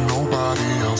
Nobody else.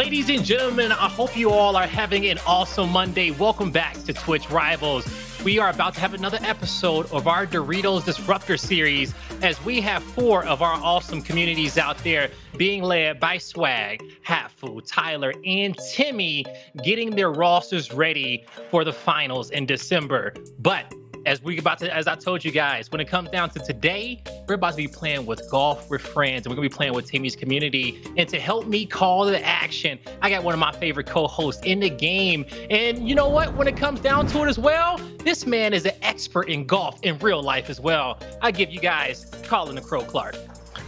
Ladies and gentlemen, I hope you all are having an awesome Monday. Welcome back to Twitch Rivals. We are about to have another episode of our Doritos Disruptor Series as we have 4 of our awesome communities out there being led by Swag, Hatful, Tyler, and Timmy getting their rosters ready for the finals in December. But as I told you guys, when it comes down to today, we're about to be playing with Golf with Friends, and we're gonna be playing with Timmy's community. And to help me call the action, I got one of my favorite co-hosts in the game. And you know what? When it comes down to it as well, this man is an expert in golf in real life as well. I give you guys Colin the Crow Clark.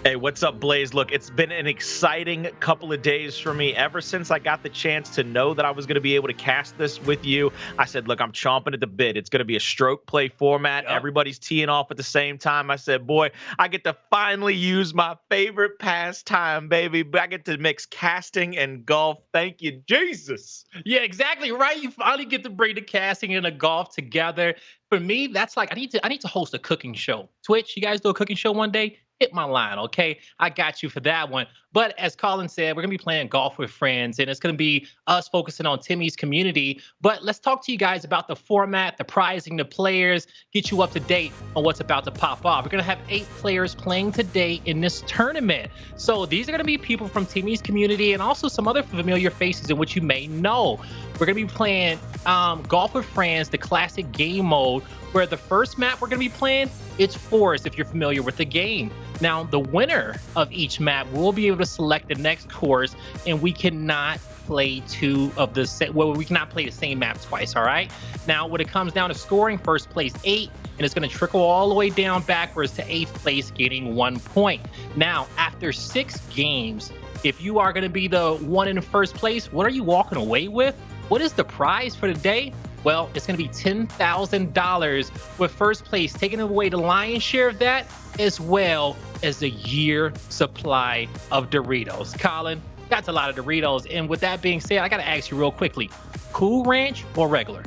Hey, what's up, Blaze? Look, it's been an exciting couple of days for me. Ever since I got the chance to know that I was going to be able to cast this with you, I said, look, I'm chomping at the bit. It's going to be a stroke play format. Yep. Everybody's teeing off at the same time. I said, boy, I get to finally use my favorite pastime, baby. I get to mix casting and golf. Thank you, Jesus. Yeah, exactly right. You finally get to bring the casting and the golf together. For me, that's like I need to host a cooking show. Twitch, you guys do a cooking show one day? Hit my line, okay? I got you for that one. But as Colin said, we're gonna be playing Golf with Friends, and it's gonna be us focusing on Timmy's community. But let's talk to you guys about the format, the prizing, the players, get you up to date on what's about to pop off. We're gonna have 8 players playing today in this tournament. So these are gonna be people from Timmy's community and also some other familiar faces in which you may know. We're gonna be playing Golf with Friends, the classic game mode, where the first map we're gonna be playing, it's Forest, if you're familiar with the game. Now, the winner of each map will be able to select the next course, and we cannot play we cannot play the same map twice, all right? Now, when it comes down to scoring, first place 8, and it's gonna trickle all the way down backwards to 8th place, getting 1 point. Now, after 6 games, if you are gonna be the one in first place, what are you walking away with? What is the prize for the day? Well, it's going to be $10,000 with first place, taking away the lion's share of that, as well as a year supply of Doritos. Colin, that's a lot of Doritos. And with that being said, I got to ask you real quickly, Cool Ranch or regular?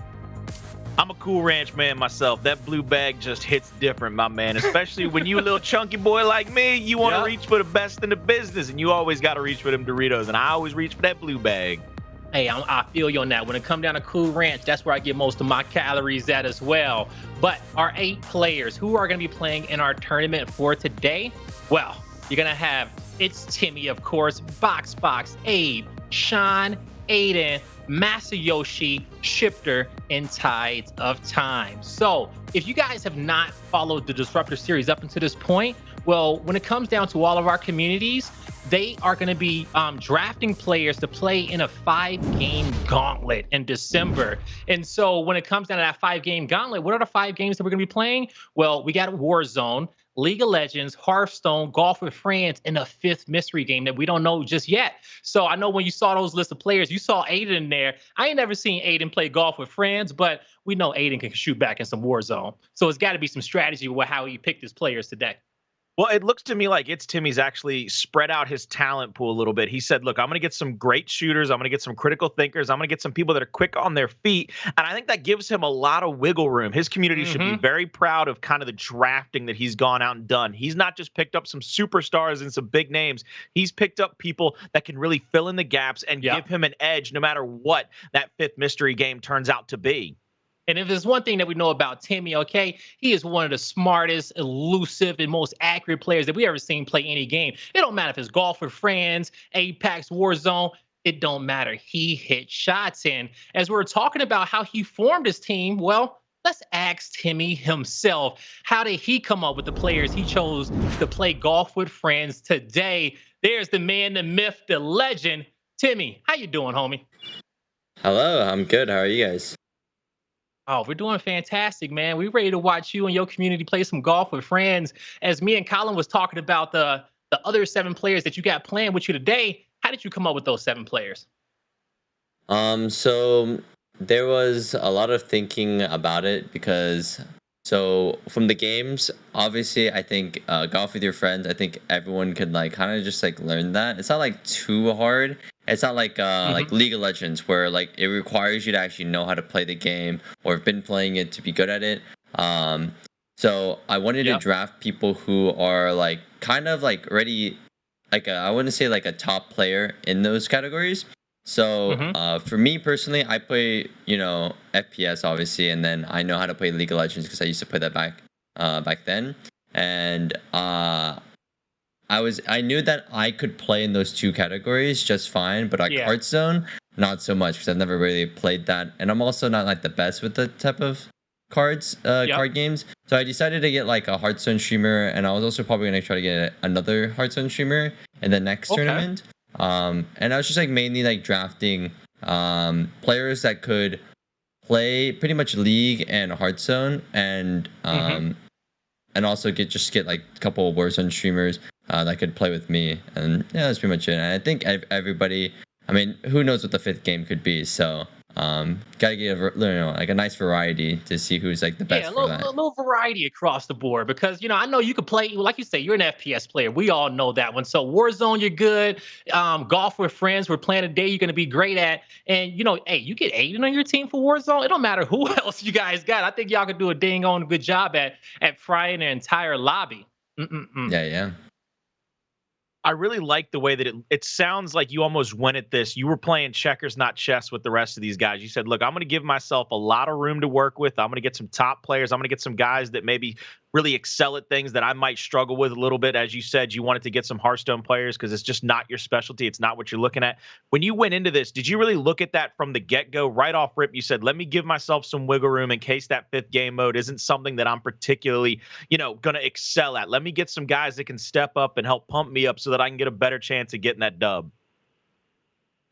I'm a Cool Ranch man myself. That blue bag just hits different, my man. Especially when you a little chunky boy like me, you want to reach for the best in the business, and you always got to reach for them Doritos. And I always reach for that blue bag. Hey, I feel you on that. When it comes down to Cool Ranch, that's where I get most of my calories at as well. But our 8 players who are going to be playing in our tournament for today, well, you're going to have iiTzTimmy, of course, Box, Abe, Sean, Aiden, Masayoshi, Shifter, and Tides of Time. So if you guys have not followed the Disruptor series up until this point, well, when it comes down to all of our communities, they are going to be drafting players to play in a 5-game gauntlet in December. And so when it comes down to that 5-game gauntlet, what are the 5 games that we're going to be playing? Well, we got Warzone, League of Legends, Hearthstone, Golf with Friends, and a 5th mystery game that we don't know just yet. So I know when you saw those lists of players, you saw Aiden in there. I ain't never seen Aiden play Golf with Friends, but we know Aiden can shoot back in some Warzone. So it's got to be some strategy with how he picked his players today. Well, it looks to me like iiTzTimmy's actually spread out his talent pool a little bit. He said, look, I'm going to get some great shooters. I'm going to get some critical thinkers. I'm going to get some people that are quick on their feet. And I think that gives him a lot of wiggle room. His community should be very proud of kind of the drafting that he's gone out and done. He's not just picked up some superstars and some big names. He's picked up people that can really fill in the gaps and give him an edge no matter what that 5th mystery game turns out to be. And if there's one thing that we know about Timmy, okay, he is one of the smartest, elusive, and most accurate players that we ever seen play any game. It don't matter if it's Golf with Friends, Apex, Warzone. It don't matter. He hit shots in. As we're talking about how he formed his team, well, let's ask Timmy himself. How did he come up with the players he chose to play Golf with Friends today? There's the man, the myth, the legend. Timmy, how you doing, homie? Hello, I'm good. How are you guys? Oh, we're doing fantastic, man. We're ready to watch you and your community play some Golf with Friends. As me and Colin was talking about the other 7 players that you got playing with you today, how did you come up with those 7 players? So there was a lot of thinking about it because from the games, obviously, I think Golf with your friends, I think everyone could kind of just learn that. It's not too hard. It's not like League of Legends where it requires you to actually know how to play the game or have been playing it to be good at it. So I wanted to draft people who are kind of already I wouldn't say a top player in those categories, So Hmm. for me personally, I play FPS obviously, and then I know how to play League of Legends because I used to play that back then, and I knew that I could play in those two categories just fine, but like Yeah. Hearthstone, not so much because I've never really played that, and I'm also not like the best with the type of Yep. card games. So I decided to get like a Hearthstone streamer, and I was also probably gonna try to get another Hearthstone streamer in the next Okay. tournament. And I was just like mainly like drafting players that could play pretty much League and Hearthstone, Hmm. and also get like a couple of Warzone streamers that could play with me, and yeah, that's pretty much it. And I think everybody, I mean, who knows what the fifth game could be? So gotta get like a nice variety to see who's like the Yeah, best for that. a little variety across the board because I know you could play, like you say, you're an FPS player. We all know that one. So Warzone, you're good. Golf with friends, we're playing a day you're gonna be great at. And hey, you get Aiden on your team for Warzone. It don't matter who else you guys got. I think y'all could do a dang on good job at frying an entire lobby. Mm-mm-mm. Yeah, yeah. I really like the way that it sounds like you almost went at this. You were playing checkers, not chess with the rest of these guys. You said, look, I'm going to give myself a lot of room to work with. I'm going to get some top players. I'm going to get some guys that maybe really excel at things that I might struggle with a little bit. As you said, you wanted to get some Hearthstone players because it's just not your specialty. It's not what you're looking at. When you went into this, did you really look at that from the get-go? Right off rip, you said, let me give myself some wiggle room in case that fifth game mode isn't something that I'm particularly, going to excel at. Let me get some guys that can step up and help pump me up so that I can get a better chance of getting that dub.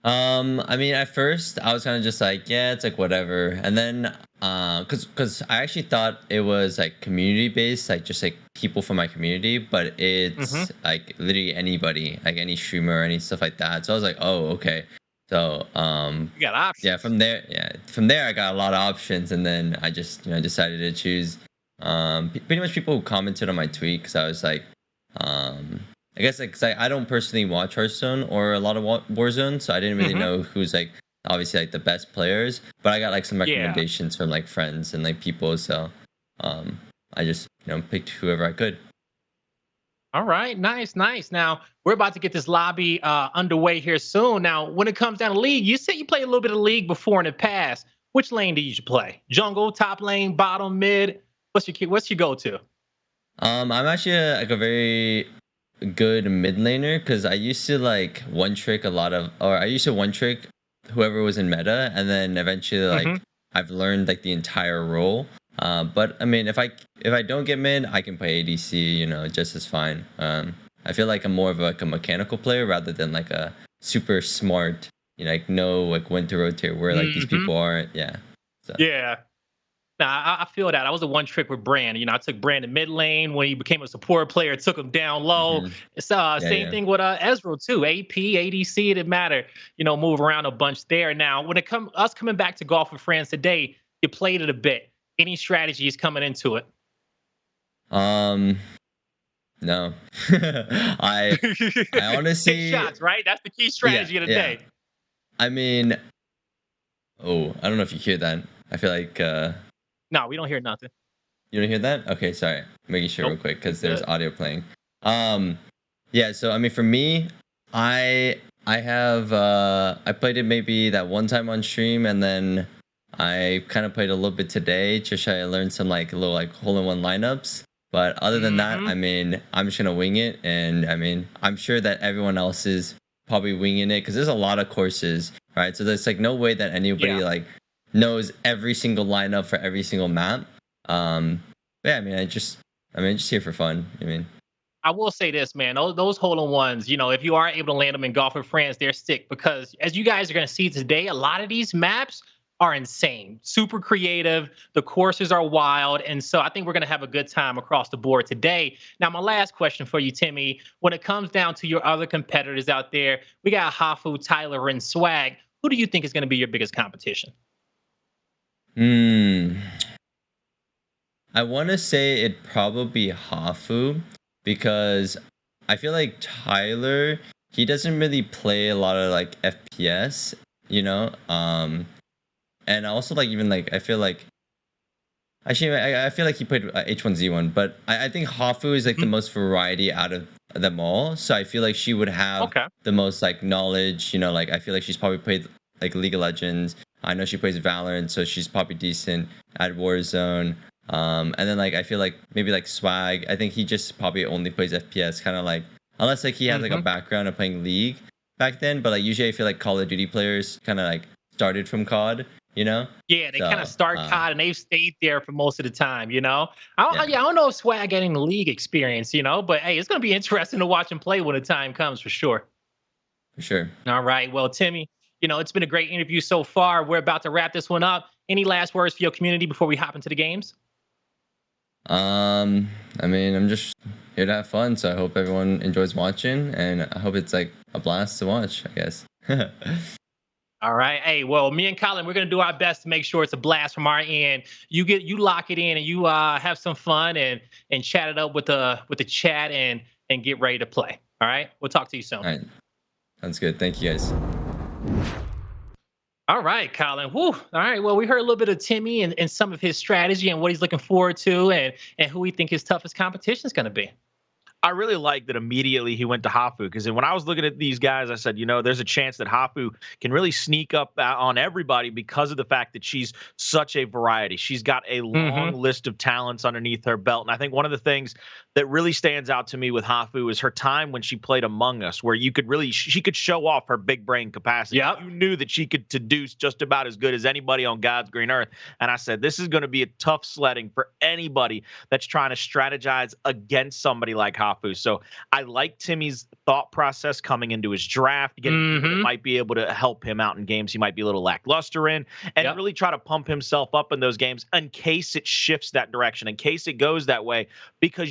I mean, at first I was kind of just like, yeah, it's like whatever, and then cause I actually thought it was like community based, like just like people from my community, but Hmm. it's like literally anybody, like any streamer or any stuff like that. So I was like, oh, okay. So You got options. yeah, from there I got a lot of options, and then I just decided to choose pretty much people who commented on my tweet because I was like, um I guess like 'cause I don't personally watch Hearthstone or a lot of Warzone, so I didn't really Hmm. know who's like obviously like the best players. But I got like some Yeah. recommendations from like friends and like people, so um, I just picked whoever I could. All right, nice, nice. Now we're about to get this lobby underway here soon. Now, when it comes down to league, you said you played a little bit of league before in the past. Which lane do you play? Jungle, top lane, bottom, mid? What's your go to? I'm actually like a very good mid laner because I used to like one trick a lot of, or I used to one trick whoever was in meta, and then eventually Hmm. like I've learned like the entire role. But I mean, if I don't get mid, I can play ADC, just as fine. I feel like I'm more of like a mechanical player rather than like a super smart, like know like when to rotate where like these Hmm. people aren't. Yeah. So. Yeah. Nah, I feel that. I was a one trick with Brand. I took Brand in mid lane when he became a support player. Took him down low. Hmm. It's Yeah, same yeah. thing with Ezreal too. AP, ADC, it didn't matter. Move around a bunch there. Now, when it comes us coming back to golf with friends today, you played it a bit. Any strategies coming into it? Um, no. I I Hit honestly, shots, right? That's the key yeah, strategy of the yeah. day. I mean, oh, I don't know if you hear that. I feel like No, we don't hear nothing. you don't hear that. Okay, sorry. Making sure real Nope, quick we because there's good. audio playing. Um, yeah. So I mean, for me, I played it maybe that one time on stream, and then I kind of played a little bit today. Just I learned some like little like hole in one lineups. But other than that, Hmm. I mean, I'm just gonna wing it, and I mean, I'm sure that everyone else is probably winging it because there's a lot of courses, right? So there's like no way that Yeah. anybody like knows every single lineup for every single map. Yeah, I mean, just here for fun. I mean, I will say this, man. Those hole in ones, if you are able to land them in golf with friends, they're sick because as you guys are going to see today, a lot of these maps are insane, super creative. The courses are wild. And so I think we're going to have a good time across the board today. Now, my last question for you, Timmy, when it comes down to your other competitors out there, we got Hafu, Tyler, and Swag. Who do you think is going to be your biggest competition? hmm. I want to say it'd probably be Hafu because I feel like Tyler, he doesn't really play a lot of like FPS, you know? And also like even like I feel like actually I feel like he played H1Z1, but I think Hafu is like the Mhm. most variety out of them all. So I feel like she would have Okay. the most like knowledge. Like I feel like she's probably played like League of Legends. I know she plays Valorant, so she's probably decent at Warzone. And then like I feel like maybe like Swag. I think he just probably only plays FPS, kind of like unless like he has like a Hmm. background of playing League back then. But like usually I feel like Call of Duty players kind of like started from COD. You know? Yeah, they kind of So start COD and they've stayed there for most of the time, you know? yeah, Yeah, I don't know if Swag getting the league experience, but hey, it's going to be interesting to watch him play when the time comes for sure. for sure. All right. Well, Timmy, it's been a great interview so far. We're about to wrap this one up. Any last words for your community before we hop into the games? I mean, I'm just here to have fun, so I hope everyone enjoys watching, and I hope it's like a blast to watch, I guess. All right. Hey, well, me and Colin, we're gonna do our best to make sure it's a blast from our end. You lock it in and you have some fun and chat it up with the chat and get ready to play. All right. We'll talk to you soon. All right, sounds good. Thank you guys. All right, Colin. Woo. All right. Well, we heard a little bit of Timmy and some of his strategy and what he's looking forward to and who we think his toughest competition is going to be. I really like that immediately he went to Hafu, because when I was looking at these guys, I said, there's a chance that Hafu can really sneak up on everybody because of the fact that she's such a variety. She's got a long Hmm. list of talents underneath her belt. And I think one of the things that really stands out to me with Hafu is her time when she played Among Us, where she could show off her big brain capacity. Yep. You knew that she could deduce just about as good as anybody on God's green earth. And I said, this is going to be a tough sledding for anybody that's trying to strategize against somebody like Hafu. So I like Timmy's thought process coming into his draft, getting people that Hmm. might be able to help him out in games he might be a little lackluster in, and Yep. really try to pump himself up in those games in case it shifts that direction, in case it goes that way, because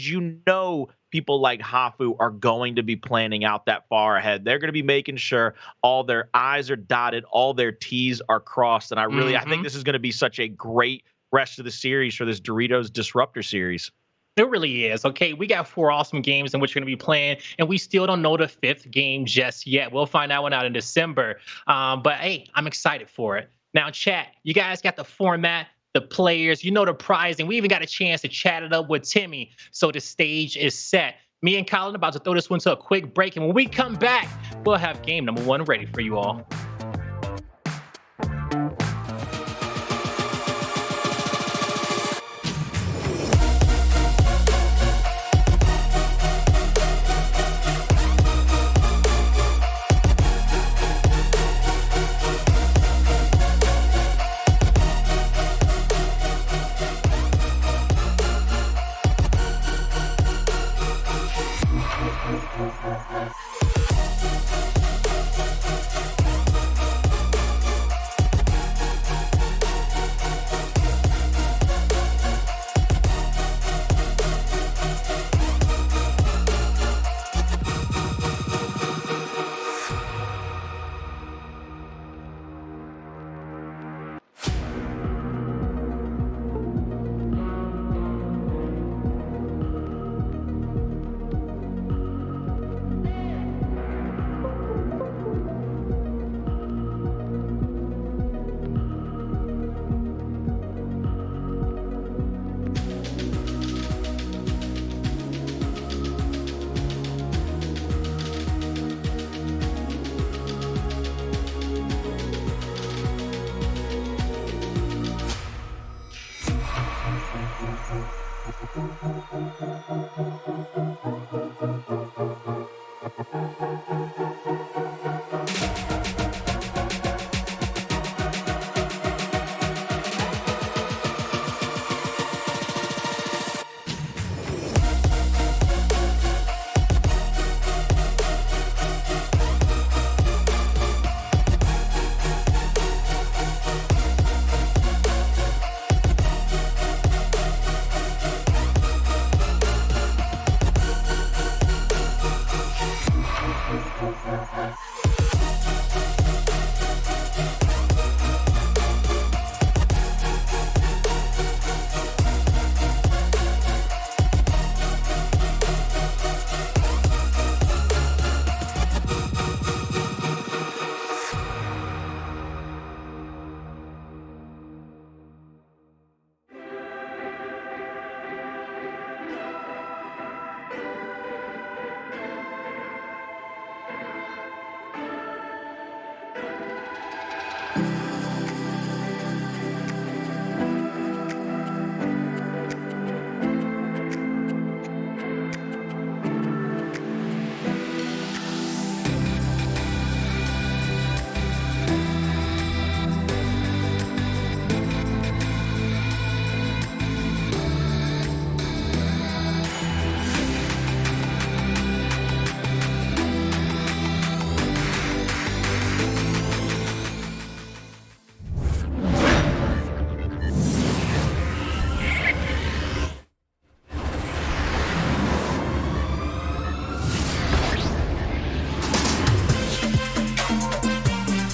people like Hafu are going to be planning out that far ahead. They're going to be making sure all their I's are dotted, all their T's are crossed. And I think Hmm. this is going to be such a great rest of the series for this Doritos Disruptor Series. It really is. Okay, we got 4 awesome games in which we're going to be playing, and we still don't know the fifth game just yet. We'll find that one out in December. But hey, I'm excited for it. Now, chat, you guys got the format, the players, the prize, and we even got a chance to chat it up with Timmy. So the stage is set. Me and Colin about to throw this one to a quick break, and when we come back, we'll have game number 1 ready for you all.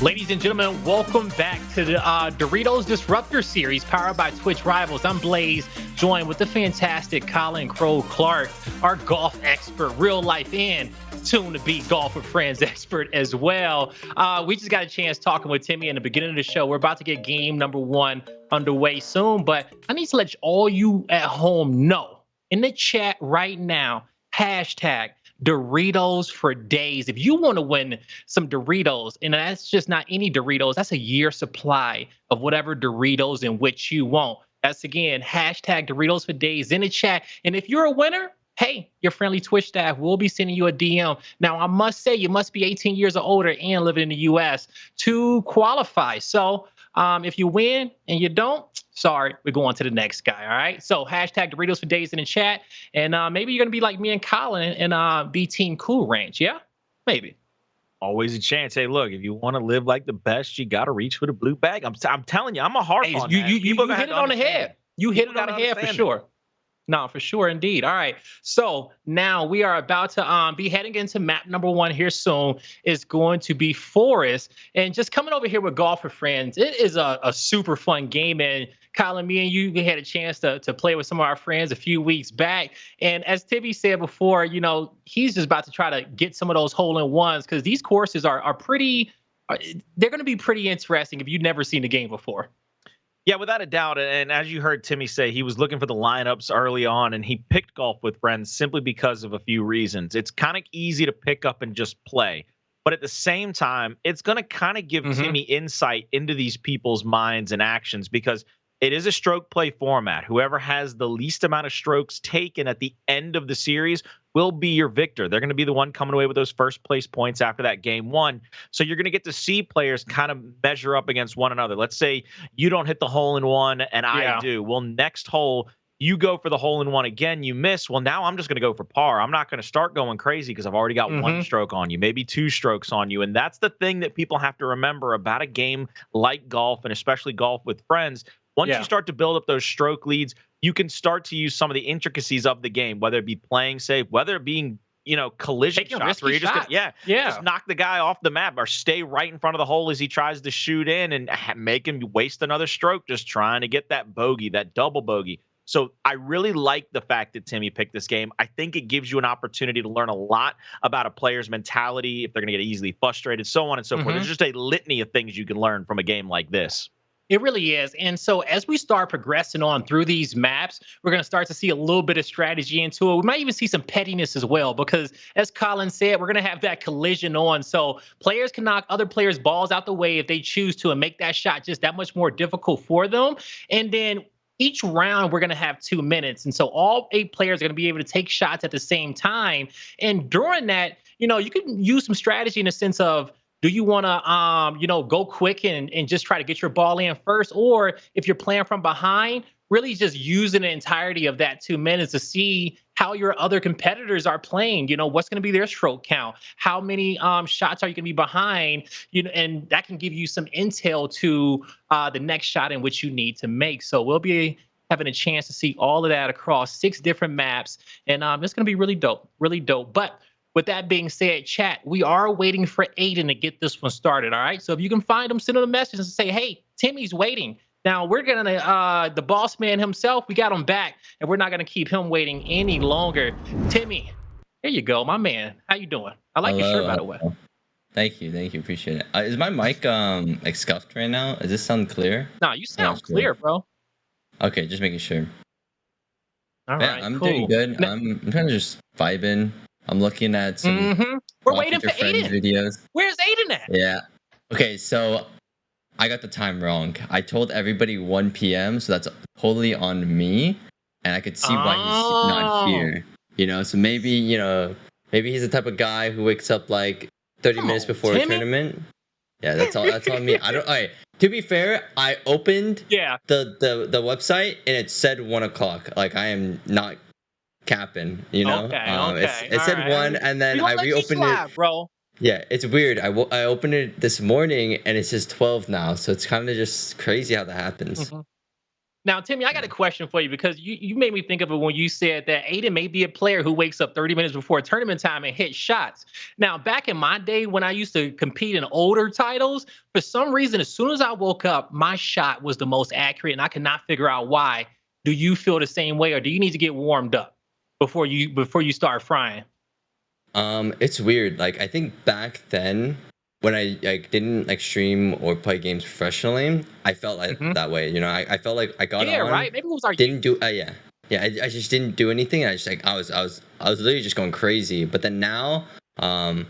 Ladies and gentlemen, welcome back to the Doritos Disruptor Series powered by Twitch Rivals. I'm Blaze, joined with the fantastic Colin Crow Clark, our golf expert, real life and soon to be golf with friends expert as well. We just got a chance talking with Timmy in the beginning of the show. We're about to get game number 1 underway soon, but I need to let all you at home know in the chat right now, hashtag Doritos for days. If you want to win some Doritos, and that's just not any Doritos, that's a year supply of whatever Doritos in which you want. That's again, hashtag Doritos for days in the chat. And if you're a winner, hey, your friendly Twitch staff will be sending you a DM. Now, I must say, you must be 18 years or older and living in the US to qualify. So if you win and you don't, sorry, we're going to the next guy. All right. So hashtag Doritos for days in the chat. And maybe you're going to be like me and Colin and be Team Cool Ranch. Yeah, maybe. Always a chance. Hey, look, if you want to live like the best, you got to reach for the blue bag. I'm telling you, I'm a harp on you, that. You hit it on the head. You hit it on the head for sure. No, for sure, indeed. All right. So now we are about to be heading into map number 1 here soon. It's going to be Forest. And just coming over here with Golf with Friends, it is a super fun game. And Colin, me and you had a chance to play with some of our friends a few weeks back. And as Timmy said before, you know, he's just about to try to get some of those hole-in-ones because these courses are pretty, they're going to be pretty interesting if you've never seen the game before. Yeah, without a doubt. And as you heard Timmy say, he was looking for the lineups early on, and he picked Golf with Friends simply because of a few reasons. It's kind of easy to pick up and just play. But at the same time, it's going to kind of give Timmy insight into these people's minds and actions because it is a stroke play format. Whoever has the least amount of strokes taken at the end of the series will be your victor. They're going to be the one coming away with those first place points after that game 1. So you're going to get to see players kind of measure up against one another. Let's say you don't hit the hole in one and I do. Well, next hole, you go for the hole in one again, you miss. Well, now I'm just going to go for par. I'm not going to start going crazy because I've already got 1 stroke on you, maybe 2 strokes on you. And that's the thing that people have to remember about a game like golf, and especially Golf with Friends. Once you start to build up those stroke leads, you can start to use some of the intricacies of the game, whether it be playing safe, whether it being, collision shots where you're just just knock the guy off the map or stay right in front of the hole as he tries to shoot in and make him waste another stroke just trying to get that bogey, that double bogey. So I really like the fact that Timmy picked this game. I think it gives you an opportunity to learn a lot about a player's mentality, if they're going to get easily frustrated, so on and so forth. There's just a litany of things you can learn from a game like this. It really is. And so as we start progressing on through these maps, we're going to start to see a little bit of strategy into it. We might even see some pettiness as well, because as Colin said, we're going to have that collision on. So players can knock other players' balls out the way if they choose to and make that shot just that much more difficult for them. And then each round, we're going to have 2 minutes. And so all 8 players are going to be able to take shots at the same time. And during that, you can use some strategy in the sense of, do you want to, go quick and just try to get your ball in first? Or if you're playing from behind, really just using the entirety of that 2 minutes to see how your other competitors are playing. What's going to be their stroke count? How many shots are you going to be behind? And that can give you some intel to the next shot in which you need to make. So we'll be having a chance to see all of that across 6 different maps. And it's going to be really dope, really dope. But with that being said, chat, we are waiting for Aiden to get this one started, all right? So if you can find him, send him a message and say, hey, Timmy's waiting. Now, we're going to, the boss man himself, we got him back, and we're not going to keep him waiting any longer. Timmy, here you go, my man. How you doing? I like your shirt, by the way. Thank you. Appreciate it. Is my mic scuffed right now? Does this sound clear? No, you sound clear, bro. Okay, just making sure. All right, I'm doing good. I'm kind of just vibing. I'm looking at some We're waiting for Aiden videos. Where's Aiden at? Yeah. Okay, so I got the time wrong. I told everybody 1 p.m., so that's totally on me. And I could see why he's not here. So maybe, maybe he's the type of guy who wakes up like 30 minutes before a tournament. Yeah, that's on me. All right. To be fair, I opened the website and it said 1 o'clock. Like, I am not capping, Okay. It said 1, and then I reopened it, bro. Yeah, it's weird. I opened it this morning and it says 12 now, so it's kind of just crazy how that happens. Now, Timmy, I got a question for you because you made me think of it when you said that Aiden may be a player who wakes up 30 minutes before tournament time and hits shots. Now, back in my day when I used to compete in older titles, for some reason, as soon as I woke up, my shot was the most accurate, and I could not figure out why. Do you feel the same way, or do you need to get warmed up before you start frying? It's weird. Like I think back then when I like didn't like stream or play games professionally, I felt like Hmm. that way. I felt like I got Yeah, on, right. Maybe it was our didn't youth. do yeah. I just didn't do anything. I just like I was literally just going crazy. But then now, um,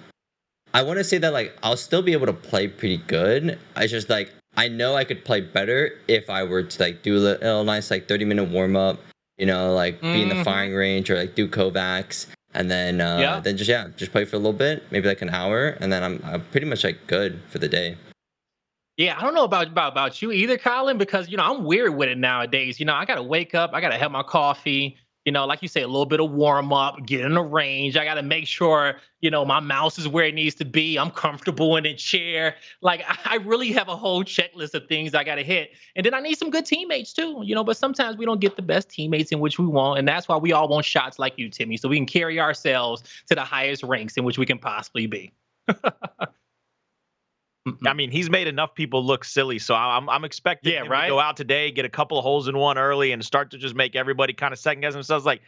I want to say that like I'll still be able to play pretty good. I just like I know I could play better if I were to like do a little nice like 30-minute warm up. Like be in the Hmm. firing range or like do Kovacs, and Yeah. then just yeah, just play for a little bit, maybe like an hour, and then I'm pretty much like good for the day. Yeah, I don't know about you either, Colin, because I'm weird with it nowadays. I gotta wake up, I gotta have my coffee. Like you say, a little bit of warm up, get in the range. I gotta make sure my mouse is where it needs to be. I'm comfortable in the chair. Like I really have a whole checklist of things I gotta hit, and then I need some good teammates too. But sometimes we don't get the best teammates in which we want, and that's why we all want shots like you, Timmy, so we can carry ourselves to the highest ranks in which we can possibly be. I Mm-mm. mean, he's made enough people look silly, so I'm expecting Yeah, him to right. go out today, get a couple of holes in one early, and start to just make everybody kind of second guess themselves. Like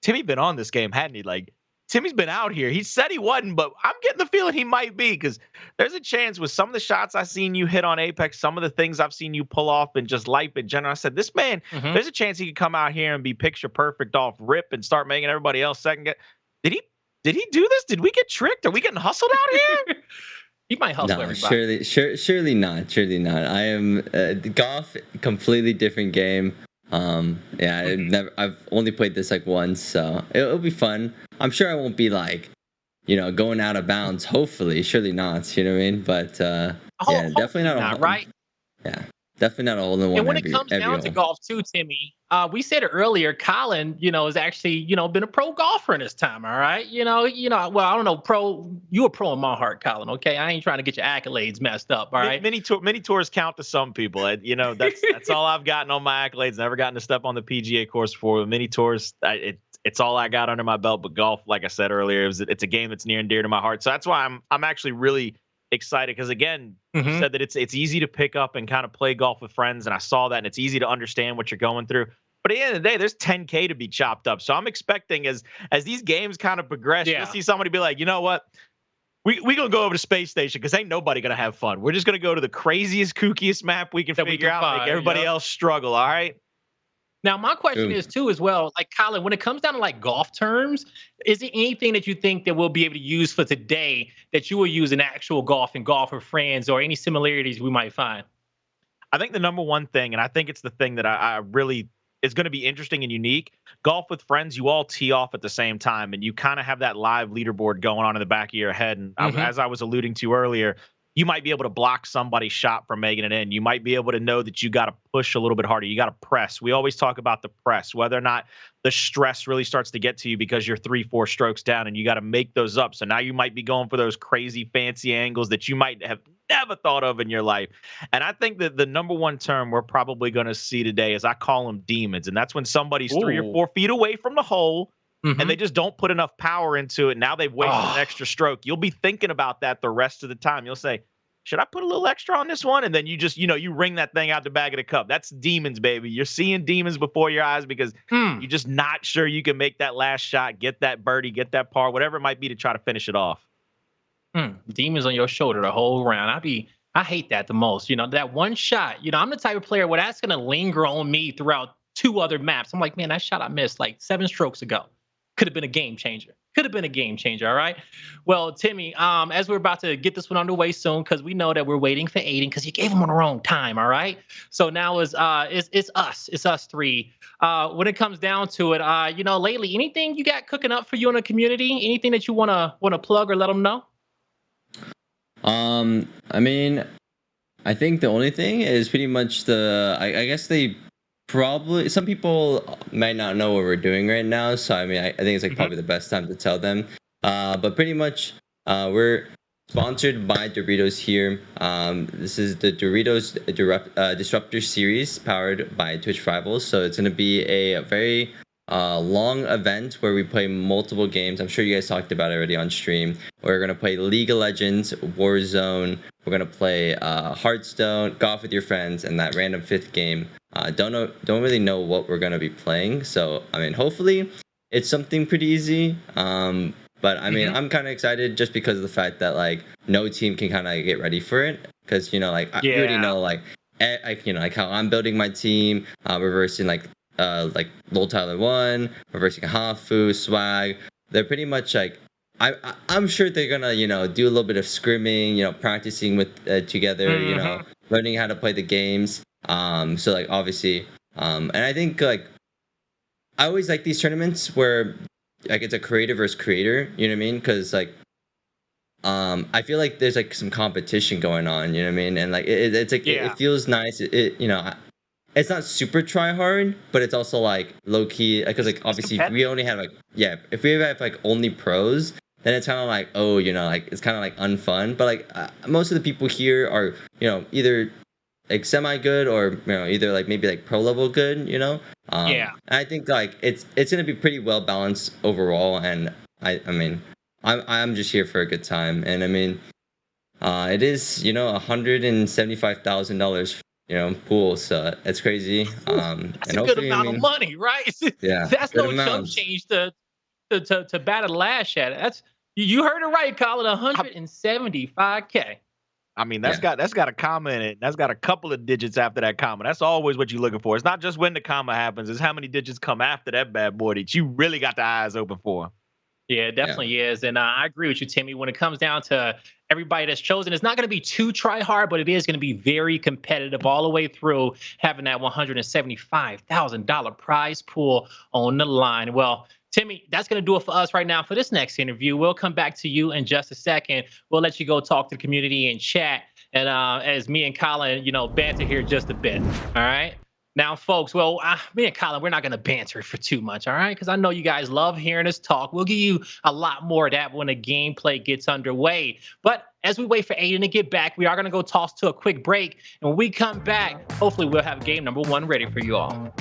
Timmy been on this game, hadn't he? Like Timmy's been out here. He said he wasn't, but I'm getting the feeling he might be because there's a chance with some of the shots I've seen you hit on Apex, some of the things I've seen you pull off and just life in general. I said, this man, Hmm. there's a chance he could come out here and be picture perfect off rip and start making everybody else second guess. Did he? Did he do this? Did we get tricked? Are we getting hustled out here? He might hustle No, everybody. surely not, surely not. I am golf, completely different game. Yeah, Mhm. I've only played this like once, so it'll be fun. I'm sure I won't be like, going out of bounds. Hopefully, surely not. You know what I mean? But yeah, definitely Hopefully not not, right? yeah, definitely not a hole in And one when it comes every down to hole. golf too, Timmy, we said it earlier. Colin, has actually, been a pro golfer in his time. All right, well, I don't know, pro. You a pro in my heart, Colin. Okay, I ain't trying to get your accolades messed up. All right. Mini tours count to some people. That's all I've gotten on my accolades. Never gotten to step on the PGA course before. Mini tours, it's all I got under my belt. But golf, like I said earlier, it's a game that's near and dear to my heart. So that's why I'm actually really excited because again, you Hmm. said that it's easy to pick up and kind of play golf with friends, and I saw that, and it's easy to understand what you're going through. But at the end of the day, there's 10K to be chopped up. So I'm expecting as these games kind of progress, you'll Yeah. see somebody be like, you know what? We gonna go over to space station because ain't nobody gonna have fun. We're just gonna go to the craziest, kookiest map we can That we figure can out, make find. everybody Yep. else struggle. All right. Now, my question True. is too, as well, like Colin, when it comes down to like golf terms, is there anything that you think that we'll be able to use for today that you will use in actual golf and golf with friends, or any similarities we might find? I think the number one thing, and I think it's the thing that I really is going to be interesting and unique. Golf with friends, you all tee off at the same time, and you kind of have that live leaderboard going on in the back of your head. And Hmm. as I was alluding to earlier, you might be able to block somebody's shot from making it in. You might be able to know that you got to push a little bit harder. You got to press. We always talk about the press, whether or not the stress really starts to get to you because you're 3, 4 strokes down and you got to make those up. So now you might be going for those crazy fancy angles that you might have never thought of in your life. And I think that the number one term we're probably going to see today is I call them demons. And that's when somebody's 3 or 4 feet away from the hole and they Hmm. just don't put enough power into it. Now they've wasted an Oh, extra stroke. You'll be thinking about that the rest of the time. You'll say, should I put a little extra on this one? And then you just, you ring that thing out the back of the cup. That's demons, baby. You're seeing demons before your eyes because mm, you're just not sure you can make that last shot, get that birdie, get that par, whatever it might be to try to finish it off. demons on your shoulder the whole round. I hate that the most. That one shot. I'm the type of player where that's gonna linger on me throughout two other maps. I'm like, man, that shot I missed like 7 strokes ago. Could have been a game changer. Could have been a game changer. All right. Well, Timmy, as we're about to get this one underway soon, because we know that we're waiting for Aiden because you gave him on the wrong time. All right. So now it's us three. When it comes down to it, lately, anything you got cooking up for you in the community? Anything that you wanna plug or let them know? I mean, I think the only thing is pretty much I guess they probably some people might not know what we're doing right now, so I mean I think it's like Hmm. probably the best time to tell them. But pretty much we're sponsored by Doritos here. This is the Doritos Disruptor Series powered by Twitch Rivals. So it's going to be a very long event where we play multiple games. I'm sure you guys talked about it already on stream. We're going to play League of Legends, Warzone. We're going to play Hearthstone, Golf with your friends, and that random fifth game. Don't really know what we're going to be playing. So, I mean, hopefully it's something pretty easy. But I mean, I'm kind of excited just because of the fact that like no team can kind of get ready for it, because you know, like you already know, like you know, like how I'm building my team, reversing like Lil Tyler 1, reversing Hafu, Swag. They're pretty much like I'm sure they're gonna, you know, do a little bit of scrimming, you know, practicing with together, you know, learning how to play the games. So like obviously, and I think like I always like these tournaments where like it's a creator versus creator, you know what I mean? Because like I feel like there's like some competition going on, you know what I mean? And like it's like it feels nice. You know, it's not super try hard, but it's also like low key, because like obviously if we only have like if we have like only pros, then it's kind of like, oh, you know, like it's kind of like unfun. But like most of the people here are, you know, either like semi good or, you know, either like maybe like pro level good, you know. And I think like it's gonna be pretty well balanced overall, and I mean I'm just here for a good time, and I mean it is, you know, $175,000, you know, pool, so it's crazy. That's And a good hopefully, I amount of mean, money, right? yeah, That's good no chump amounts. change to bat a lash at. That's you heard it right, Colin. 175K. I mean, that's got a comma in it. That's got a couple of digits after that comma. That's always what you're looking for. It's not just when the comma happens, it's how many digits come after that bad boy that you really got the eyes open for. Yeah, it definitely is. And I agree with you, Timmy. When it comes down to everybody that's chosen, it's not going to be too try hard, but it is going to be very competitive all the way through, having that $175,000 prize pool on the line. Well, Timmy, that's going to do it for us right now for this next interview. We'll come back to you in just a second. We'll let you go talk to the community and chat. And as me and Colin, you know, banter here just a bit. All right. Now, folks, well, me and Colin, we're not going to banter for too much, all right? Because I know you guys love hearing us talk. We'll give you a lot more of that when the gameplay gets underway. But as we wait for Aiden to get back, we are going to go toss to a quick break. And when we come back, hopefully we'll have game number 1 ready for you all.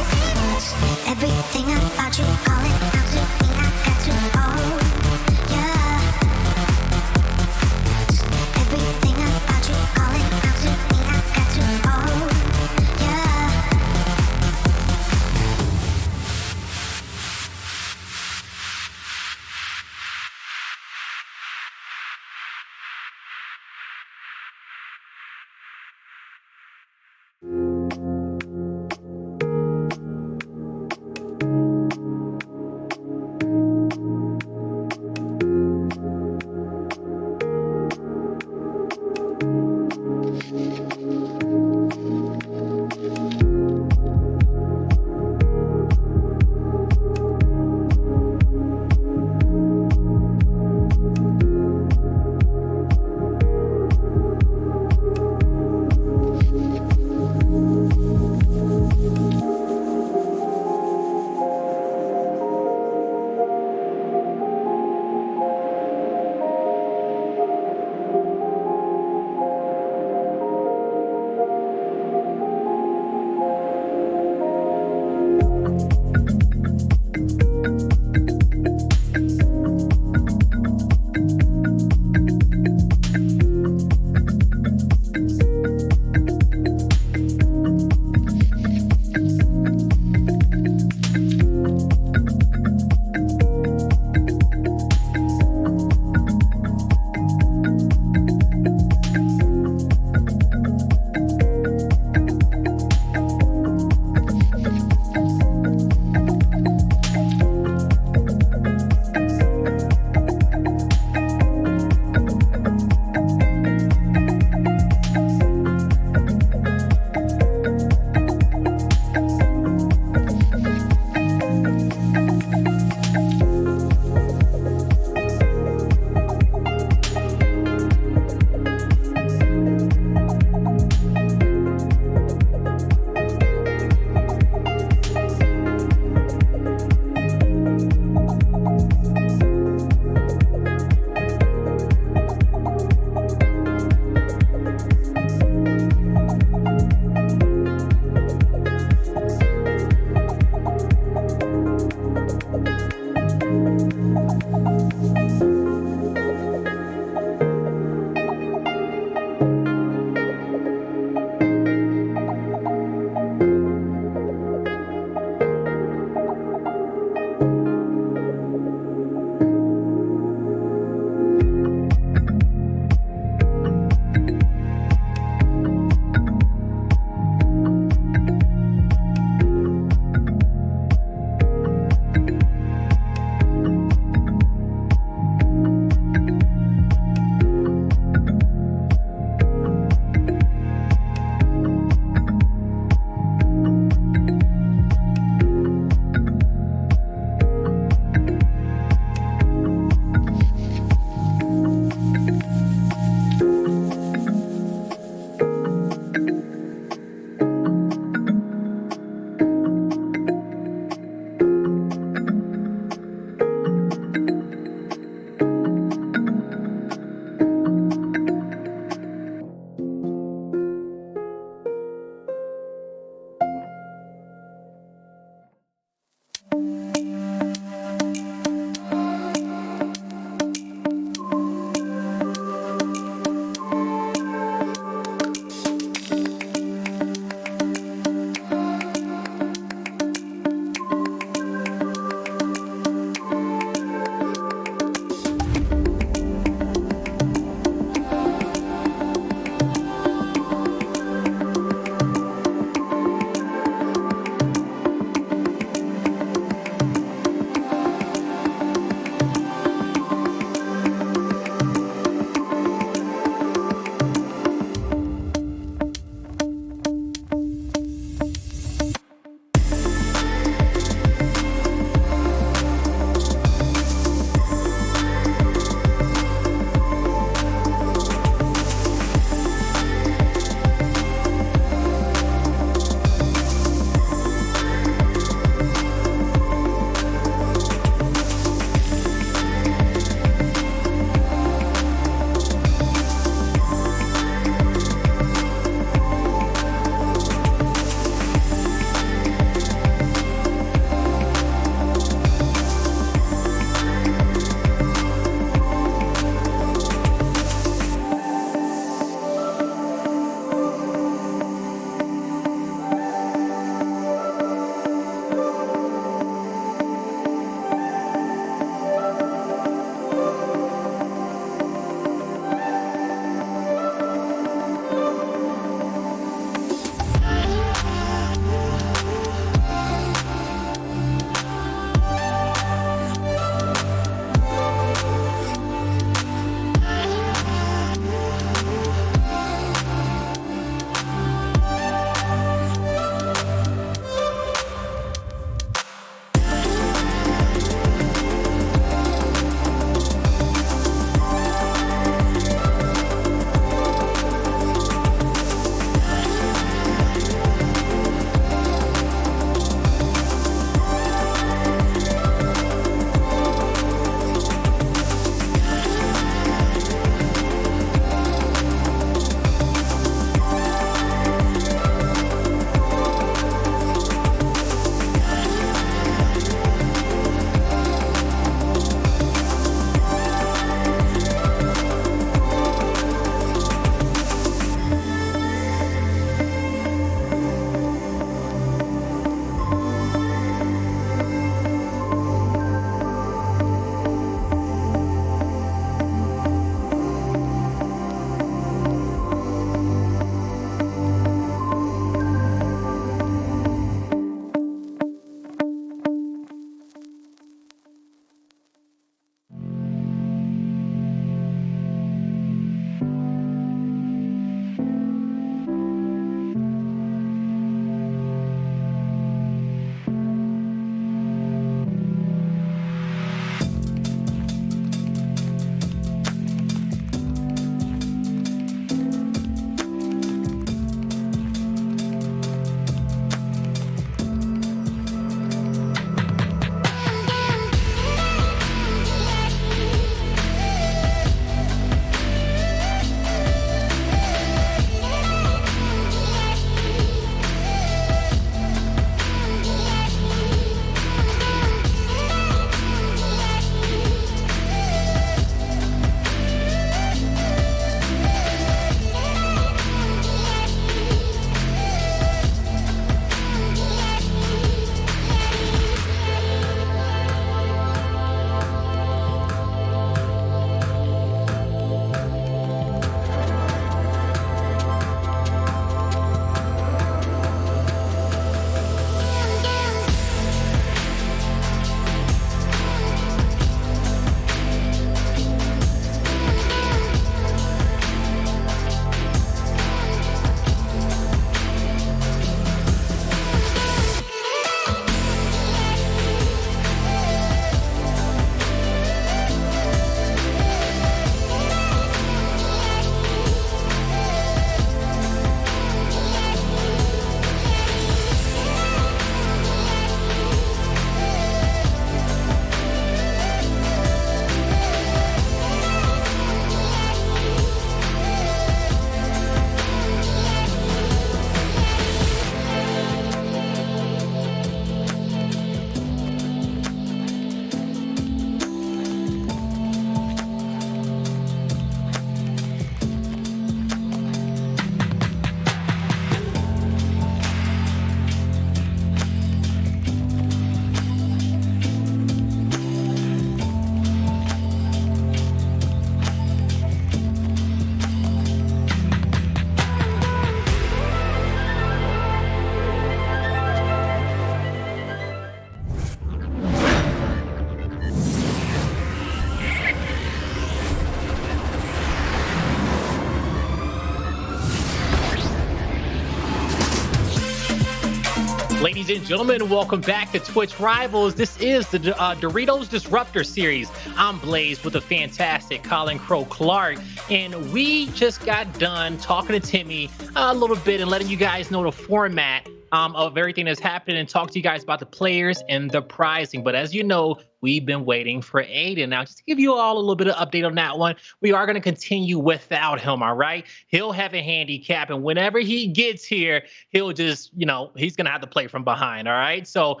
Ladies and gentlemen, welcome back to Twitch Rivals. This is the Doritos Disruptor Series. I'm Blaze with the fantastic Colin Crow Clark, and we just got done talking to Timmy a little bit and letting you guys know the format of everything that's happening and talk to you guys about the players and the pricing. But as you know, we've been waiting for Aiden. Now, just to give you all a little bit of update on that one, we are going to continue without him, all right? He'll have a handicap, and whenever he gets here, he'll just, he's going to have to play from behind, all right? So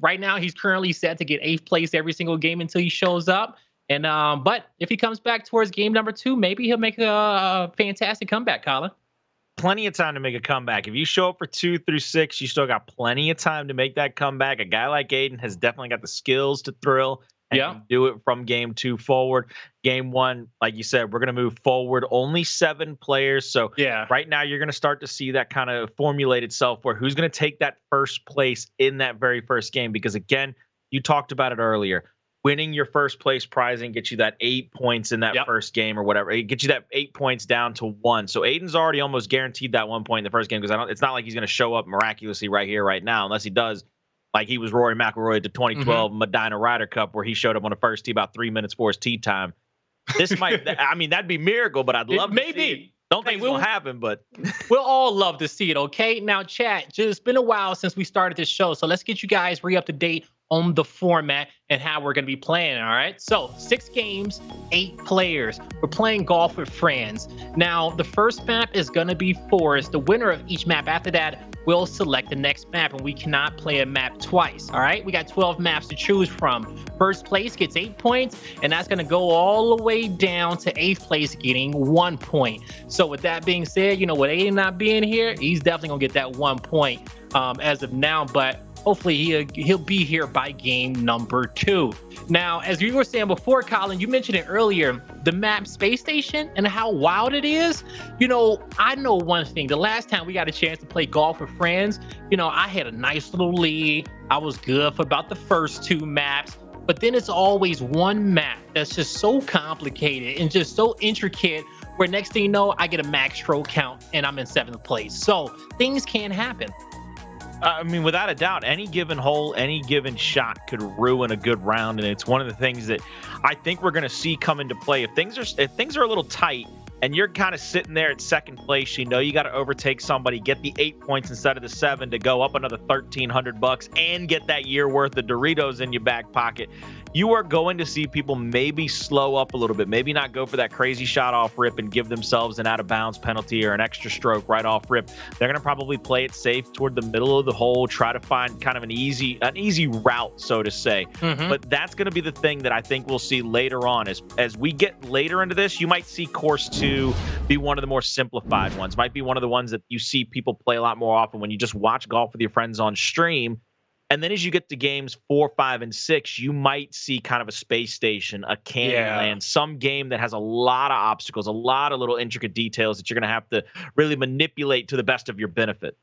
right now, he's currently set to get 8th place every single game until he shows up. And but if he comes back towards game number 2, maybe he'll make a fantastic comeback, Colin. Plenty of time to make a comeback. If you show up for 2 through 6, you still got plenty of time to make that comeback. A guy like Aiden has definitely got the skills to thrill and can do it from game 2 forward. Game 1, like you said, we're going to move forward. Only 7 players. So right now you're going to start to see that kind of formulate itself where who's going to take that first place in that very first game. Because again, you talked about it earlier. Winning your first place prizing gets you that 8 points in that first game or whatever. It gets you that 8 points down to 1. So Aiden's already almost guaranteed that 1 point in the first game because it's not like he's going to show up miraculously right here, right now, unless he does like he was Rory McIlroy at the 2012 Medina Ryder Cup where he showed up on the first tee about 3 minutes before his tee time. This might, I mean, that'd be a miracle, but I'd love to see it. Don't think it will happen, but we'll all love to see it, okay? Now, chat, it's been a while since we started this show, so let's get you guys up to date on the format and how we're going to be playing, all right? So 6 games, 8 players. We're playing golf with friends. Now, the first map is going to be Forest. The winner of each map after that will select the next map, and we cannot play a map twice, all right? We got 12 maps to choose from. First place gets 8 points, and that's going to go all the way down to 8th place getting 1 point. So with that being said, with Aiden not being here, he's definitely going to get that 1 point as of now, but hopefully he'll be here by game number 2. Now, as you were saying before, Colin, you mentioned it earlier, the map Space Station and how wild it is. I know one thing. The last time we got a chance to play golf with friends, I had a nice little lead. I was good for about the first 2 maps. But then it's always one map that's just so complicated and just so intricate where next thing you know, I get a max stroke count and I'm in 7th place. So things can happen. I mean, without a doubt, any given hole, any given shot could ruin a good round, and it's one of the things that I think we're going to see come into play. If things are a little tight, and you're kind of sitting there at 2nd place, you got to overtake somebody, get the 8 points instead of the 7 to go up another $1,300 and get that year worth of Doritos in your back pocket. You are going to see people maybe slow up a little bit, maybe not go for that crazy shot off rip and give themselves an out of bounds penalty or an extra stroke right off rip. They're going to probably play it safe toward the middle of the hole, try to find kind of an easy route, so to say. But that's going to be the thing that I think we'll see later on. As we get later into this, you might see course 2 be one of the more simplified ones. Might be one of the ones that you see people play a lot more often when you just watch golf with your friends on stream. And then as you get to games 4, 5, and 6, you might see kind of a Space Station, a Canyonland, some game that has a lot of obstacles, a lot of little intricate details that you're going to have to really manipulate to the best of your benefit.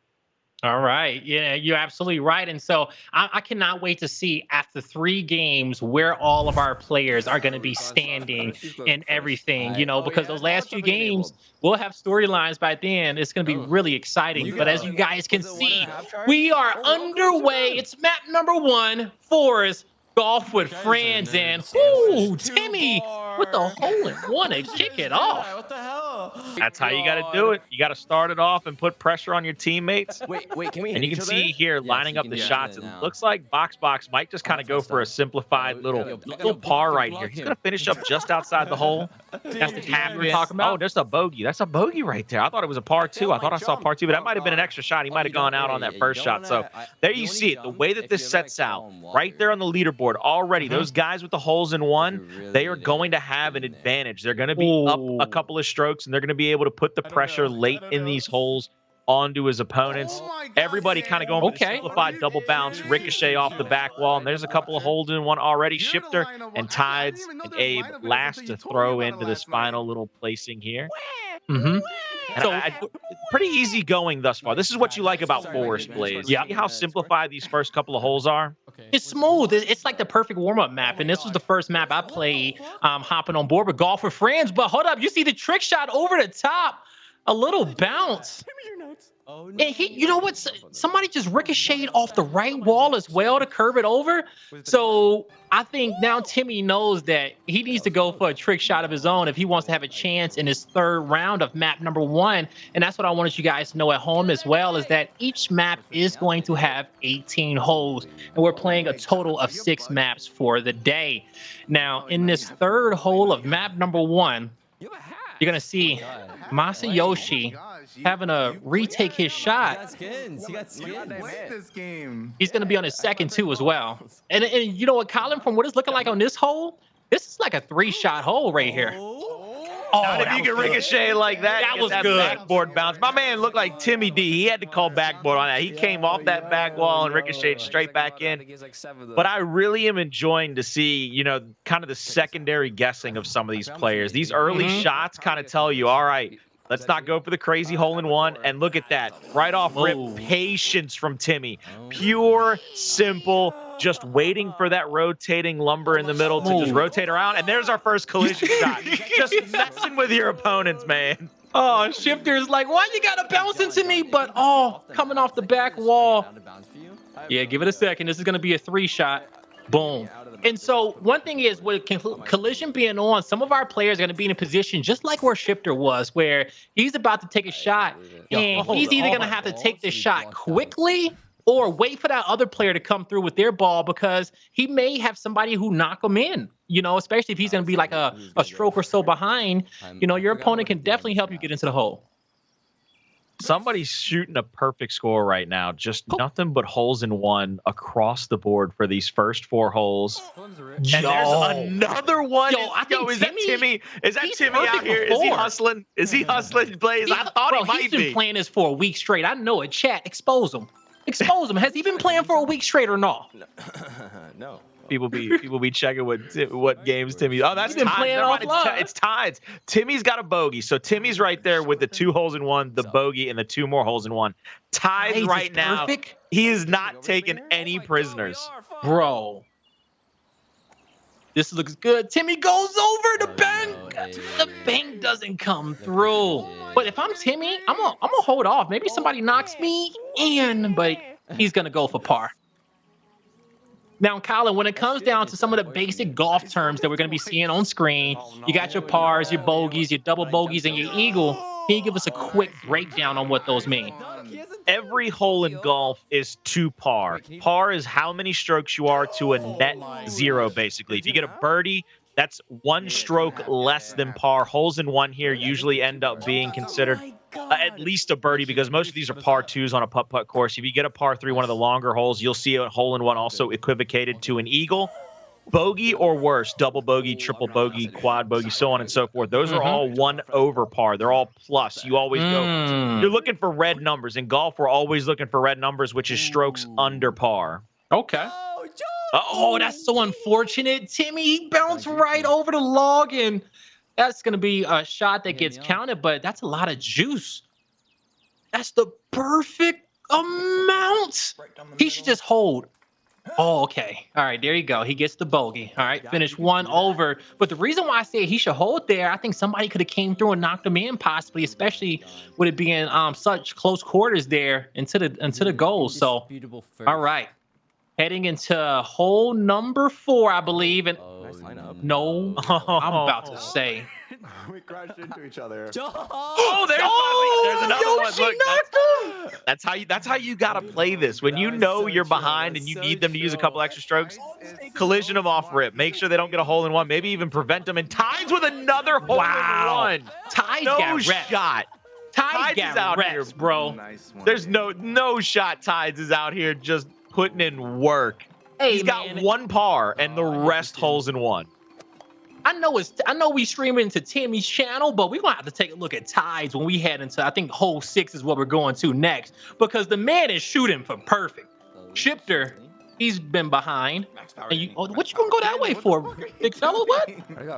All right. Yeah, you're absolutely right. And so I cannot wait to see after 3 games where all of our players are going to be standing and everything, because those last few games, we'll have storylines by then. It's going to be really exciting. But as you guys can see, we are underway. It's map number 1, Forest. Golf with friends, and Timmy with the hole-in-one to kick it off. What the hell? That's how you got to do it. You got to start it off and put pressure on your teammates. Wait, can we? And you can see here lining up the shots. It looks like Box might just kind of go for a simplified little par right here. He's going to finish up just outside the hole. That's the tap we're talking about. Oh, there's a bogey. That's a bogey right there. I thought it was a par 2. I thought I saw par 2, but that might have been an extra shot. He might have gone out on that first shot. So there you see it. The way that this sets out right there on the leaderboard already, those guys with the holes in 1, they are going to have an advantage. They're going to be up a couple of strokes, and they're going to be able to put the pressure late in these holes onto his opponents. Everybody kind of going for the simplified double bounce, ricochet off the back wall, and there's a couple of holes in 1 already. Shifter and Tides and Abe last to throw into this final little placing here. So pretty easy going thus far. This is what you like about Forest, Blaze. See how simplified these first couple of holes are? It's smooth. It's like the perfect warm-up map, and this was the first map I played hopping on board with Golf with Friends. But hold up, you see the trick shot over the top, a little bounce. And you know what? Somebody just ricocheted off the right wall as well to curve it over. So I think now Timmy knows that he needs to go for a trick shot of his own if he wants to have a chance in his third round of map number 1. And that's what I wanted you guys to know at home as well, is that each map is going to have 18 holes. And we're playing a total of 6 maps for the day. Now, in this third hole of map number 1, you're going to see Masayoshi having a retake his shot. He got skins. He's going to be on his second too as well. And you know what, Colin, from what it's looking like on this hole, this is like a 3-shot hole right here. Not if you can ricochet like that. That was good. Backboard bounce. My man looked like Timmy D. He had to call backboard on that. He came off that back wall and ricocheted straight back in. But I really am enjoying to see, you know, kind of the secondary guessing of some of these players. These early shots kind of tell you, all right, let's not go for the crazy hole-in-one. And look at that. Right off rip, patience from Timmy. Pure, simple, just waiting for that rotating lumber in the middle to just rotate around. And there's our first collision shot. Just messing with your opponents, man. Oh, Shifter's like, why you gotta bounce into me? But, coming off the back wall. Yeah, give it a second. This is going to be a 3-shot. Boom. And so one thing is, with collision being on, some of our players are going to be in a position just like where Shifter was, where he's about to take a shot, and he's either going to have to take the shot quickly or wait for that other player to come through with their ball, because he may have somebody who knock him in, you know, especially if he's going to be like a stroke or so behind. You know, your opponent can definitely help you get into the hole. Somebody's shooting a perfect score right now. Just nothing but holes in one across the board for these first 4 holes. And there's another one. I think is that Timmy? Is that Timmy out here? Is he hustling? Is he hustling, Blaze? I thought he might be. He's been playing this for a week straight. I know it. Chat, expose him. Expose him. Has he been playing for a week straight or not? No. People be checking what games Timmy. Oh, that's Tides. It's Tides. Timmy's got a bogey, so Timmy's right there with the 2 holes in one, the bogey, and the 2 more holes in one. Tides right now. Perfect. He is not taking any prisoners, bro. This looks good. Timmy goes over the bank. The bank doesn't come through. But if I'm Timmy, I'm gonna hold off. Maybe somebody knocks me in, but he's gonna go for par. Now, Colin, when it comes down to some of the basic golf terms that we're going to be seeing on screen, you got your pars, your bogeys, your double bogeys, and your eagle. Can you give us a quick breakdown on what those mean? Every hole in golf is 2 par. Par is how many strokes you are to a net 0, basically. If you get a birdie, that's 1 stroke less than par. Holes in one here usually end up being considered at least a birdie, because most of these are par 2s on a putt-putt course. If you get a par 3, one of the longer holes, you'll see a hole in one also equivocated to an eagle. Bogey or worse, double bogey, triple bogey, quad bogey, so on and so forth. Those are all 1 over par. They're all plus. You always go. You're looking for red numbers. In golf, we're always looking for red numbers, which is strokes under par. Okay. Oh, that's so unfortunate. Timmy, he bounced right over the log, and that's going to be a shot that gets counted, but that's a lot of juice. That's the perfect amount. He should just hold. Oh, okay. All right, there you go. He gets the bogey. All right, finish 1 over. But the reason why I say he should hold there, I think somebody could have came through and knocked him in, possibly, especially with it being such close quarters there into the goal. So, all right. Heading into hole number 4, I believe. And no, I'm about to say. We crashed into each other. Oh, there's another one. Look, that's how you gotta play this. When you know you're behind and you need them to use a couple extra strokes, collision them off rip. Make sure they don't get a hole in one. Maybe even prevent them. And Tides with another hole in one. Tides got reps. Shot. Tides is out reps, here, bro. Nice one. There's no shot. Tides is out here just putting in work. Hey, he's got 1 par and the rest holes in one. I know we streaming to Timmy's channel, but we're gonna have to take a look at Tides when we head into, I think hole 6 is what we're going to next, because the man is shooting for perfect. Shifter, he's been behind. And what you gonna go that way for, big fella? What?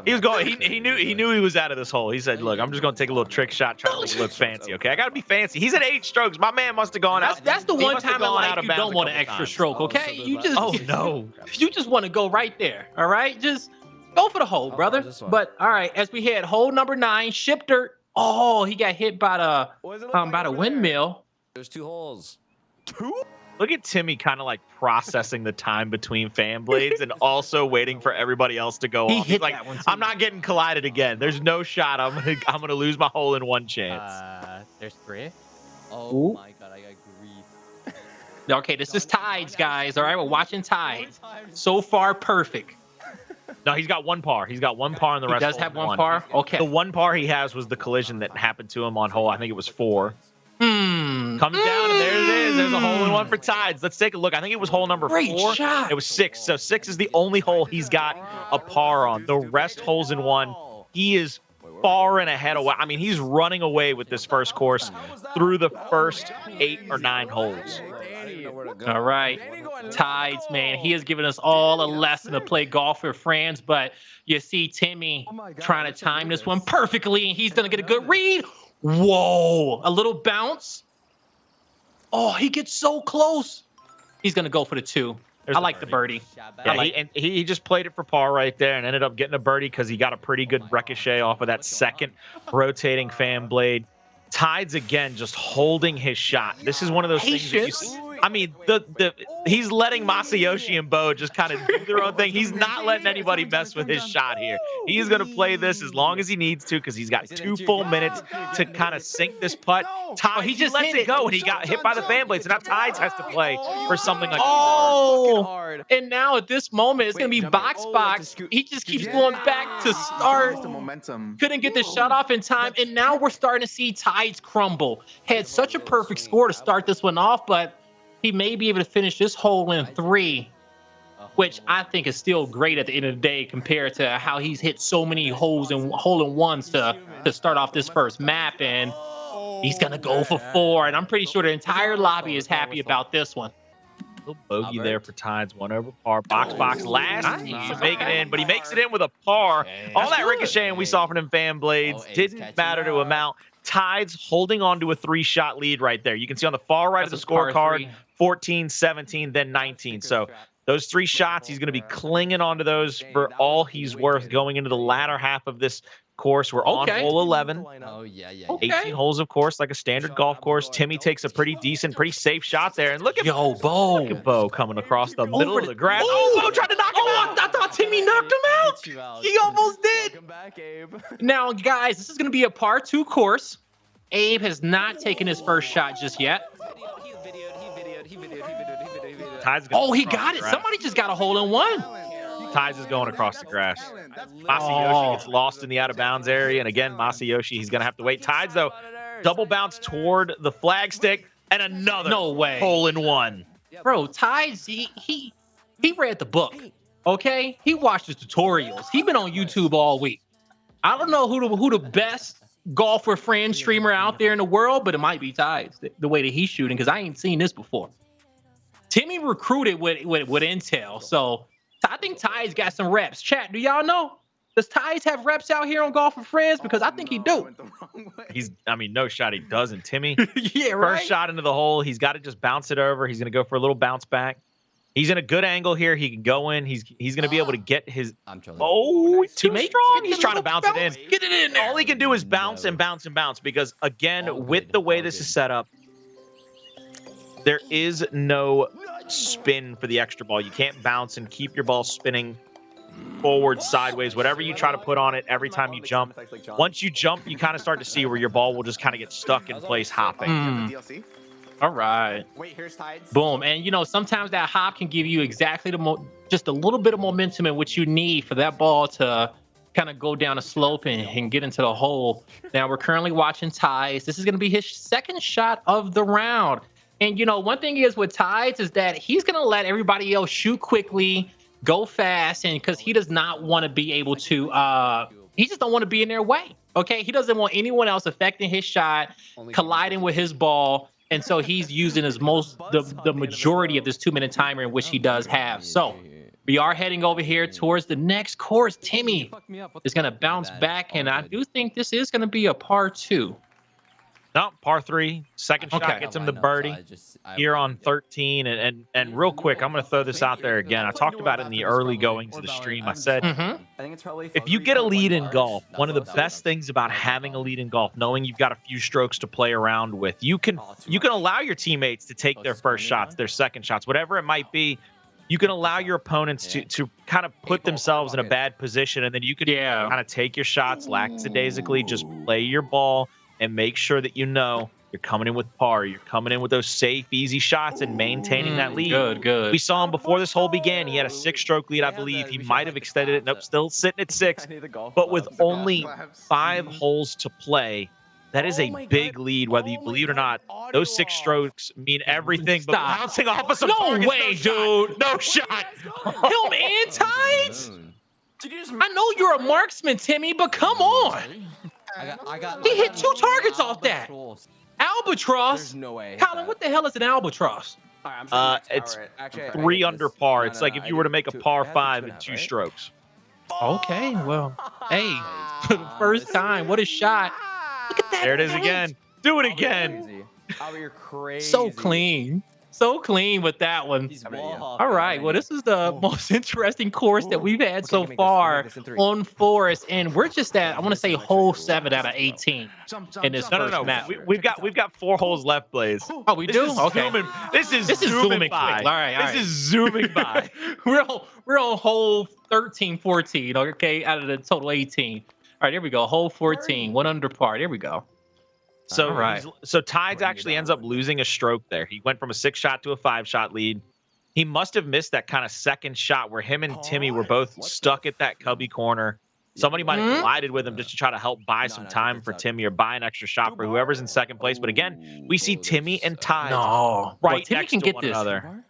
He was going. He knew he was out of this hole. He said, "Look, I'm just gonna take a little trick shot, try to look fancy. Okay, I gotta be fancy." He's at 8 strokes. My man must have gone out. That's the one time in life you don't want an extra stroke. Okay, you just you just want to go right there. All right, just go for the hole, brother. But all right, as we head hole number 9, Shifter. Oh, he got hit by the windmill. There's 2 holes. 2? Look at Timmy kind of like processing the time between fan blades and also waiting for everybody else to go He off. hit He's like, that one, too. I'm not getting collided again. There's no shot. I'm gonna lose my hole in one chance. There's 3. Oh Ooh. my god, I got grief. Okay, this is Tides, guys. All right, we're watching Tides. So far, perfect. No, he's got 1 par. He's got 1 par on the He rest. does have 1 par? Okay. The 1 par he has was the collision that happened to him on hole. I think it was 4. Comes down and there it is. There's a hole in one for Tides. Let's take a look. I think it was hole number Great 4. shot. It was 6. So 6 is the only hole he's got a par on. The rest holes in 1. He is far and ahead of. I mean, he's running away with this first course through the first 8 or 9 holes. All right. Tides, man. He has given us all a lesson to play golf with friends, but you see Timmy trying to time this one perfectly, and he's going to get a good read. Whoa. A little bounce. Oh, he gets so close. He's going to go for the 2. There's I the like the birdie. Yeah, he just played it for par right there and ended up getting a birdie because he got a pretty good ricochet off of that second rotating fan blade. Tides again, just holding his shot. This is one of those things that you see. I mean, he's letting Masayoshi and Bo just kind of do their own thing. He's not letting anybody mess with his shot here. He's going to play this as long as he needs to because he's got 2 full minutes to kind of sink this putt. Tides, he just lets hit it go, and he got hit by the fan blades. And now Tides has to play for something like Oh, and now at this moment, it's going to be box. He just keeps going back to start. The momentum. Couldn't get the shot off in time, and now we're starting to see Tides crumble. Had such a perfect score to start this one off, but he may be able to finish this hole in 3, which I think is still great at the end of the day compared to how he's hit so many holes and hole-in-ones to start off this first map, and he's going to go for 4, and I'm pretty sure the entire lobby is happy about this one. little bogey there for Tides, 1 over par. Box last nice. to make it in, but he makes it in with a par. All that ricocheting we saw from them fan blades didn't matter to amount. Tides holding on to a 3-shot lead right there. You can see on the far right of the scorecard, 14, 17, then 19. So those 3 shots, he's going to be clinging onto those for all he's worth going into the latter half of this course. We're on hole 11. Oh, yeah. 18 holes, of course, like a standard golf course. Timmy takes a pretty decent, pretty safe shot there. And look at Bo coming across the middle of the grass. Oh, Bo tried to knock him out. I thought Timmy knocked him out. He almost did. Welcome back, Abe. Now, guys, this is going to be a par 2 course. Abe has not taken his first shot just yet. Oh, he got it. Somebody just got a hole in 1. Tides is going across the grass. Masayoshi gets lost in the out-of-bounds area, and again, Masayoshi, he's going to have to wait. Tides, though, double bounce toward the flagstick, and another hole in 1. Bro, Tides, he read the book, okay? He watched his tutorials. He been on YouTube all week. I don't know who the best golfer friend streamer out there in the world, but it might be Tides, the way that he's shooting, because I ain't seen this before. Timmy recruited with intel, so I think Tides got some reps. Chat, do y'all know? Does Tides have reps out here on Golf with Friends? Because I think he do. No shot he doesn't. Timmy, yeah, right. First shot into the hole, he's got to just bounce it over. He's going to go for a little bounce back. He's in a good angle here. He can go in. He's going to be able to get his. Oh, too strong. He's trying to bounce it in. Get it in there. All he can do is bounce and bounce and bounce because, again, with the way this is set up, there is no spin for the extra ball. You can't bounce and keep your ball spinning forward, sideways, whatever you try to put on it every time you jump. Once you jump, you kind of start to see where your ball will just kind of get stuck in place hopping. All right. Wait, here's Tides. Boom. And, sometimes that hop can give you exactly just a little bit of momentum in what you need for that ball to kind of go down a slope and get into the hole. Now, we're currently watching Tides. This is going to be his second shot of the round. And, one thing is with Tides is that he's going to let everybody else shoot quickly, go fast, and because he does not want to be able to he just don't want to be in their way. Okay, he doesn't want anyone else affecting his shot, colliding with his ball, and so he's using the majority of this 2-minute timer in which he does have. So we are heading over here towards the next course. Timmy is going to bounce back, and I do think this is going to be a par 2. No, par 3. Second shot Okay. gets him the birdie here on 13. And real quick, I'm going to throw this out there again. I talked about it in the early goings of the stream. I said, Mhm. I think it's probably if you get a lead in golf, one of the best things about having a lead in golf, knowing you've got a few strokes to play around with, you can allow your teammates to take their first shots, their second shots, whatever it might be. You can allow your opponents to kind of put themselves in a bad position, and then you can kind of take your shots lackadaisically, just play your ball, and make sure that you're coming in with par. You're coming in with those safe, easy shots and maintaining that lead. Good. We saw him before this hole began. He had a 6-stroke lead, I believe. He might have extended it. Nope, still sitting at 6. But with only 5 holes to play, that is a big lead, whether you believe it or not. Those 6 strokes mean everything. But bouncing off of some No way, dude. No shot. Him and Tides? I know you're a marksman, Timmy, but come on. He hit 2 targets off that. Albatross? There's no way. Colin, what the hell is an albatross? It's 3 under par. It's like if you were to make a par 5 in 2 strokes. Okay, well, hey, for the first time, what a shot. Look at that. There it is again. Do it again. You're crazy. So clean. So clean with that one. All right. Well, this is the most interesting course that we've had so far on Forest, and we're just at, I want to say, hole 7 out of 18 in this first map. We've got 4 holes left, Blaze. Oh, we do? Okay. This is zooming by. quick. All right. This is zooming by. we're on hole 13, 14. Okay, out of the total 18. All right, there we go. Hole 14, 1 under par. There we go. So Tides actually ends up losing a stroke there. He went from a 6-shot to a 5-shot lead. He must have missed that kind of second shot where him and Timmy were both stuck at that cubby corner. Somebody might have collided with him just to try to help buy some time for Timmy or buy an extra shot for whoever's in second place. But again, we see Timmy and Tides right next to one another.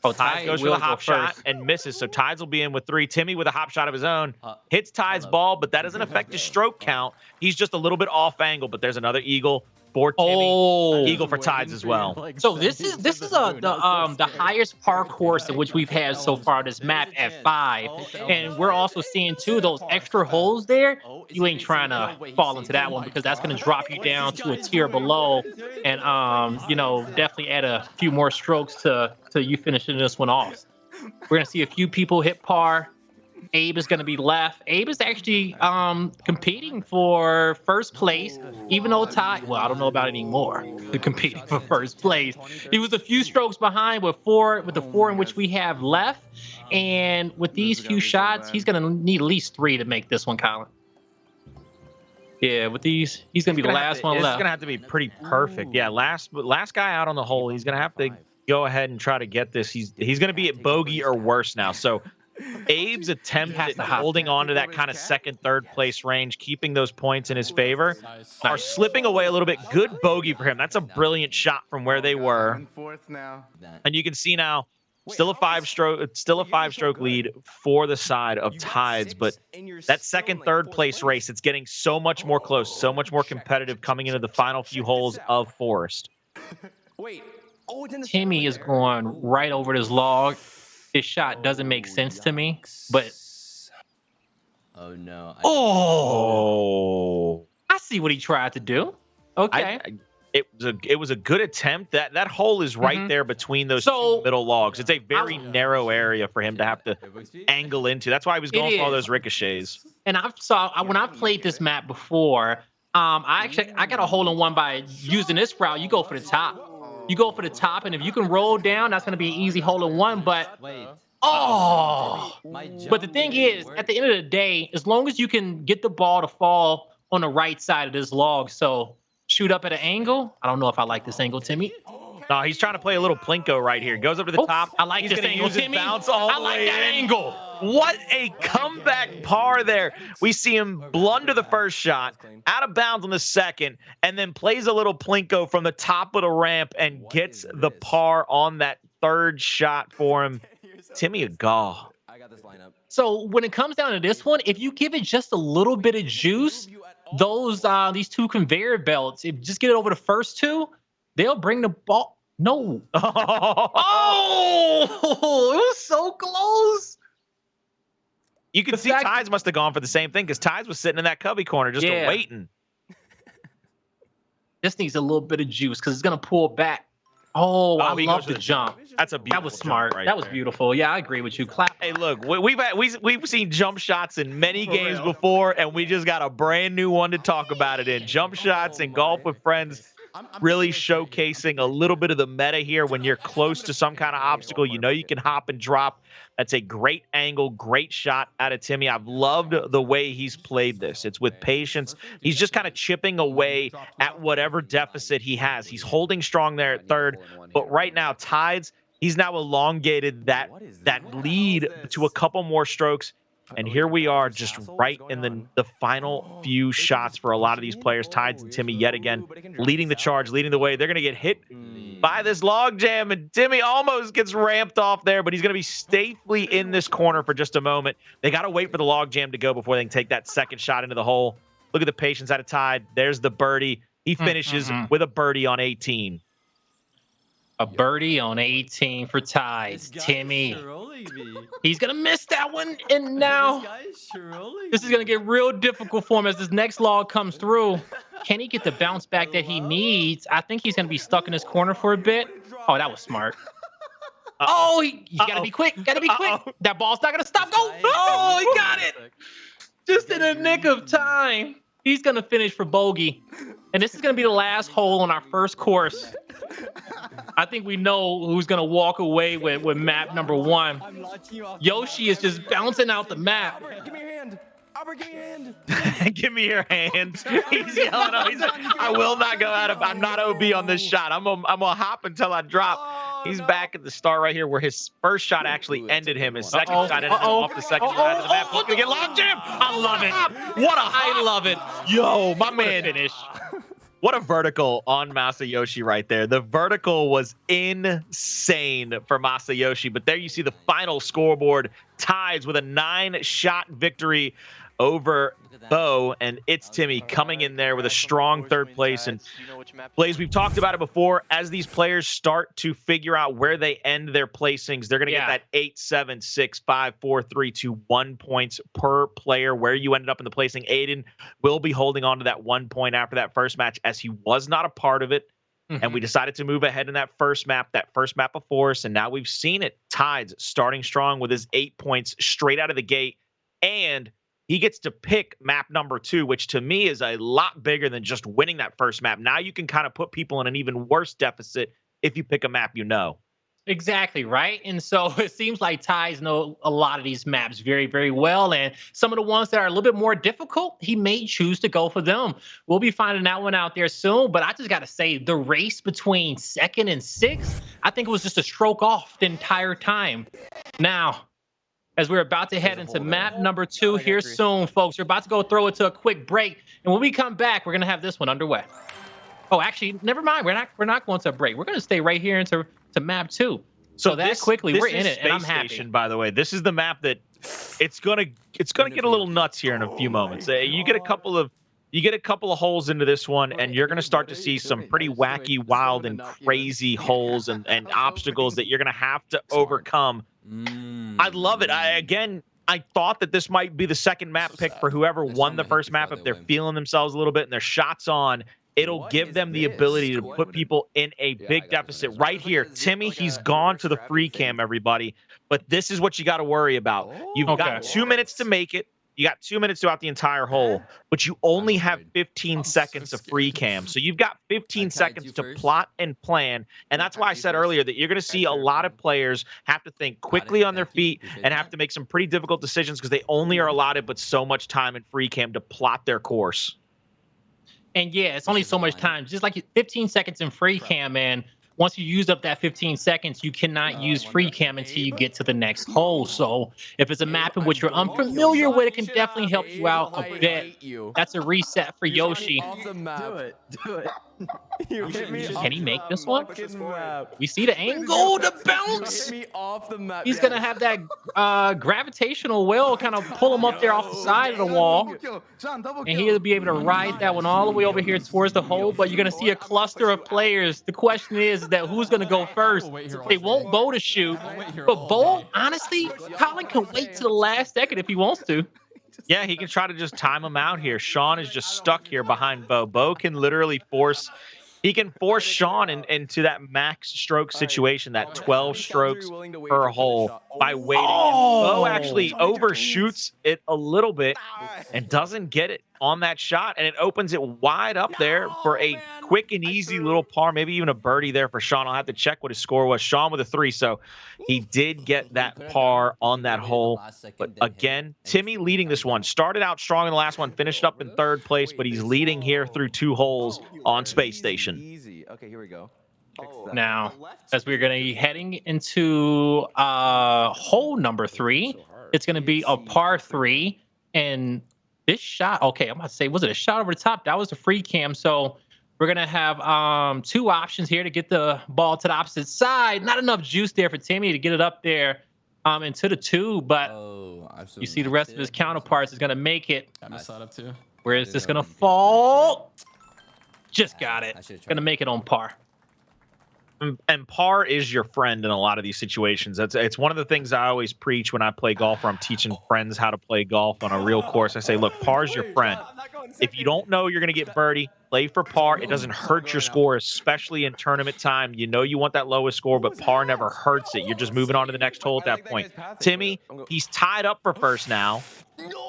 Oh, Tides goes for the hop shot and misses. So Tides will be in with 3. Timmy with a hop shot of his own hits Tides' ball, but that doesn't affect his stroke count. He's just a little bit off angle, but there's another eagle for Timmy. Eagle for Tides as well. So this is the highest par course in which we've had so far this map at 5, and we're also seeing too those extra holes there. You ain't trying to fall into that one because that's going to drop you down to a tier below, and definitely add a few more strokes to you finishing this one off. We're gonna see a few people hit par. Abe is going to be left. Abe is actually competing for first place, even though well, I don't know about anymore. Competing for first place. He was a few strokes behind with the 4 in which we have left. And with these few shots, he's going to need at least 3 to make this one, Colin. Yeah, with these, he's going to be the last one left. It's going to have to be pretty perfect. Yeah, last guy out on the hole. He's going to have to go ahead and try to get this. He's going to be at bogey or worse now. So Abe's attempt at holding on to that kind of second, third place range, keeping those points in his favor, are slipping away a little bit. Good bogey for him. That's a brilliant shot from where they were. And you can see now, still a 5-stroke lead for the side of Tides, but that second, third place race, it's getting so much more close, so much more competitive coming into the final few holes of Forest. Timmy is going right over this log. His shot doesn't make sense to me, but oh no! I see what he tried to do. Okay, it was a good attempt. That hole is right there between those 2 middle logs. It's a very narrow area for him to have to angle into. That's why he was going for all those ricochets. And when I played this map before, I got a hole in one by using this route. You go for the top. You go for the top, and if you can roll down, that's going to be an easy hole in one. But but the thing is, at the end of the day, as long as you can get the ball to fall on the right side of this log, so shoot up at an angle. I don't know if I like this angle, Timmy. No, he's trying to play a little Plinko right here. Goes up to the top. I like this angle, Timmy. I like that angle. What a comeback par there. We see him blunder the first shot, out of bounds on the second, and then plays a little Plinko from the top of the ramp and gets the par on that third shot for him. Timmy a gall. So when it comes down to this one, if you give it just a little bit of juice, these 2 conveyor belts, if you just get it over the first 2, they'll bring the ball. No. Oh, it was so close. You can see Tides must have gone for the same thing because Tides was sitting in that cubby corner just waiting. This needs a little bit of juice because it's gonna pull back. Oh, I he love goes the to jump. That's a That beautiful was jump smart. right That was there. beautiful. Yeah, I agree with you. Clap. Hey, look, we've seen jump shots in many For games real. before, and we just got a brand new one to talk about it in. Jump shots and golf with friends, really showcasing a little bit of the meta here. When you're close to some kind of obstacle, you know you can hop and drop. That's a great angle, great shot out of Timmy. I've loved the way he's played this. It's with patience. He's just kind of chipping away at whatever deficit he has. He's holding strong there at third, but right now, Tides, he's now elongated that lead to a couple more strokes. And here we are just right in the final few shots for a lot of these players. Tides and Timmy yet again leading the charge, leading the way. They're going to get hit by this log jam, and Timmy almost gets ramped off there, but he's going to be safely in this corner for just a moment. They got to wait for the log jam to go before they can take that second shot into the hole. Look at the patience out of Tide. There's the birdie. He finishes with a birdie on 18. A birdie on 18 for Tides. Timmy. He's going to miss that one. And now this is going to get real difficult for him as this next log comes through. Can he get the bounce back that he needs? I think he's going to be stuck in this corner for a bit. Oh, that was smart. Oh, you got to be quick. Got to be quick. That ball's not going to stop. Go. Oh, he got it. Just in the nick of time. He's going to finish for bogey. And this is going to be the last hole on our first course. I think we know who's going to walk away with map number 1. Yoshi is just bouncing out the map. Give me your hand. Albert, give me your hand. Give me your hand. He's yelling. I will not go out of. I'm not OB on this shot. I'm gonna hop until I drop. He's back at the start right here, where his first shot actually ended him. His second shot ended him off the second side of the map. He's gonna get locked in. I love it. What a I love it. Yo, my man. Finish. What a vertical on Masayoshi right there. The vertical was insane for Masayoshi. But there you see the final scoreboard. Tides with a 9-shot victory over Bo, and iiTzTimmy coming in there with a strong third place. And Blaze, we've talked about it before. As these players start to figure out where they end their placings, they're going to get that 8, 7, 6, 5, 4, 3, 2, 1 points per player. Where you ended up in the placing, Aiden will be holding on to that 1 point after that first match, as he was not a part of it. And we decided to move ahead in that first map of Force. And now we've seen it. Tides starting strong with his 8 points straight out of the gate. And he gets to pick map number 2, which to me is a lot bigger than just winning that first map. Now you can kind of put people in an even worse deficit if you pick a map you know. Exactly, right? And so it seems like Tides know a lot of these maps very, very well. And some of the ones that are a little bit more difficult, he may choose to go for them. We'll be finding that one out there soon. But I just got to say, the race between 2nd and 6th, I think it was just a stroke off the entire time. Now, as we're about to head into map number 2 here soon, folks, we're about to go throw it to a quick break. And when we come back, we're going to have this one underway. Oh, actually, never mind. We're not going to a break. We're going to stay right here into map 2. So that quickly, we're in it, and I'm happy. Station, by the way, this is the map that it's gonna get a little nuts here in a few moments. You get a couple of holes into this one, and you're gonna start to see some pretty wacky, wild, and crazy holes and obstacles that you're gonna have to overcome. I love it. I thought that this might be the second map pick for whoever won the first map. If they're feeling themselves a little bit and their shots on, it'll give them the ability to put people in a big deficit. Right here, Timmy, he's gone to the free cam, everybody. But this is what you got to worry about. You've got 2 minutes to make it. You got 2 minutes throughout the entire hole, but you only have 15 seconds of free cam. So you've got 15 seconds to plot and plan. And that's why I said earlier that you're going to see a lot of players have to think quickly on their feet and have to make some pretty difficult decisions because they only are allotted but so much time in free cam to plot their course. And yeah, it's only so much time. Just like 15 seconds in free cam, and once you use up that 15 seconds, you cannot use free cam until you get to the next hole. So if it's a map in which you're unfamiliar with, it can definitely help you out a bit. That's a reset for Yoshi. Do it. You hit me. Can he make this one? We see the angle, the bounce. He's going to have that gravitational well kind of pull him up there off the side of the wall. And he'll be able to ride that one all the way over here towards the hole. But you're going to see a cluster of players. The question is that who's going to go first? They want Bo to shoot. But Bo, honestly, Colin can wait to the last second if he wants to. Yeah, he can try to just time him out here. Sean is just stuck here behind Bo. Bo can literally force He can force Sean into that max stroke situation, that 12 strokes per hole by waiting. And Bo actually overshoots it a little bit and doesn't get it on that shot, and it opens it wide up there for a quick and easy little par, maybe even a birdie there for Sean. I'll have to check what his score was. Sean with a 3, so he did get that par on that hole. But again, Timmy leading this one. Started out strong in the last one, finished up in 3rd place, but he's leading here through 2 holes on Space Station. Easy. Okay, here we go. Now, as we're going to be heading into hole number 3, it's going to be a par 3, and this shot, okay, I'm about to say, was it a shot over the top? That was a free cam. So we're going to have 2 options here to get the ball to the opposite side. Not enough juice there for Timmy to get it up there into the 2, but you see the rest of his counterparts is going to make it. Where is this going to fall? Just got it. Going to make it on par. And par is your friend in a lot of these situations. It's one of the things I always preach when I play golf, or I'm teaching friends how to play golf on a real course. I say, look, par's your friend. If you don't know you're going to get birdie, play for par. It doesn't hurt your score, especially in tournament time. You know you want that lowest score, but par never hurts it. You're just moving on to the next hole at that point. Timmy, he's tied up for first now,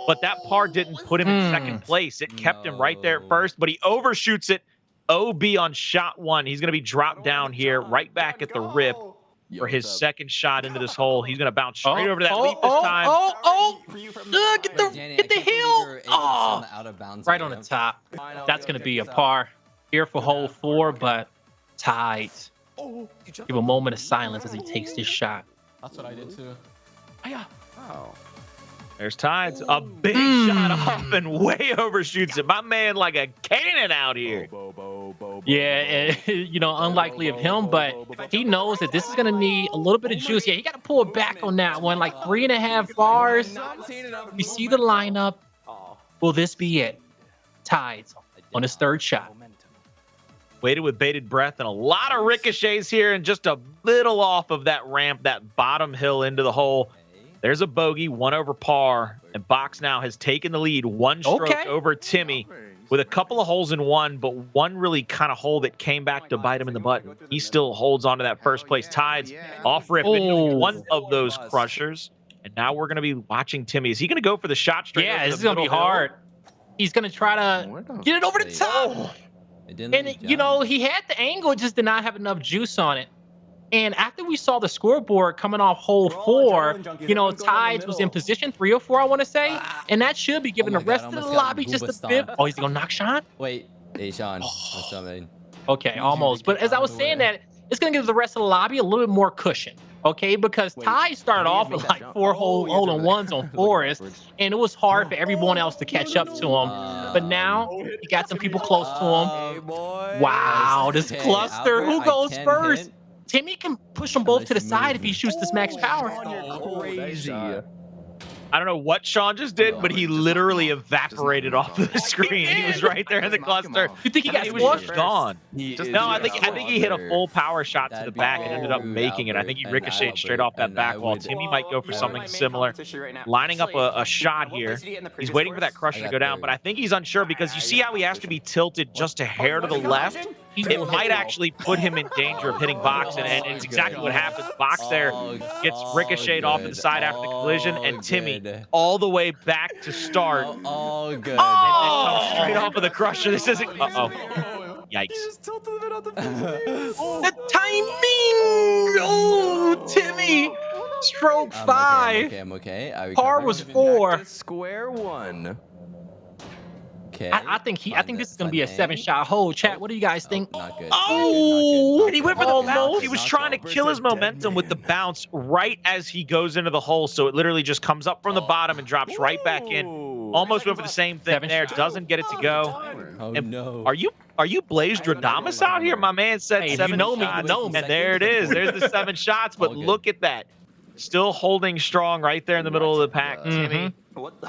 but that par didn't put him in 2nd place. It kept him right there at first, but he overshoots it. OB on shot 1. He's going to be dropped down here, right back at the rip for his 2nd shot into this hole. He's going to bounce straight over that leaf this time. Get the hill. Oh, right on the top. That's going to be a par here for hole 4, but tied. Give a moment of silence as he takes this shot. That's what I did too. Wow. There's Tides. A big shot off and way overshoots it. My man like a cannon out here. Yeah, you know, unlikely of him, but he knows that this is going to need a little bit of juice. Yeah, he got to pull it back on that one, like 3.5 bars. You see the lineup. Will this be it? Tides on his 3rd shot. Waited with bated breath and a lot of ricochets here and just a little off of that ramp, that bottom hill into the hole. There's a bogey, 1 over par, and Box now has taken the lead, 1 stroke over Timmy with a couple of holes in 1, but one really kind of hole that came back to bite him in the butt. He still holds on to that 1st place. Tides off rip into one of those crushers, and now we're going to be watching Timmy. Is he going to go for the shot straight? Yeah, this is going to be hard. He's going to try to get it over the top. And, you know, he had the angle, just did not have enough juice on it. And after we saw the scoreboard coming off hole 4, you know, Tides was in position 3 or 4, I want to say. And that should be giving the rest of the lobby just a bit. Oh, he's going to knock Sean? Wait, hey, Sean. What's up, man? Okay, almost. But as I was saying that, it's going to give the rest of the lobby a little bit more cushion. Okay, because Tides started off with like 4 hole-in-ones on Forest, and it was hard for everyone else to catch up to him. But now he got some people close to him. Wow, this cluster. Who goes first? Timmy can push them both to the side if he shoots this max power. Crazy. I don't know what Sean just did, but he literally evaporated off of the screen. He was right there in the cluster. You think he got was just gone? No, I think he hit a full power shot to the back and ended up making it. I think he ricocheted straight off that back wall. Timmy might go for something similar, lining up a shot here. He's waiting for that crusher to go down, but I think he's unsure because you see how he has to be tilted just a hair to the left? It might actually put him in danger of hitting Box, and it's exactly what happens. Box there gets ricocheted off to the side after the collision, and Timmy all the way back to start. Oh, good. And comes straight off of the crusher. This isn't. Yikes. The timing! Oh, Timmy! Stroke 5. I'm okay. Par was 4. Square 1. Okay. I think this is gonna be a 7-shot hole. Chat, what do you guys think? Not good. Oh, and he went for the bounce. He was trying to kill his momentum with the bounce right as he goes into the hole. So it literally just comes up from the bottom and drops right back in. Almost went for the same thing there. Doesn't get it to go. Oh, And no. Are you Blaze Dradamus out here? My man said Hey, if 7 you know me, you shots, know me. and there it is. There's the 7 shots. But All good. look at that. Still holding strong right there in the middle of the pack. Timmy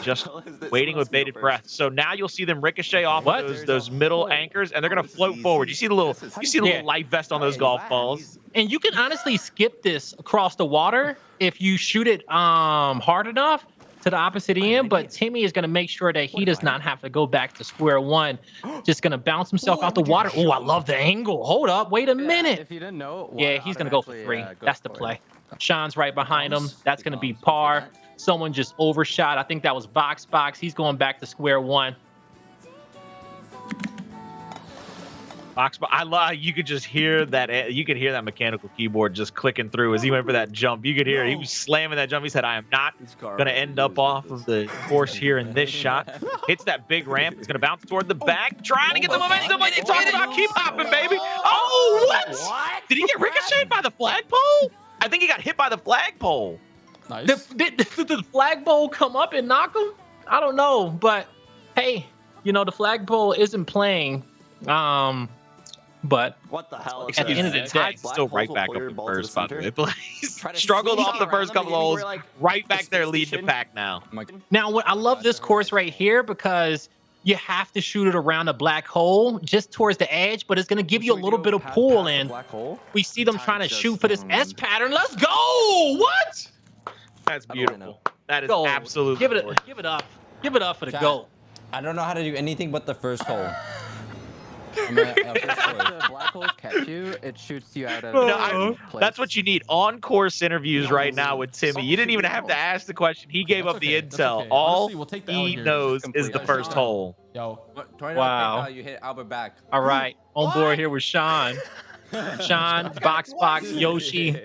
just waiting with bated breath. So now you'll see them ricochet off of those middle anchors, and they're gonna float forward. You see the little life vest on those golf balls. And you can honestly skip this across the water if you shoot it hard enough. to the opposite end, but Timmy is going to make sure that he does not have to go back to square one. Just going to bounce himself out the water. Oh, I love the angle. Hold up. Wait a minute. If you didn't know, Yeah, he's going to go for 3. That's the play. Sean's right behind him. That's going to be par. Someone just overshot. I think that was Box. He's going back to square one. I love. You could just hear that. You could hear that mechanical keyboard just clicking through as he went for that jump. You could hear he was slamming that jump. He said, "I am not going to end up off of the course here in this shot." Hits that big ramp. It's going to bounce toward the back, trying to get the momentum. Like they talking about, keep hopping, baby. Oh, what? Did he get ricocheted by the flagpole? I think he got hit by the flagpole. Nice. Did the flagpole come up and knock him? I don't know, but hey, the flagpole isn't playing. But what the hell? At the end of the day, still right back up in first, by the way. But he's struggled off the first couple of holes, right back there leading the pack now. Now, I love this course right here because you have to shoot it around a black hole just towards the edge, but it's going to give you a little bit of pull. And we see them trying to shoot for this S pattern. Let's go! What? That's beautiful. That is absolutely. Give it up. Give it up for the goal. I don't know how to do anything but the first hole. If the black holes catch you, it shoots you out of place. That's what you need. On-course interviews right now with Timmy. You didn't even have to ask the question. He gave up the intel. All he knows is the first hole. Yo, wow. You hit Albert back. All right. On board here with Sean. Sean, Box, Yoshi,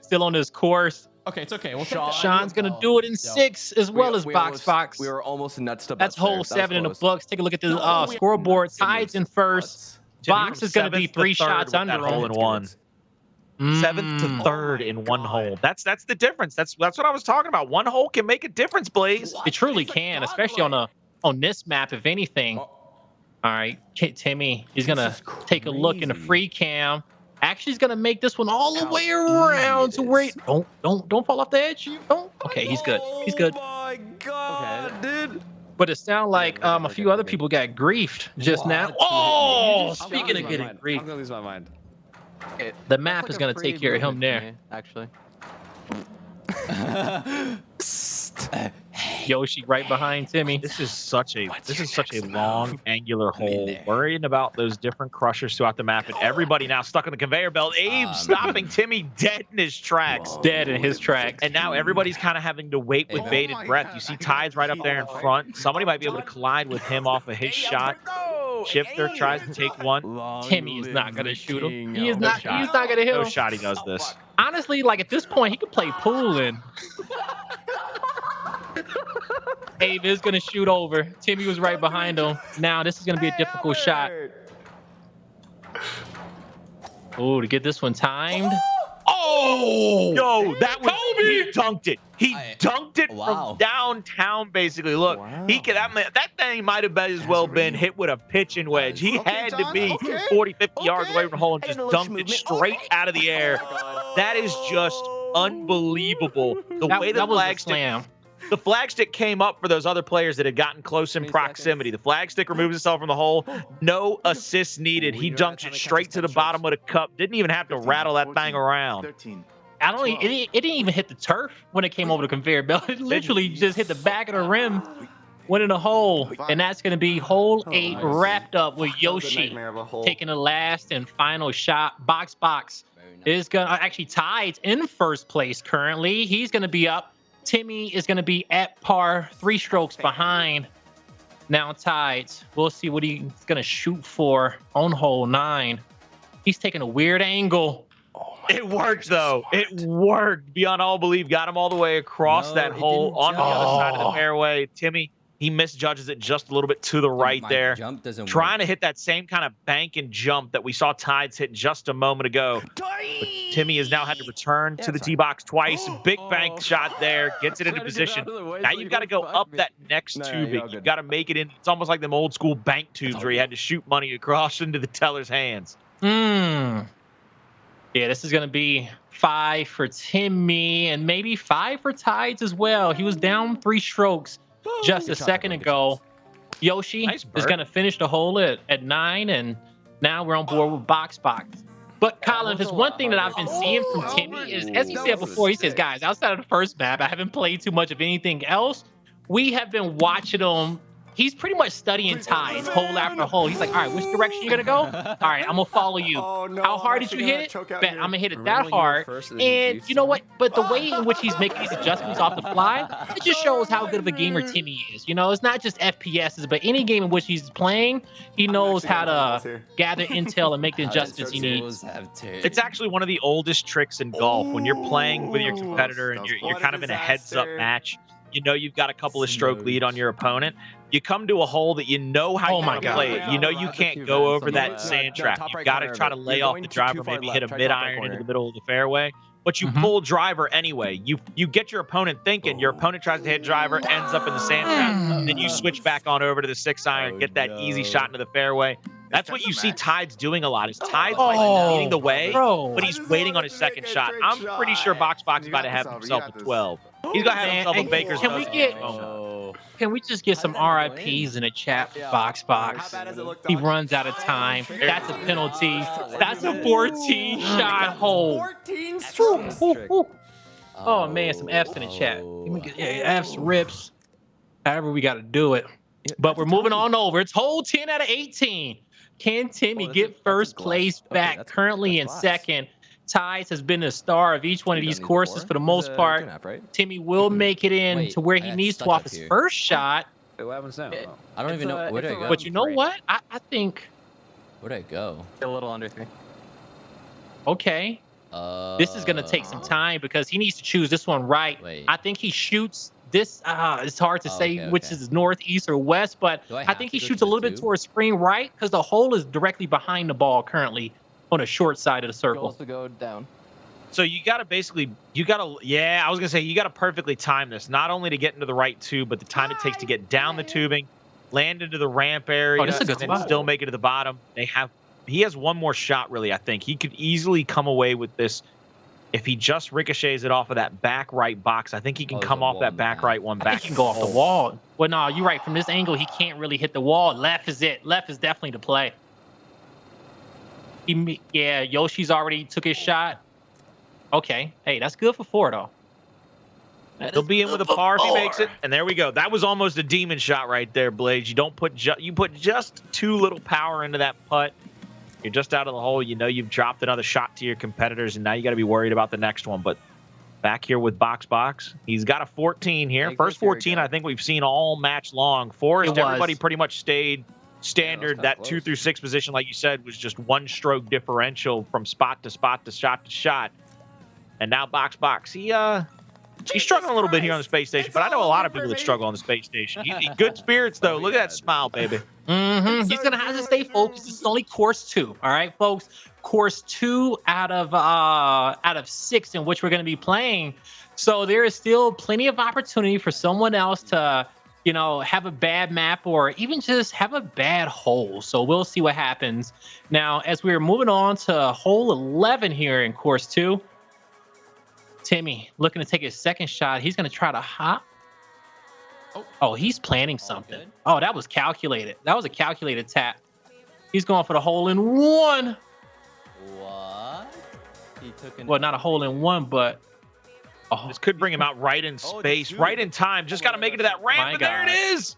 still on this course. Okay, it's okay. We'll Sean's gonna do it in 6 as well as Box. We were almost nuts to That's hole 7 in the books. Take a look at the scoreboard. Tides in first. Box is gonna be 3 shots under hole in one. 7th to 3rd in one hole. That's the difference. That's what I was talking about. One hole can make a difference, Blaze. It truly can, especially on this map, if anything. All right, Timmy is gonna take a look in the free cam. Actually, he's gonna make this one all the way around to where don't fall off the edge. Don't. Okay, he's good. He's good. Oh my god, dude. But it sounds like a few other people got griefed just now. Oh, speaking of getting griefed, I'm gonna lose my mind. The map is gonna take care of him there. Actually. Yoshi right behind Timmy. This is such a long angular hole. Worrying about those different crushers throughout the map, and everybody now stuck on the conveyor belt. Abe stopping Timmy dead in his tracks. Dead in his tracks. And now everybody's kind of having to wait with bated breath. You see Tides right up there in front. Somebody might be able to collide with him off of his shot. Shifter tries to take one. Timmy is not gonna shoot him. He is not. He's not gonna hit him. No shot. He does this. Honestly, like at this point, he could play pool and. Abe is gonna shoot over. Timmy was right behind him. Now this is gonna be a difficult shot. Oh, to get this one timed. Oh, yo, that was he dunked it. He dunked it from downtown, basically. Look, that thing might have as well been hit with a pitching wedge. He had to be 40, 50 yards away from the hole and just dunked it straight out of the air. That is just unbelievable. The way the flag stick came up for those other players that had gotten close in proximity. The flag stick removes itself from the hole. No assist needed. He dunked it straight to the bottom of the cup. Didn't even have to rattle that thing around. It didn't even hit the turf when it came over the conveyor belt. It literally just hit the back of the rim, went in the hole, and that's going to be hole 8 wrapped up with Yoshi taking the last and final shot. Box is going to actually tied in first place currently. He's going to be up. Timmy is going to be at par, 3 strokes behind. Now Tides. We'll see what he's going to shoot for on hole 9. He's taking a weird angle. It worked, though. It worked beyond all belief. Got him all the way across that hole on the other side of the fairway. Timmy, he misjudges it just a little bit to the right there. Trying to hit that same kind of bank and jump that we saw Tides hit just a moment ago. But Timmy has now had to return to the tee box twice. Big bank shot there. Gets it into position. Now you've got to go up that next tubing. You've got to make it in. It's almost like them old school bank tubes where you had to shoot money across into the teller's hands. Yeah, this is going to be 5 for Timmy and maybe 5 for Tides as well. He was down 3 strokes just a second ago. Yoshi is going to finish the hole at 9, and now we're on board with Box. But Colin, there's one thing that I've been seeing from Timmy is, as he said before, he says, guys, outside of the first map, I haven't played too much of anything else. we have been watching him. He's pretty much studying ties, hole after hole. He's like, all right, which direction you gonna go? All right, I'm gonna follow you. Oh, no, How I'm hard did actually you gonna hit it? choke out Bet here. I'm gonna hit it Remember that when you were hard. first and then you And juiced you know him? what? But the way in which he's making these adjustments off the fly, it just shows how good of a gamer Timmy is. You know, it's not just FPSs, but any game in which he's playing, he knows how to gather intel and make the adjustments he needs. It's actually one of the oldest tricks in golf. When you're playing with your competitor and you're kind of in a heads-up match, you know you've got a couple of stroke lead on your opponent. You come to a hole that you know how you're going to play it. You know you can't go over that sand trap. You've got to try to lay off the driver, maybe hit a mid-iron into the middle of the fairway. But you pull driver anyway. You get your opponent thinking. Your opponent tries to hit driver, ends up in the sand trap, and then you switch back on over to the 6-iron, get that easy shot into the fairway. That's what you see Tides doing a lot. Is Tides leading the way, but he's waiting on his second shot. I'm pretty sure Box is about to have himself a 12. He's gonna have himself a Baker's dozen. Can we just get some RIPs in the chat for Box? He runs out of time. That's a penalty. That's a 14 shot hole. 14 Oh man, some F's in the chat. F's, rips, however we got to do it. But we're moving on over. It's hole 10 out of 18. Can Timmy get first place back? Currently in second. Tides has been the star of each one of these courses for the most part. Timmy will make it in to where he needs to off his first shot. What happens now? I don't even know where did I go. But you know what? I think. Where'd I go? A little under 3. Okay. This is gonna take some time because he needs to choose this one right. Wait. I think he shoots this. It's hard to say which is north, east, or west, but I think he shoots a little bit towards screen right because the hole is directly behind the ball currently on the short side of the circle. Goals to go down. So you got to basically, I was going to say, you got to perfectly time this, not only to get into the right tube, but the time it takes to get down the tubing, land into the ramp area, this is a good and spot. still make it to the bottom. He has one more shot, really, I think. He could easily come away with this. If he just ricochets it off of that back right box, I think he can come off that back right one back. He can go off the wall. Well, no, you're right. From this angle, he can't really hit the wall. Left is it. Left is definitely the play. Yeah, Yoshi's already took his shot. Okay. Hey, that's good for 4, though. He'll be in with a par if he makes it. And there we go. That was almost a demon shot right there, Blaze. You don't put you put just too little power into that putt. You're just out of the hole. You know you've dropped another shot to your competitors, and now you got to be worried about the next one. But back here with Box, he's got a 14 here. First 14 I think we've seen all match long. Forest, everybody pretty much stayed standard. That 2 through 6 position, like you said, was just one stroke differential from spot to spot to shot to shot. And now Box, he's struggling a little bit here on the space station, but I know a lot of people that struggle on the space station. He's good spirits, though. Look at that smile, baby. He's going to have to stay focused. It's only course 2. All right, folks. Course 2 out of 6 in which we're going to be playing. So there is still plenty of opportunity for someone else to, have a bad map or even just have a bad hole. So we'll see what happens. Now, as we're moving on to hole 11 here in course 2, Timmy looking to take his second shot. He's going to try to hop. Oh, he's planning something. Oh, that was calculated. That was a calculated tap. He's going for the hole in one. What? He took well, not a hole in one, but this could bring him out right in space, right in time. Just got to make it to that ramp, and there it is.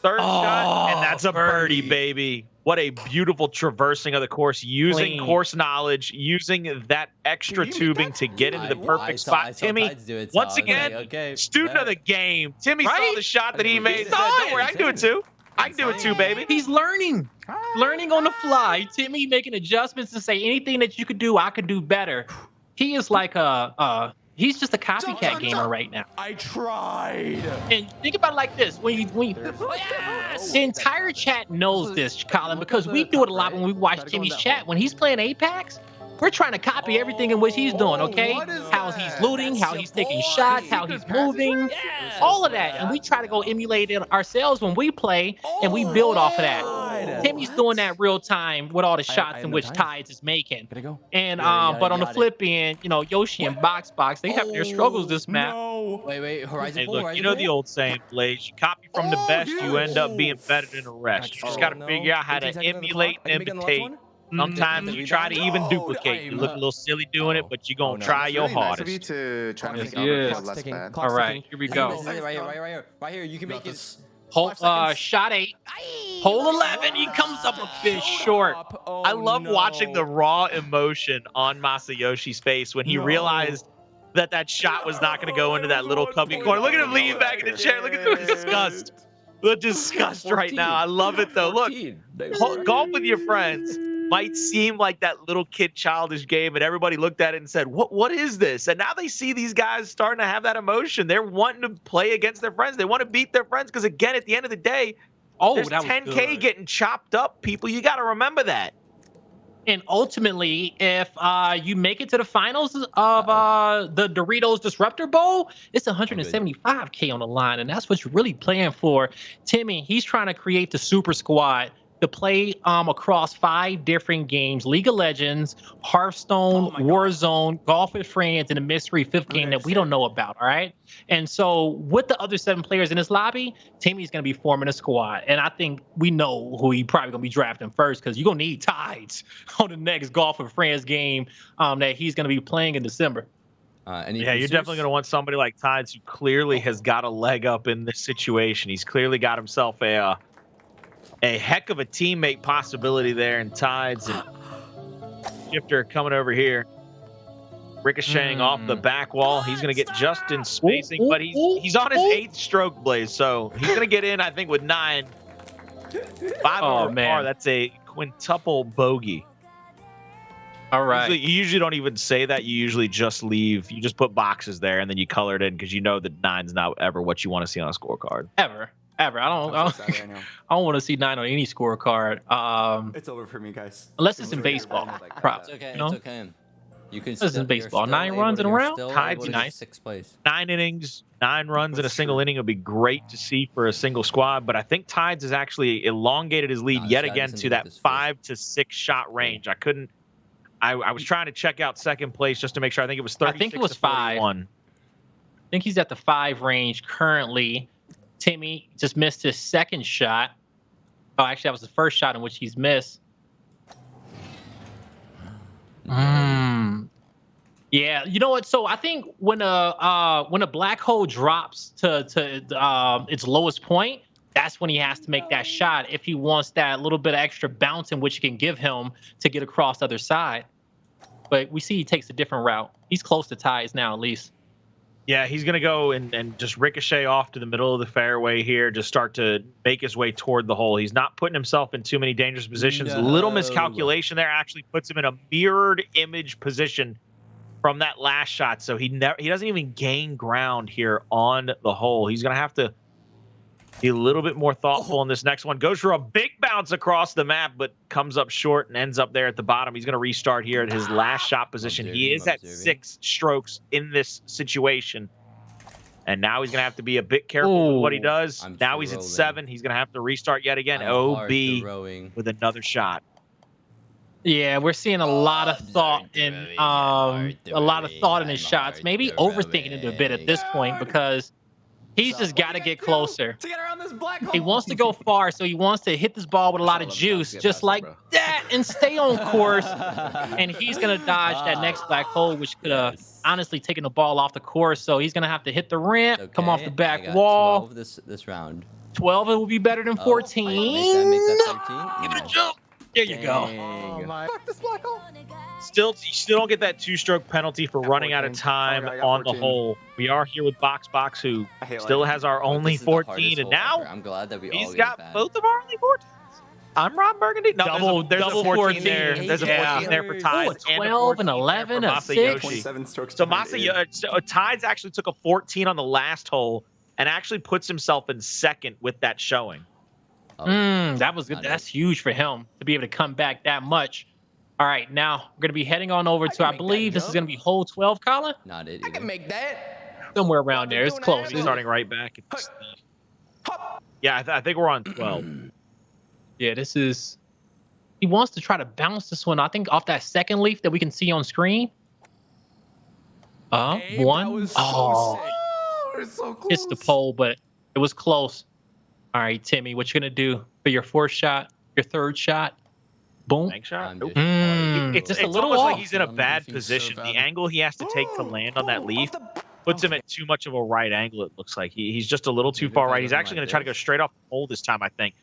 Third shot, and that's a birdie, baby. What a beautiful traversing of the course, using course knowledge, using that extra tubing to get into the perfect spot. Timmy, once again, student of the game. Timmy saw the shot that he made. Don't worry, I can do it too. I can do it too, baby. He's learning on the fly. Timmy making adjustments to say anything that you could do, I could do better. He is like he's just a copycat gamer right now. I tried. And think about it like this: the entire chat knows this, Colin, because we do it a lot when we watch Timmy's chat. When he's playing Apex, we're trying to copy everything in which he's doing. Okay, how he's looting, how he's taking shots, how he's moving, all of that, and we try to go emulate it ourselves when we play, and we build off of that. Timmy's doing that real time with all the shots in which Tides is making. And but on the flip end, Yoshi and Box, they have their struggles this map. Wait, Horizon. Hey, look, you know the old saying, Blaze. You copy from the best, you end up being better than the rest. You just got to figure out how to emulate and imitate Sometimes you try to even No, duplicate. You look a little silly doing it, but you're going to try It's your really nice of you hardest. to try to Yes, make he it is. feel less bad. All right, here we go. This is it right here, right here, right here. Right here, you can make it. Shot 8. Hole 11. He comes up a bit short. I love watching the raw emotion on Masayoshi's face when he realized that shot was not going to go into that little cubby corner. Look at him lean back in the chair. Look at the disgust. The disgust right now. I love it though. Look, golf with your friends might seem like that little kid childish game, and everybody looked at it and said, what is this? And now they see these guys starting to have that emotion. They're wanting to play against their friends. They want to beat their friends because, again, at the end of the day, there's that was 10K good. getting chopped up, people. You got to remember that. And ultimately, if you make it to the finals of the Doritos Disruptor Bowl, it's 175K on the line, and that's what you're really playing for. Timmy, he's trying to create the super squad to play across 5 different games: League of Legends, Hearthstone, Warzone, Golf with Friends, and a mystery 5th game that we don't know about. All right. And so with the other 7 players in this lobby, Timmy's going to be forming a squad. And I think we know who he probably going to be drafting first, because you're going to need Tides on the next Golf with Friends game that he's going to be playing in December. Yeah, you're definitely going to want somebody like Tides, who clearly has got a leg up in this situation. He's clearly got himself a heck of a teammate possibility there in Tides. And Shifter coming over here, ricocheting off the back wall. He's going to get just in spacing, but he's on his 8th stroke, Blaze, so he's going to get in, I think, with 9. 5 over par. That's a quintuple bogey. All right. You usually don't even say that. You usually just leave. You just put boxes there, and then you color it in, because you know that 9's not ever what you want to see on a scorecard. Ever. I don't want to see 9 on any scorecard. It's over for me, guys. Unless it's in baseball. Props. It's okay. You know? It's okay. You can. This is baseball. 9 runs in a round. Tides is nice. 6th place. 9 innings, 9 runs in a single inning would be great to see for a single squad. But I think Tides has actually elongated his lead yet again to that 5 to 6 shot range. I was trying to check out 2nd place just to make sure. I think it was 36 I think it was to 41. 5. I think he's at the 5 range currently. Timmy just missed his 2nd shot. Oh, actually, that was the 1st shot in which he's missed. Yeah, you know what? So I think when a black hole drops to its lowest point, that's when he has to make that shot if he wants that little bit of extra bounce in which it can give him to get across the other side. But we see he takes a different route. He's close to ties now, at least. Yeah, he's going to go and just ricochet off to the middle of the fairway here, just start to make his way toward the hole. He's not putting himself in too many dangerous positions. No. Little miscalculation there actually puts him in a mirrored image position from that last shot. So he doesn't even gain ground here on the hole. He's going to have to be a little bit more thoughtful in this next one. Goes for a big bounce across the map, but comes up short and ends up there at the bottom. He's going to restart here at his last shot position. He is at 6 strokes in this situation. And now he's going to have to be a bit careful with what he does. Now he's at 7. He's going to have to restart yet again. OB with another shot. Yeah, we're seeing a lot of thought in his shots. Maybe overthinking it a bit at this point, because he's just got to get closer. To get around this black hole. He wants to go far, so he wants to hit this ball with a lot of juice, just like that, and stay on course. And he's going to dodge that next black hole, which could have honestly taken the ball off the course. So he's going to have to hit the ramp, come off the back wall. 12 this round. 12, it will be better than 14. Make that 13. Give it a jump. There you go. Oh my. Fuck this black hole. You still don't get that 2-stroke penalty for running out of time on the hole. We are here with Box, who still has our only 14, and now I'm glad that he's got both of our only 14s. I'm Rob Burgundy. No, there's a 14 there. There's a 14 there for Tides. Oh, 12 and 11, a 6. 27 strokes. So Tides actually took a 14 on the last hole and actually puts himself in 2nd with that showing. That was good. That's huge for him to be able to come back that much. All right, now we're going to be heading on over to, I believe this is going to be hole 12, Colin? Not it. I can make that. Somewhere around there. It's close. He's starting right back. Yeah, I think we're on 12. Yeah, this is... He wants to try to bounce this one, I think, off that 2nd leaf that we can see on screen. One. So close. Hits the pole, but it was close. All right, Timmy, what you going to do for your 4th shot, your 3rd shot? Boom. Bank shot. I'm Nope. just- It's just a little almost like off. he's in a I'm bad leafing so position. bad. The angle he has to take to land on that leaf puts him at too much of a right angle. It looks like he's just a little too Maybe far if I right. go He's like actually going to try to go this. straight off the hole this time, I think.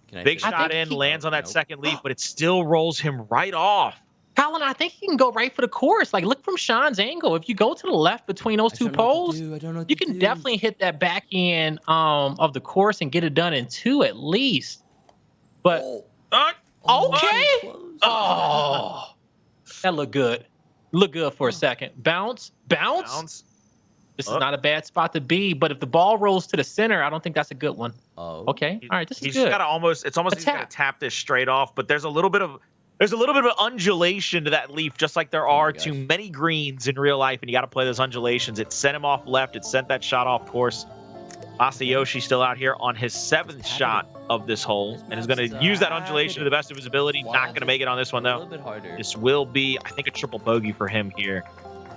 Can I Big sit shot think in, he- lands on that Nope. second leaf, but it still rolls him right off. Colin, I think you can go right for the course. Like, look from Sean's angle. If you go to the left between those I two don't know what to poles, do, I don't know what you to can do. definitely hit that back end of the course and get it done in 2 at least. But okay. Oh, that looked good. Look good for a second. Bounce. Bounce. This is not a bad spot to be, but if the ball rolls to the center, I don't think that's a good one. Oh. Okay. All right. This is He's good. got to almost. It's almost A he's going to tap. tap this straight off, but there's a little bit of undulation to that leaf, just like there Oh my are gosh. to many greens in real life, and you got to play those undulations. It sent him off left. It sent that shot off course. Masayoshi still out here on his 7th shot of this hole, and is going to use that undulation to the best of his ability. Not going to make it on this one A though. little bit harder. This will be, I think, a triple bogey for him here.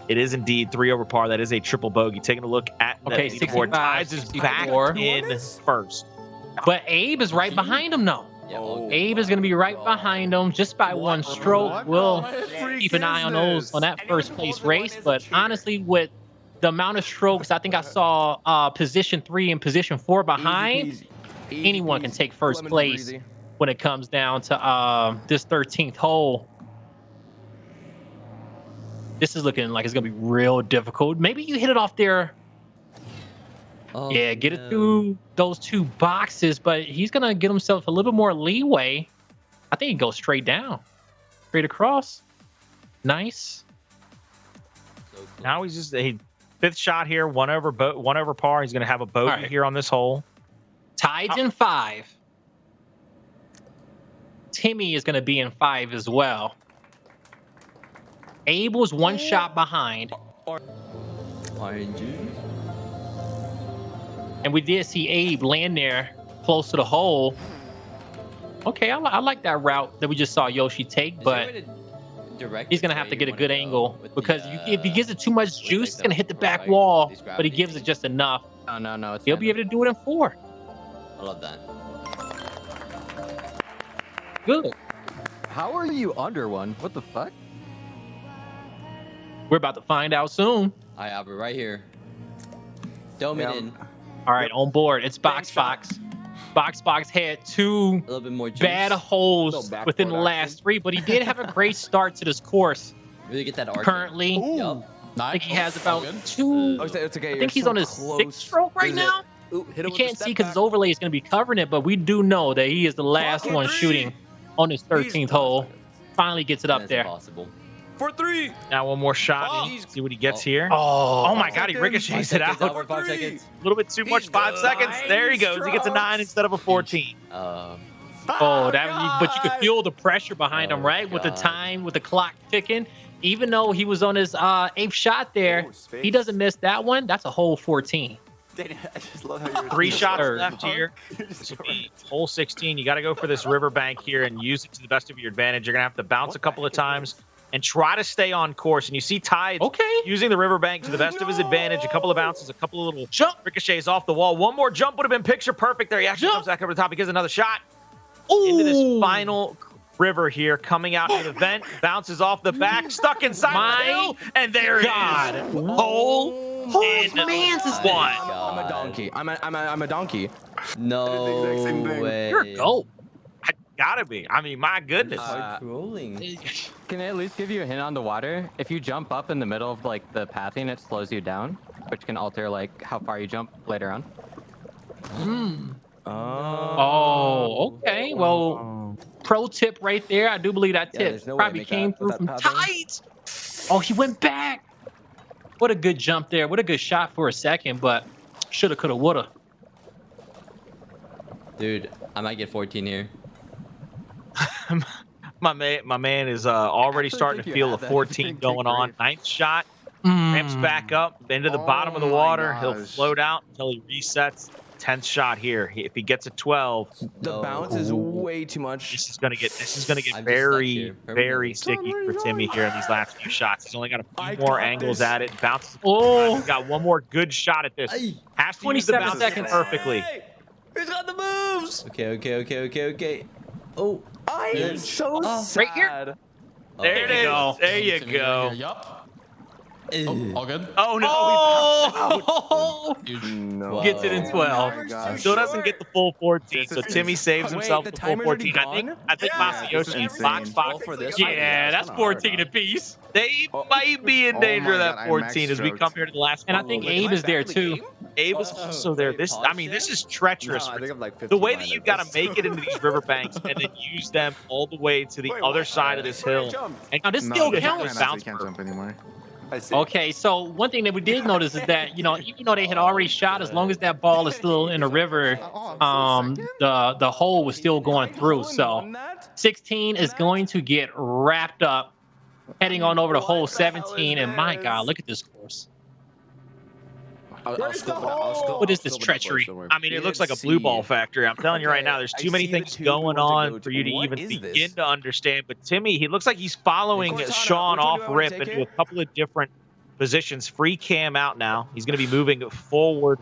It is indeed 3 over par. That is a triple bogey. Taking a look at the Okay, leaderboard. 65, Tides is back 64. in first. But Abe is right behind him now. Yeah, oh, Abe is going to be right behind him just by one stroke. We'll keep an eye on those on that first place race. But honestly, with the amount of strokes, I think I saw position 3 and position 4 behind. Anyone can take first place when it comes down to this 13th hole. This is looking like it's going to be real difficult. Maybe you hit it off there. oh, Yeah, get it no. through those 2 boxes, but he's going to get himself a little bit more leeway. I think he goes straight down, straight across. Nice. So close. Now he's just a 5th shot here, 1 over par. He's going to have a bogey right. here on this hole. Tides in 5. Timmy is going to be in 5 as well. Abel's 1 shot behind. Orange juice. And we did see Abe land there close to the hole. Okay, I like that route that we just saw Yoshi take, Is there a but way to direct he's which going to have way to you get a wanna good go angle with because the, if he gives it too much with, juice, like, it's going to hit the back right, wall, these but he gravity gives it things? just enough. No, it's He'll be able to do it in 4. I love that. Good. How are you under one? What the fuck? We're about to find out soon. All right, Albert, right here. Dome it in. All right, on board. It's Box Box. Box Box had 2 A little bit more juice. bad holes Little backboard within the last action. 3, but he did have a great start to this course. Really get that arc. Currently, Yup. I think he has about 2. Oh, it's okay. I think he's on his 6th stroke right now. You can't see because his overlay is going to be covering it, but we do know that he is the last one shooting on his 13th hole. Finally gets it up That's there. impossible. For 3. Now 1 more shot. See what he gets here. Oh, Oh my God, he ricochets it out. Albert, 5 seconds. A little bit too much. 5 seconds. There he goes. He gets a 9 instead of a 14. oh, but you could feel the pressure behind him, Oh, right? With the God. time, with the clock ticking. Even though he was on his 8th shot there, he doesn't miss that one. That's a whole 14. Danny, I just love how you're 3 shots Third. left here. This will be hole 16. You got to go for this riverbank here and use it to the best of your advantage. You're going to have to bounce a couple of times and try to stay on course. And you see Tides Okay. using the riverbank to the best of his advantage. A couple of bounces, a couple of little jump ricochets off the wall. 1 more jump would have been picture perfect there. He actually comes back over the top. He gets another shot into this final river here, coming out of the vent, bounces off the back, stuck inside the hill, and there God. it is. Hole in man's is one. I'm a donkey. I'm a donkey. No the exact same thing. way. You're a goat. Gotta be. I mean, my goodness. Trolling. Can I at least give you a hint on the water? If you jump up in the middle of like the pathing, it slows you down, which can alter like how far you jump later on. Oh, okay. Well, pro tip right there. I do believe that Yeah, tip there's no way to probably make came that through with from that pattern. Tides. Oh, he went back. What a good jump there. What a good shot for a second, but shoulda, coulda, woulda. Dude, I might get 14 here. My man is already actually starting to think you feel a have that. 14 Good going on. grief. 9th shot, ramps back up into the bottom of the Oh my water. He'll gosh. float out until he resets. 10th shot here. If he gets a 12, The No. bounce is way too much. this is gonna get I'm just very, stuck here. Where we very going? sticky for Timmy here in these last few shots. He's only got a I few more got angles this. at it. Bounces. Oh. He's got 1 more good shot at this. Ay. Has to use the 27 bounce seconds. perfectly. He's got the moves. Okay. Oh, I am Good. so sad. Right here? There it is. go. There you Timmy right go. here. Yup. ew. All good. Oh no! Oh, Huge. No. gets it in Whoa. 12. Oh my gosh. Still doesn't get the full 14, This so is Timmy saves Wait, himself the the full timer's already 14. I think gone? this is Masayoshi insane. Fox For this? Yeah, that's kinda hard, 14 huh? apiece. they Oh. might be in Oh danger my of that God, I 14 as we max come here to the last And I one. think Wait, am Abe I is there back in the too. game? Abe was also there. This, I mean, this is treacherous. No, I think I'm like 15 The way that behind you at got to this. make it into these riverbanks and then use them all the way to the Wait, other what? side of this hill. And Now, this No, still the counts. Batman actually can't jump anymore. I see. Okay, so one thing that we did notice is that, even though they had already shot, as long as that ball is still in the river, the hole was still going through. So 16 is going to get wrapped up, heading on over to hole What the hell is 17. And my God, this? look at this course. I'll scope it up. What is this I'll scope it up, boys, treachery? don't worry. I mean, it looks like a blue ball factory. I'm telling you right now, there's too many things going on for you to even begin to understand. But Timmy, he looks like he's following Cortana, Sean which one do off I wanna rip take into here? a couple of different positions. Free cam out now. He's going to be moving forward,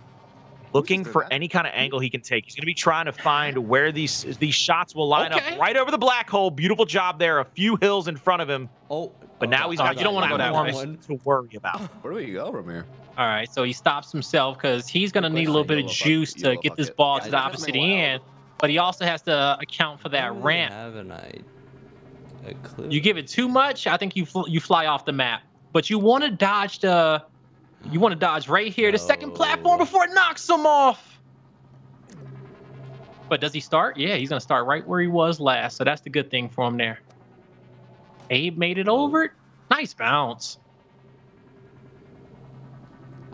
looking for any kind of angle he can take. He's going to be trying to find where these shots will line Okay. up right over the black hole. Beautiful job there. A few hills in front of him, Oh, but now he's Oh, got you don't wanna go that way. platforms to worry about. Where do we go from here? All right, so he stops himself because he's going to need a little bit of Yellow juice to bucket, get this yellow ball bucket. to the Yeah, opposite that's been wild. end. But he also has to account for that ramp. Haven't I? A clue. You give it too much, I think you fly off the map. But you want to dodge right here, the second platform No. before it knocks him off. But does he start? Yeah, he's gonna start right where he was last. So that's the good thing for him there. Abe made it over. Nice bounce.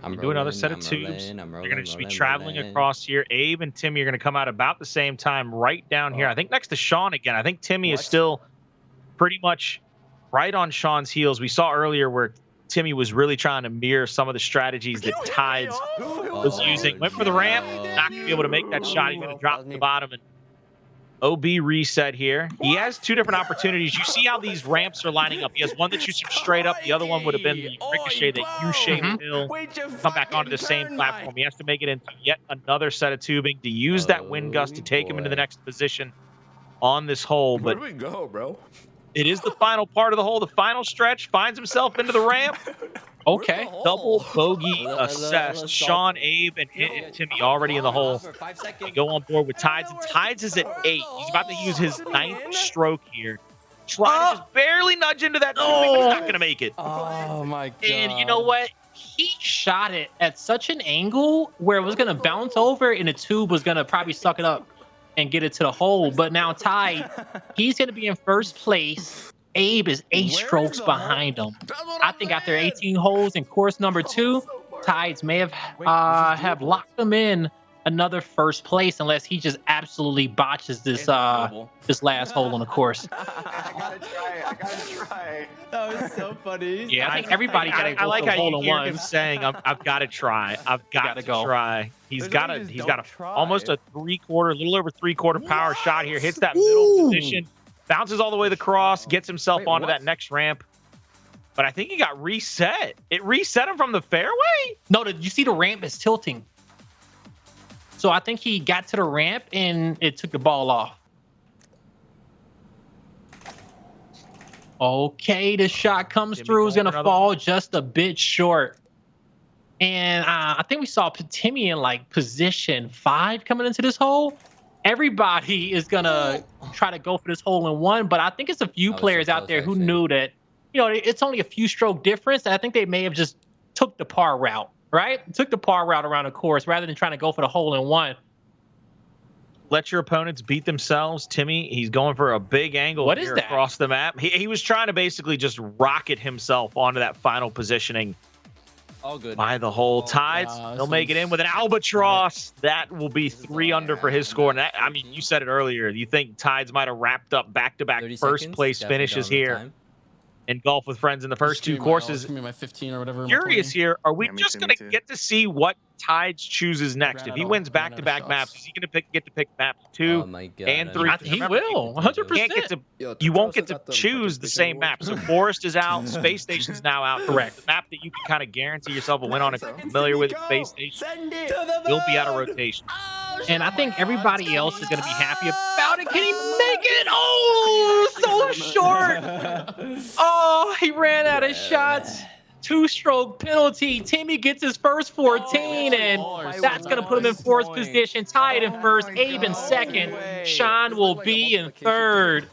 I'm Do another rolling, set of I'm twos. rolling, I'm They're rolling, going to just be rolling, traveling rolling. across here. Abe and Timmy are going to come out about the same time right down here. I think next to Sean again. I think Timmy is What? still pretty much right on Sean's heels. We saw earlier where Timmy was really trying to mirror some of the strategies that Tides was using. Went for the ramp, not going to be able to make that shot. He's going to drop to the bottom and OB reset here. He has two different opportunities. You see how these ramps are lining up. He has one that shoots him straight up. The other one would have been the ricochet, that U-shaped hill. Come back onto the same platform. He has to make it into yet another set of tubing to use that wind gust to take him into the next position on this hole. Where But do we go, bro? it is the final part of the hole. The final stretch finds himself into the ramp. Okay. Double bogey Let's assessed. stop. Sean, Abe, and Timmy already in the hole. They go on board with Tides, and Tides is at 8. He's about to use his 9th stroke here. Trying to just barely nudge into that tubing, but he's not going to make it. Oh my god. And you know what? He shot it at such an angle where it was gonna bounce over, and the tube was gonna probably suck it up and get it to the hole. But now Tide, he's gonna be in first place. Abe is 8 strokes behind him. I think after 18 holes in course number 2, Tides may have locked them in another first place unless he just absolutely botches this this last hole on the course. I gotta try. That was so funny. Yeah, I think everybody got to go I like for the how you hole in hear him one. saying, "I've got to try. I've got Gotta to go. try." He's There's got no a just he's don't got try. almost a 3/4, a little over 3/4 power shot here. Hits that middle position, bounces all the way across, gets himself Wait, onto what? that next ramp. But I think he got reset. It reset him from the fairway. No, you see the ramp is tilting. So I think he got to the ramp and it took the ball off. Okay, the shot comes Timmy through. Is going going for to another fall just a bit short. And I think we saw Timmy in like position 5 coming into this hole. Everybody is going to try to go for this hole in one. But I think it's a few That was so players out close, there who actually. knew that, it's only a few stroke difference. And I think they may have just took the par route, right? Took the par route around the course rather than trying to go for the hole in one. Let your opponents beat themselves. Timmy, he's going for a big angle What is here that? across the map. He was trying to basically just rocket himself onto that final positioning All good. by the hole. Tides, yeah, he'll this make it in one's- with an albatross. That will be 3 under for his score. And that, I mean, you said it earlier. You think Tides might have wrapped up back-to-back 30 first seconds, place definitely finishes don't have here. time. in Golf with Friends in the first two courses. Give me my 15 or whatever. Curious here, are we Yeah, me just too, going me to too. get to see what Tides chooses next? ran If out he of- wins ran out of back-to-back maps, shots. is he going to get to pick map Oh 2 my god. and I 3? need I, to he take Remember, will, the Doritos. 100%. can't get to Yo, you won't Totoro get says to not the choose the participation same award. map. So Forest is out, Space Station's now out. Correct. The map that you can kind of guarantee yourself a win on if you're Nice. familiar with Space Station Send it will be out of rotation. And I think everybody else is going to be happy about it. Can he make it? Oh, so short. Oh, he ran out of shots. 2-stroke penalty. Timmy gets his first 14, and that's going to put him in fourth position, tied in first. Abe in second. Sean will be in third.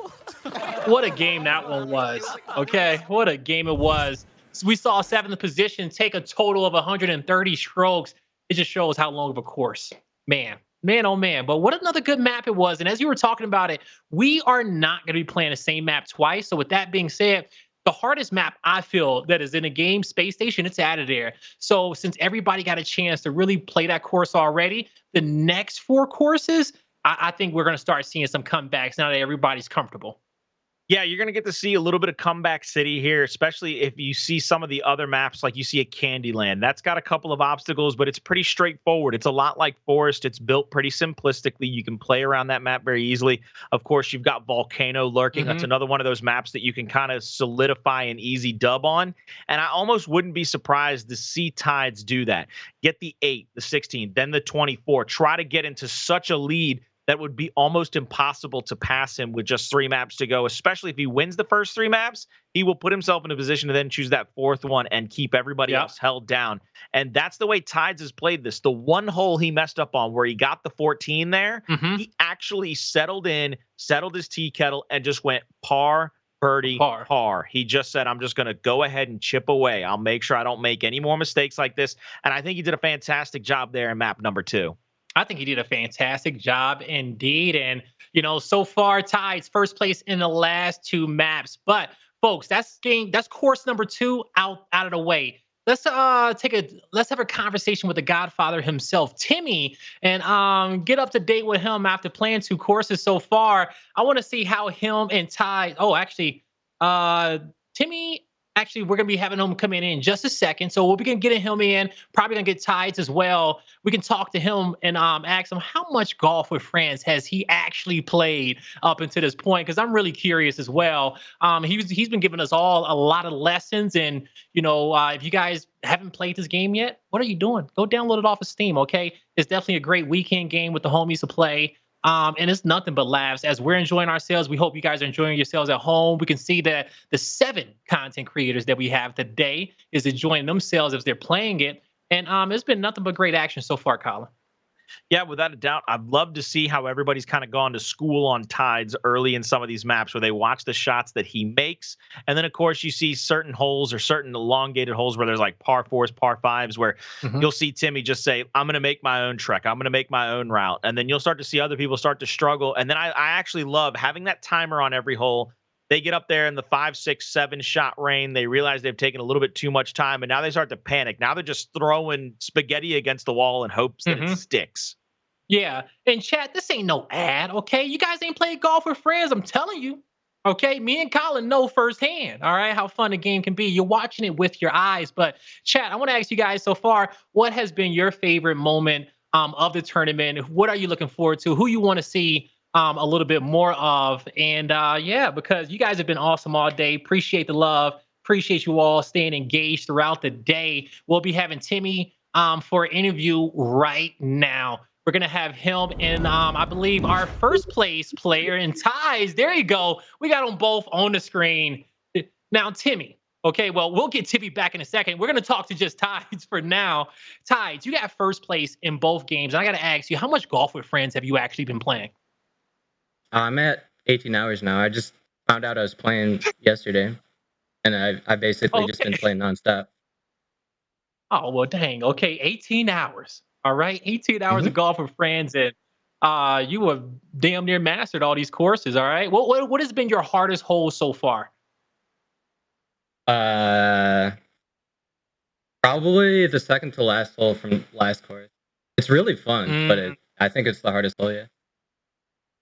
What a game that one was. Okay, what a game it was. So we saw seventh position take a total of 130 strokes. It just shows how long of a course. Man, oh man. But what another good map it was. And as you were talking about it, we are not going to be playing the same map twice. So with that being said, the hardest map I feel that is in a game, Space Station, it's out of there. So since everybody got a chance to really play that course already, the next 4 courses, I think we're going to start seeing some comebacks now that everybody's comfortable. Yeah, you're going to get to see a little bit of Comeback City here, especially if you see some of the other maps, like you see a Candyland. That's got a couple of obstacles, but it's pretty straightforward. It's a lot like Forest. It's built pretty simplistically. You can play around that map very easily. Of course, you've got Volcano lurking. That's another one of those maps that you can kind of solidify an easy dub on. And I almost wouldn't be surprised to see Tides do that. Get the 8, the 16, then the 24. Try to get into such a lead that would be almost impossible to pass him with just 3 maps to go, especially if he wins the first 3 maps. He will put himself in a position to then choose that 4th one and keep everybody else held down. And that's the way Tides has played this. The one hole he messed up on where he got the 14 there, he actually settled his tea kettle and just went par, birdie, par. He just said, I'm just going to go ahead and chip away. I'll make sure I don't make any more mistakes like this. And I think he did a fantastic job there in map number 2. I think he did a fantastic job indeed. And, so far, Tides first place in the last 2 maps. But, folks, that's course number 2 out of the way. Let's have a conversation with the Godfather himself, Timmy, and get up to date with him after playing 2 courses so far. I want to see how him and Tides. Oh, actually, Timmy. Actually, we're going to be having him come in just a second. So we'll be getting him in, probably going to get Tides as well. We can talk to him and ask him how much Golf with Friends has he actually played up until this point, because I'm really curious as well. He's been giving us all a lot of lessons. And, if you guys haven't played this game yet, what are you doing? Go download it off of Steam, okay? It's definitely a great weekend game with the homies to play. And it's nothing but laughs as we're enjoying ourselves. We hope you guys are enjoying yourselves at home. We can see that the 7 content creators that we have today is enjoying themselves as they're playing it. And it's been nothing but great action so far, Colin. Yeah, without a doubt. I'd love to see how everybody's kind of gone to school on Tides early in some of these maps where they watch the shots that he makes. And then, of course, you see certain holes or certain elongated holes where there's like par 4s, par 5s, where you'll see Timmy just say, I'm going to make my own trek. I'm going to make my own route. And then you'll start to see other people start to struggle. And then I actually love having that timer on every hole. They get up there in the 5, 6, 7 shot rain. They realize they've taken a little bit too much time, and now they start to panic. Now they're just throwing spaghetti against the wall in hopes that it sticks. Yeah. And chat, this ain't no ad, okay? You guys ain't played Golf with Friends. I'm telling you. Okay, me and Colin know firsthand, all right, how fun the game can be. You're watching it with your eyes. But chat, I want to ask you guys so far, what has been your favorite moment of the tournament? What are you looking forward to? Who you want to see a little bit more of? And because you guys have been awesome all day. Appreciate the love. Appreciate you all staying engaged throughout the day. We'll be having Timmy for an interview right now. We're going to have him and I believe our first place player in Tides. There you go. We got them both on the screen. Now, Timmy. Okay, well, we'll get Timmy back in a second. We're going to talk to just Tides for now. Tides, you got first place in both games. And I got to ask you, how much Golf with Friends have you actually been playing? I'm at 18 hours now. I just found out I was playing yesterday. And I basically just been playing nonstop. Oh, well, dang. Okay, 18 hours. All right, 18 hours of Golf with Friends, and you have damn near mastered all these courses. All right, what has been your hardest hole so far? Probably the second to last hole from last course. It's really fun, but I think it's the hardest hole yet.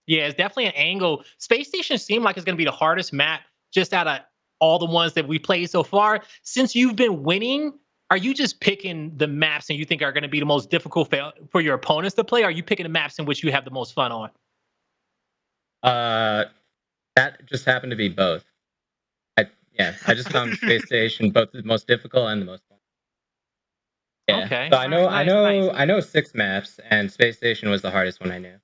Yeah, it's definitely an angle. Space Station seemed like it's going to be the hardest map just out of all the ones that we played so far. Since you've been winning, are you just picking the maps and you think are going to be the most difficult for your opponents to play? Or are you picking the maps in which you have the most fun on? That just happened to be both. I just found Space Station both the most difficult and the most fun. Yeah. Okay. So All right. Nice. I know 6 maps, and Space Station was the hardest one I knew.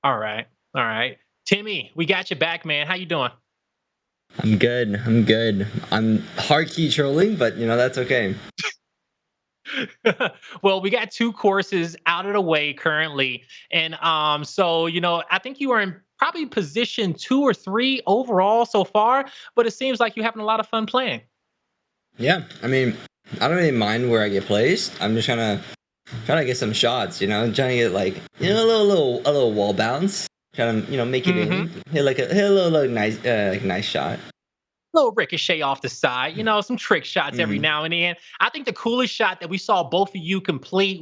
All right. All right. Timmy, we got you back, man. How you doing? I'm good. I'm good. I'm hard key trolling, but that's okay. Well, we got 2 courses out of the way currently, and so I think you are in probably position 2 or 3 overall so far. But it seems like you're having a lot of fun playing. Yeah, I mean, I don't really mind where I get placed. I'm just trying to get some shots. Trying to get like a little wall bounce. Trying to make it in. Hit a little nice nice shot. Little ricochet off the side, some trick shots every now and then. I think the coolest shot that we saw both of you complete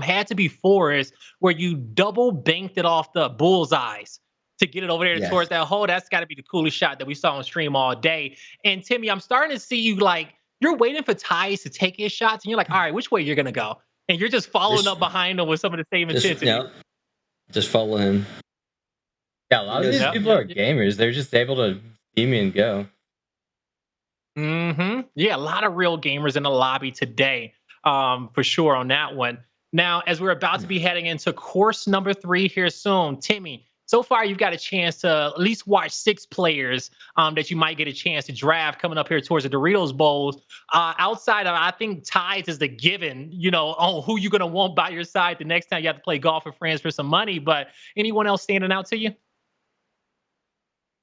had to be Forrest, where you double banked it off the bullseyes to get it over there Yes. towards that hole. That's got to be the coolest shot that we saw on stream all day. And Timmy, I'm starting to see you like you're waiting for Tyus to take his shots, and you're like, all right, which way you're gonna go? And you're just following up behind him with some of the same intensity. Just follow him. Yeah, a lot of these Yep, people are gamers. They're just able to see me and go. Yeah, a lot of real gamers in the lobby today, for sure on that one. Now, as we're about to be heading into course number 3 here soon, Timmy, so far you've got a chance to at least watch 6 players that you might get a chance to draft coming up here towards the Doritos Bowls. Outside of, I think Tides is the given, on who you're going to want by your side the next time you have to play golf with friends for some money. But anyone else standing out to you?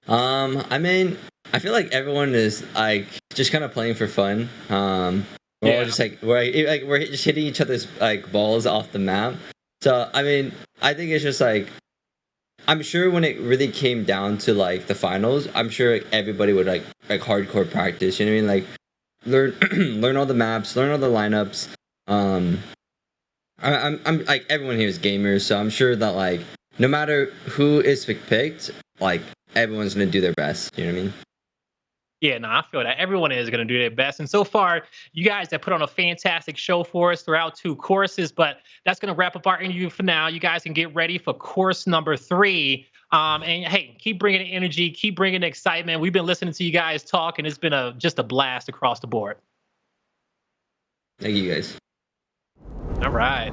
I mean, I feel like everyone is like just kind of playing for fun. We're all just like we're just hitting each other's like balls off the map. So I mean, I think it's just like I'm sure when it really came down to like the finals, I'm sure everybody would like hardcore practice. You know what I mean? Like learn learn all the maps, learn all the lineups. I'm like everyone here is gamers, so I'm sure that like no matter who is picked, like everyone's gonna do their best. You know what I mean? Yeah, no, I feel that everyone is going to do their best. And so far, you guys have put on a fantastic show for us throughout 2 courses. But that's going to wrap up our interview for now. You guys can get ready for course number 3. And hey, keep bringing the energy, keep bringing the excitement. We've been listening to you guys talk, and it's been just a blast across the board. Thank you guys. All right.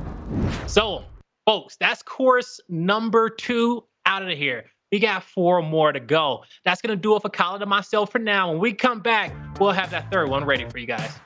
So, folks, that's course number 2 out of here. We got 4 more to go. That's going to do it for Colin and myself for now. When we come back, we'll have that 3rd one ready for you guys.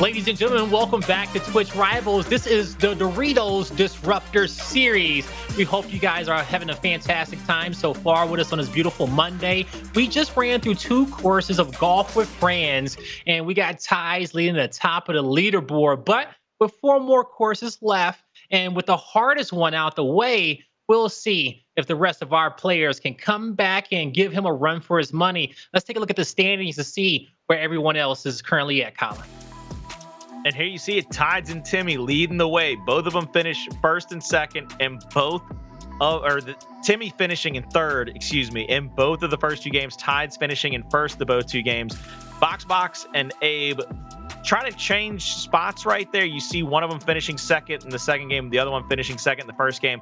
Ladies and gentlemen, welcome back to Twitch Rivals. This is the Doritos Disruptor Series. We hope you guys are having a fantastic time so far with us on this beautiful Monday. We just ran through 2 courses of golf with friends, and we got ties leading to the top of the leaderboard. But with 4 more courses left, and with the hardest one out the way, we'll see if the rest of our players can come back and give him a run for his money. Let's take a look at the standings to see where everyone else is currently at, Colin. And here you see it, Tides and Timmy leading the way. Both of them finish first and second, and Timmy finishing in third, in both of the first 2 games. Tides finishing in first of both 2 games. Box and Abe trying to change spots right there. You see one of them finishing second in the second game, the other one finishing second in the first game.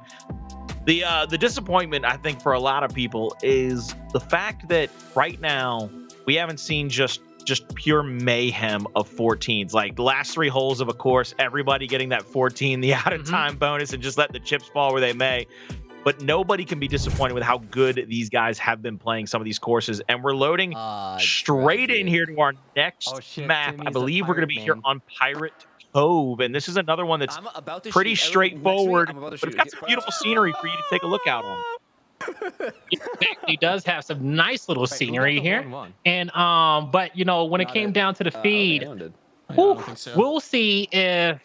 The disappointment, I think, for a lot of people is the fact that right now we haven't seen just pure mayhem of 14s. Like the last 3 holes of a course, everybody getting that 14, the out of time bonus, and just let the chips fall where they may. But nobody can be disappointed with how good these guys have been playing some of these courses. And we're loading straight in here to our next map. Timmy's I believe we're going to be here man. on Pirate Cove. And this is another one that's pretty straightforward, but it's got some beautiful scenery for you to take a look out on. He does have some nice little scenery here. And but you know, when it came down to the feed, we'll see if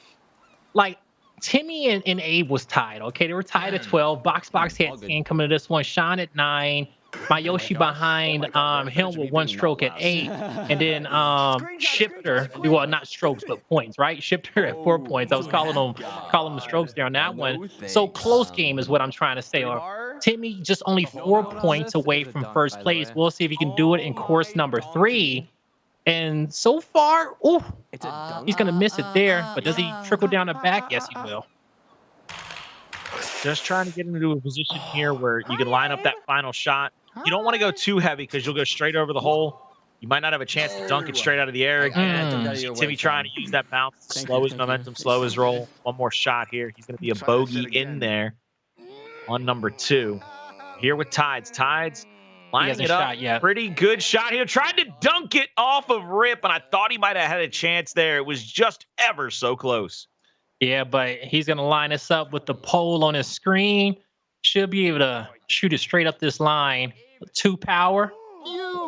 like Timmy and Abe was tied. Okay, they were tied at 12. Box had 10 coming to this one. Sean at 9. My Yoshi behind him with 1 stroke at 8, and then Shifter, well, not strokes but points, right? Shifter at 4 points. I was calling them strokes there on that one. So close game is what I'm trying to say. Or Timmy just only 4 points away from first place. We'll see if he can do it in course number 3. And so far, he's gonna miss it there. But does he trickle down the back? Yes, he will. Just trying to get into a position here where you can line up that final shot. You don't want to go too heavy because you'll go straight over the hole. You might not have a chance to dunk it straight out of the air again. Timmy trying to use that bounce to slow his momentum, slow his roll. One more shot here. He's going to be a bogey in there on number 2. Here with Tides. Tides lining it up. Pretty good shot here. Tried to dunk it off of Rip, and I thought he might have had a chance there. It was just ever so close. Yeah, but he's going to line us up with the pole on his screen. Should be able to shoot it straight up this line. 2 power. Yoshi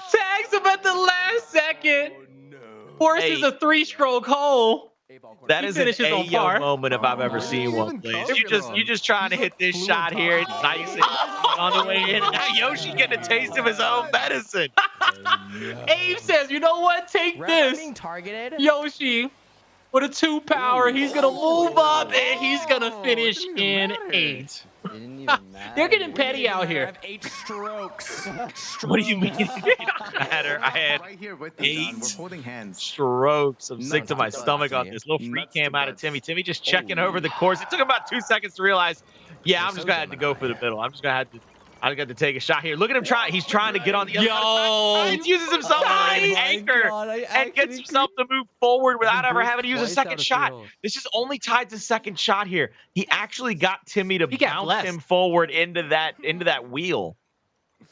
tags him at the last second. Forces a 3-stroke hole. That is an Ayo moment if I've ever seen one, please. You just trying to hit this shot here. Nice on the way in. And now Yoshi's getting a taste of his own medicine. Abe says, you know what? Take this. Yoshi with a 2 power. He's going to move up and he's going to finish in 8. They're getting petty out here. 8 strokes. What do you mean? It doesn't matter. I had 8 strokes. I'm sick to my stomach on this. Little free cam out of Timmy. Timmy just checking over the course. It took him about 2 seconds to realize, yeah, I'm just going to have to go for the middle. I got to take a shot here. Look at him try. He's trying to get on the other side. He uses himself as an anchor and gets himself to move forward without ever having to use a second shot. This is only tied to second shot here. He actually got Timmy to bounce him forward into that wheel.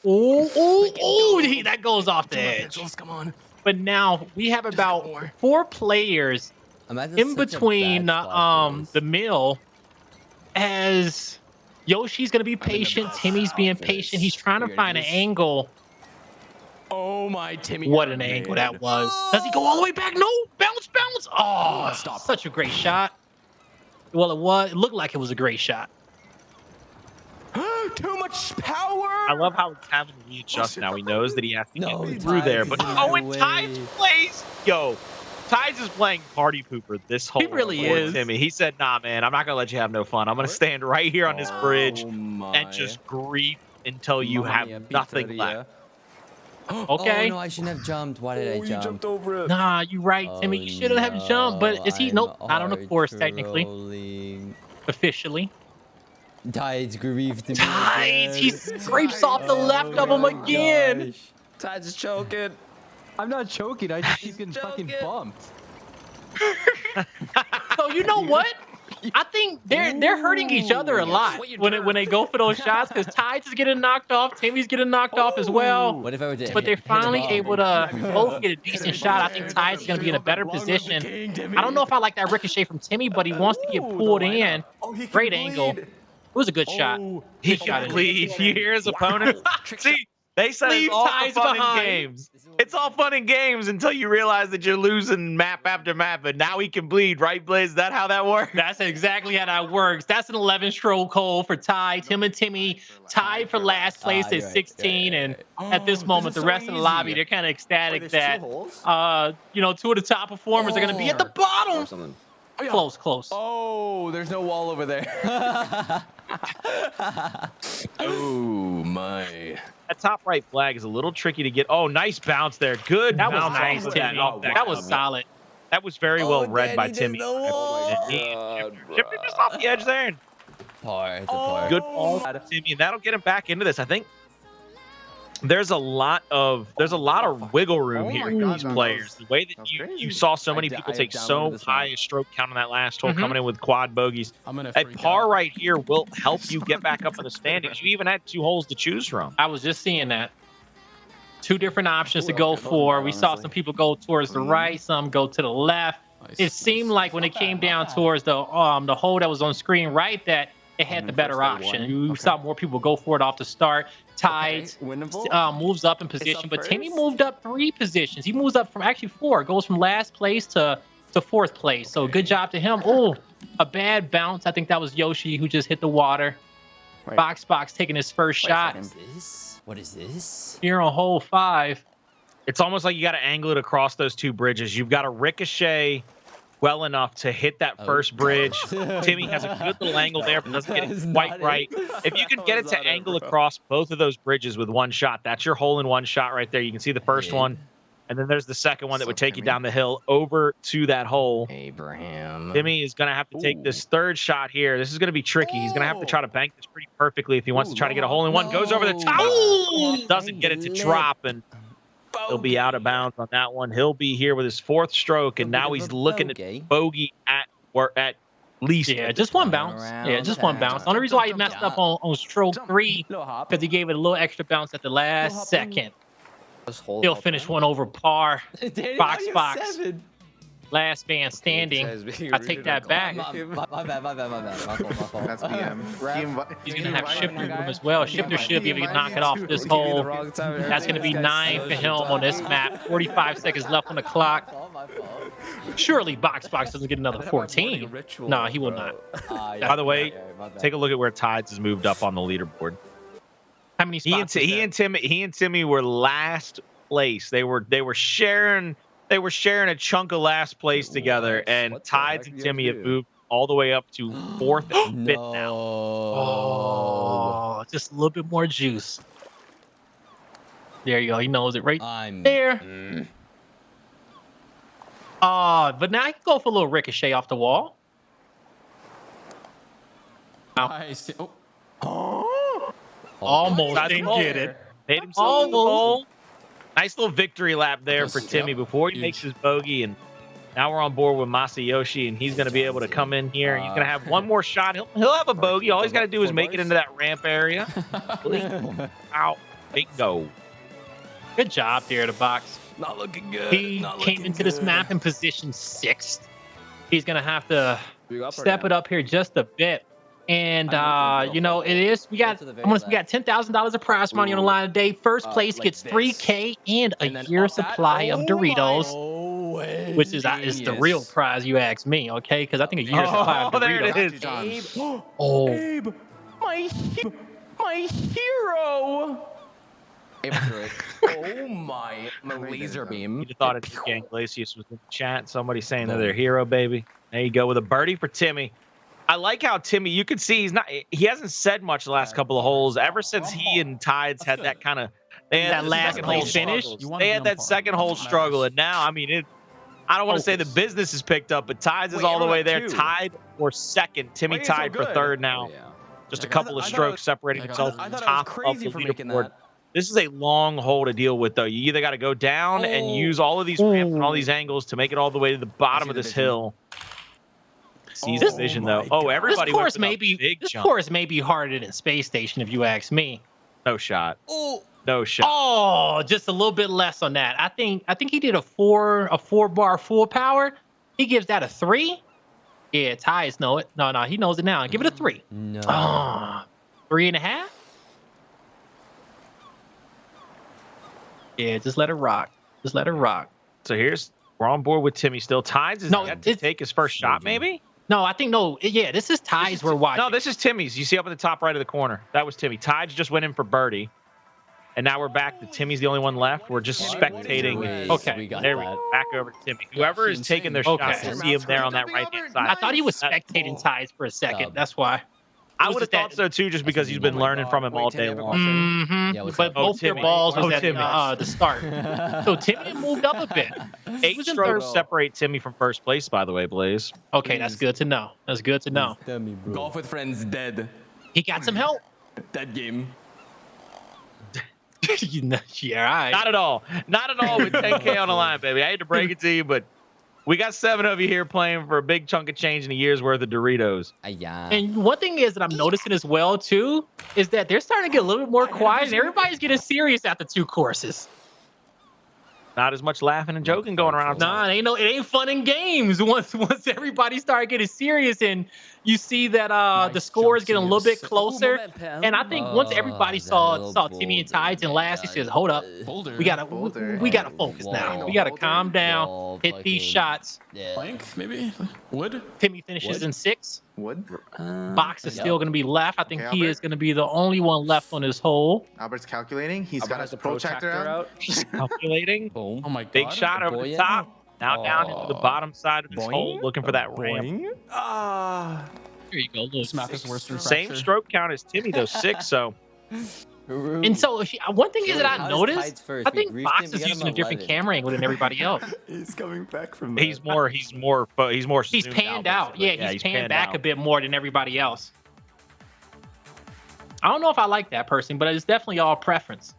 That goes off the edge. Come on. But now we have about 4 players in between the mill as Yoshi's going to be patient. Timmy's being patient. He's trying to find an angle. Oh my Timmy. What an angle that was. Does he go all the way back? No. Bounce. Oh, such a great shot. Well, it looked like it was a great shot. Too much power. I love how he's having to readjust now. He knows that he has to get through there. But and Tides plays. Tides is playing party pooper this whole. He really is. Timmy. He said, "Nah, man, I'm not gonna let you have no fun. I'm gonna stand right here on this bridge and just grief until you have nothing left." Okay. Oh, no, I shouldn't have jumped. Why did I jump? Jumped over it. Nah, you're right, Timmy. You shouldn't have jumped. But is he? Nope. Not on the course technically. Officially. Tides griefed me. Tides. He scrapes off the left of him again. Tides is choking. I'm not choking. I just keep getting fucking bumped. So you know what? I think they're hurting each other a lot when they go for those shots because Tides is getting knocked off, Timmy's getting knocked off as well. What if I were to But they're hit the finally ball? able to both get a decent shot. I think Tides is going to be in a better position. I don't know if I like that ricochet from Timmy, but he wants to get pulled in. Great angle. It was a good shot. He Good shot. can bleed. You hear his opponent? See, they said Leave it's all Tides fun behind. and games. It's all fun and games until you realize that you're losing map after map, and now he can bleed, right, Blaze? Is that how that works? That's exactly how that works. That's an 11-stroke hole for Tides. Him and Timmy tied for last place at 16. And at this moment, the rest of the lobby, they're kind of ecstatic that, you know, two of the top performers are going to be at the bottom. Close. Oh, there's no wall over there. Oh my. That top right flag is a little tricky to get. Oh, nice bounce there. Good That was bounce nice, off of Timmy. off That was cover. solid. That was very well read by Timmy. Oh He God, shifted just off the edge there. Par. It's a par. Good ball from Timmy, and that'll get him back into this. I think there's a lot of wiggle room here for these players. The way that you saw so many people take so high a stroke count on that last hole, coming in with quad bogeys. At par right here will help you get back up in the standings. You even had 2 holes to choose from. I was just seeing that. 2 different options to go for. We saw some people go towards the right, some go to the left. It seemed like when it came down towards the hole that was on screen right that it had the better option. You saw more people go for it off the start. Tides moves up in position, but Timmy moved up 3 positions. He moves up from actually 4. Goes from last place to 4th place. So good job to him. Oh, a bad bounce. I think that was Yoshi who just hit the water. Box taking his first shot. What is this? Here on hole 5. It's almost like you got to angle it across those 2 bridges. You've got to ricochet well enough to hit that first bridge. Timmy has a good little angle there, but doesn't get it quite right. If you can get it to angle across both of those bridges with 1 shot, that's your hole-in-one shot right there. You can see the first one, and then there's the second one that would take you down the hill over to that hole. Abraham. Timmy is going to have to take this 3rd shot here. This is going to be tricky. He's going to have to try to bank this pretty perfectly if he wants to try to get a hole-in-one. Goes over the top, doesn't get it to drop, and he'll be out of bounds on that one. He'll be here with his 4th stroke, and now he's looking at bogey at least. Yeah, just 1 bounce. Yeah, just 1 bounce. The only reason why he messed up on stroke 3 because he gave it a little extra bounce at the last second. He'll finish one over par. Box. Last man standing. I take that back. My bad. My fault. That's PM. He's going to have Shifter with him as well. Shifter should be able to knock it off this hole. That's going to be 9 for him on this map. 45 seconds left on the clock. Surely Box doesn't get another 14. No, he will not. By the way, take a look at where Tides has moved up on the leaderboard. How many spots? He and Timmy were last place. They were sharing a chunk of last place together, and Tides and Timmy have moved all the way up to 4th and 5th now. Oh, just a little bit more juice. There you go. He knows it right there. But now he can go for a little ricochet off the wall. Almost didn't get it. Made himself a hole. Nice little victory lap there for Timmy before he makes his bogey, and now we're on board with Masayoshi, and he's going to be able to come in here. He's going to have 1 more shot. He'll have a bogey. All he's got to do is make it into that ramp area. Out. Bingo. Good job there, the Box. Not looking good. He came into this map in position 6th. He's going to have to step it up here just a bit. And you know, we got $10,000 of prize money on the line today. First place gets $3K and a year's supply of Doritos, which is the real prize, you ask me, okay? Because I think a year's supply of Doritos. There it is. Abe, my hero. Oh my laser beam. You'd have thought Enrique Iglesias was in the chat. Somebody saying they're their hero, baby. There you go with a birdie for Timmy. I like how Timmy, you can see he hasn't said much the last couple of holes ever since he and Tides had that kind of that last place finish. They had that second hole struggle, and now I don't want to say the business is picked up, but Tides is all the way there, tied for 2nd. Timmy tied for 3rd now. Just a couple of strokes separating himself from the top of the leaderboard. This is a long hole to deal with, though. You either got to go down and use all of these ramps and all these angles to make it all the way to the bottom of this hill. sees This- vision though. my Oh, God. everybody This went course for may the be big this jump. course may be harder than Space Station if you ask me. No shot. Oh, No shot. Oh, just a little bit less on that. I think he did a four bar full power. He gives that a 3. Yeah, Ty's know it. No, he knows it now. Give it a 3. no. Ah, 3.5. Yeah, just let it rock. Just let it rock. So we're on board with Timmy still. Tides is No, yet to it's- take his first shot, maybe? No, I think no. Yeah, this is Ty's we're watching. No, this is Timmy's. You see up at the top right of the corner. That was Timmy. Tides just went in for birdie. And now we're back to Timmy's the only one left. We're just spectating. Okay. we got There we that. go. Back over to Timmy. Whoever is taking their Okay. shots, you see him there on that right-hand side. I thought he was That- spectating Ty's for a second. Dub. That's why. I was would have just thought that- so too, just because he's been learning from him all day long. Mm-hmm. Yeah, what's But up? both their Timmy. balls was Oh, at Timmy. the start. So Timmy moved up a bit. He 8 was in strokes third. separate Timmy from first place, by the way, Blaze. Okay, that's good to know. That's good to know. Tell me, bro. Golf with friends dead. He got some help. Dead game. Yeah, all right. Not at all. Not at all with 10K on the line, baby. I hate to break it to you, but we got 7 of you here playing for a big chunk of change in a year's worth of Doritos. Yeah. And one thing is that I'm noticing as well too is that they're starting to get a little bit more quiet. Everybody's getting serious after 2 courses. Not as much laughing and joking going around. Nah, it ain't fun and games once everybody started getting serious and you see that the score is getting a little bit closer. And I think once everybody saw Timmy and Tides and last, he says, "Hold up, Boulder. we gotta focus now. We gotta Boulder. calm down, Wall, hit these fucking- shots." Yeah. Plank, maybe? Wood? Timmy finishes in 6. Wood. Box is still going to be left. I think Okay, he Albert. is going to be the only one left on his hole. Albert's calculating. He's got his protractor out. Calculating. Boom. Oh my god. Big shot over the Boy, top. Now down into the Oh. bottom side of this Boing. hole, looking for that ramp. Boing. Ah. Here you go. Little Smack is worse than Same fracture. stroke count as Timmy, though, 6. So And so one thing is that I How does noticed, Tides first? I We think griefed Box him, is we got him using a different 11. camera angle than everybody else. He's coming back from he's more He's zoomed panned out. basically. Yeah, he's panned back out. a bit more than everybody else. I don't know if I like that person, but it's definitely all preference.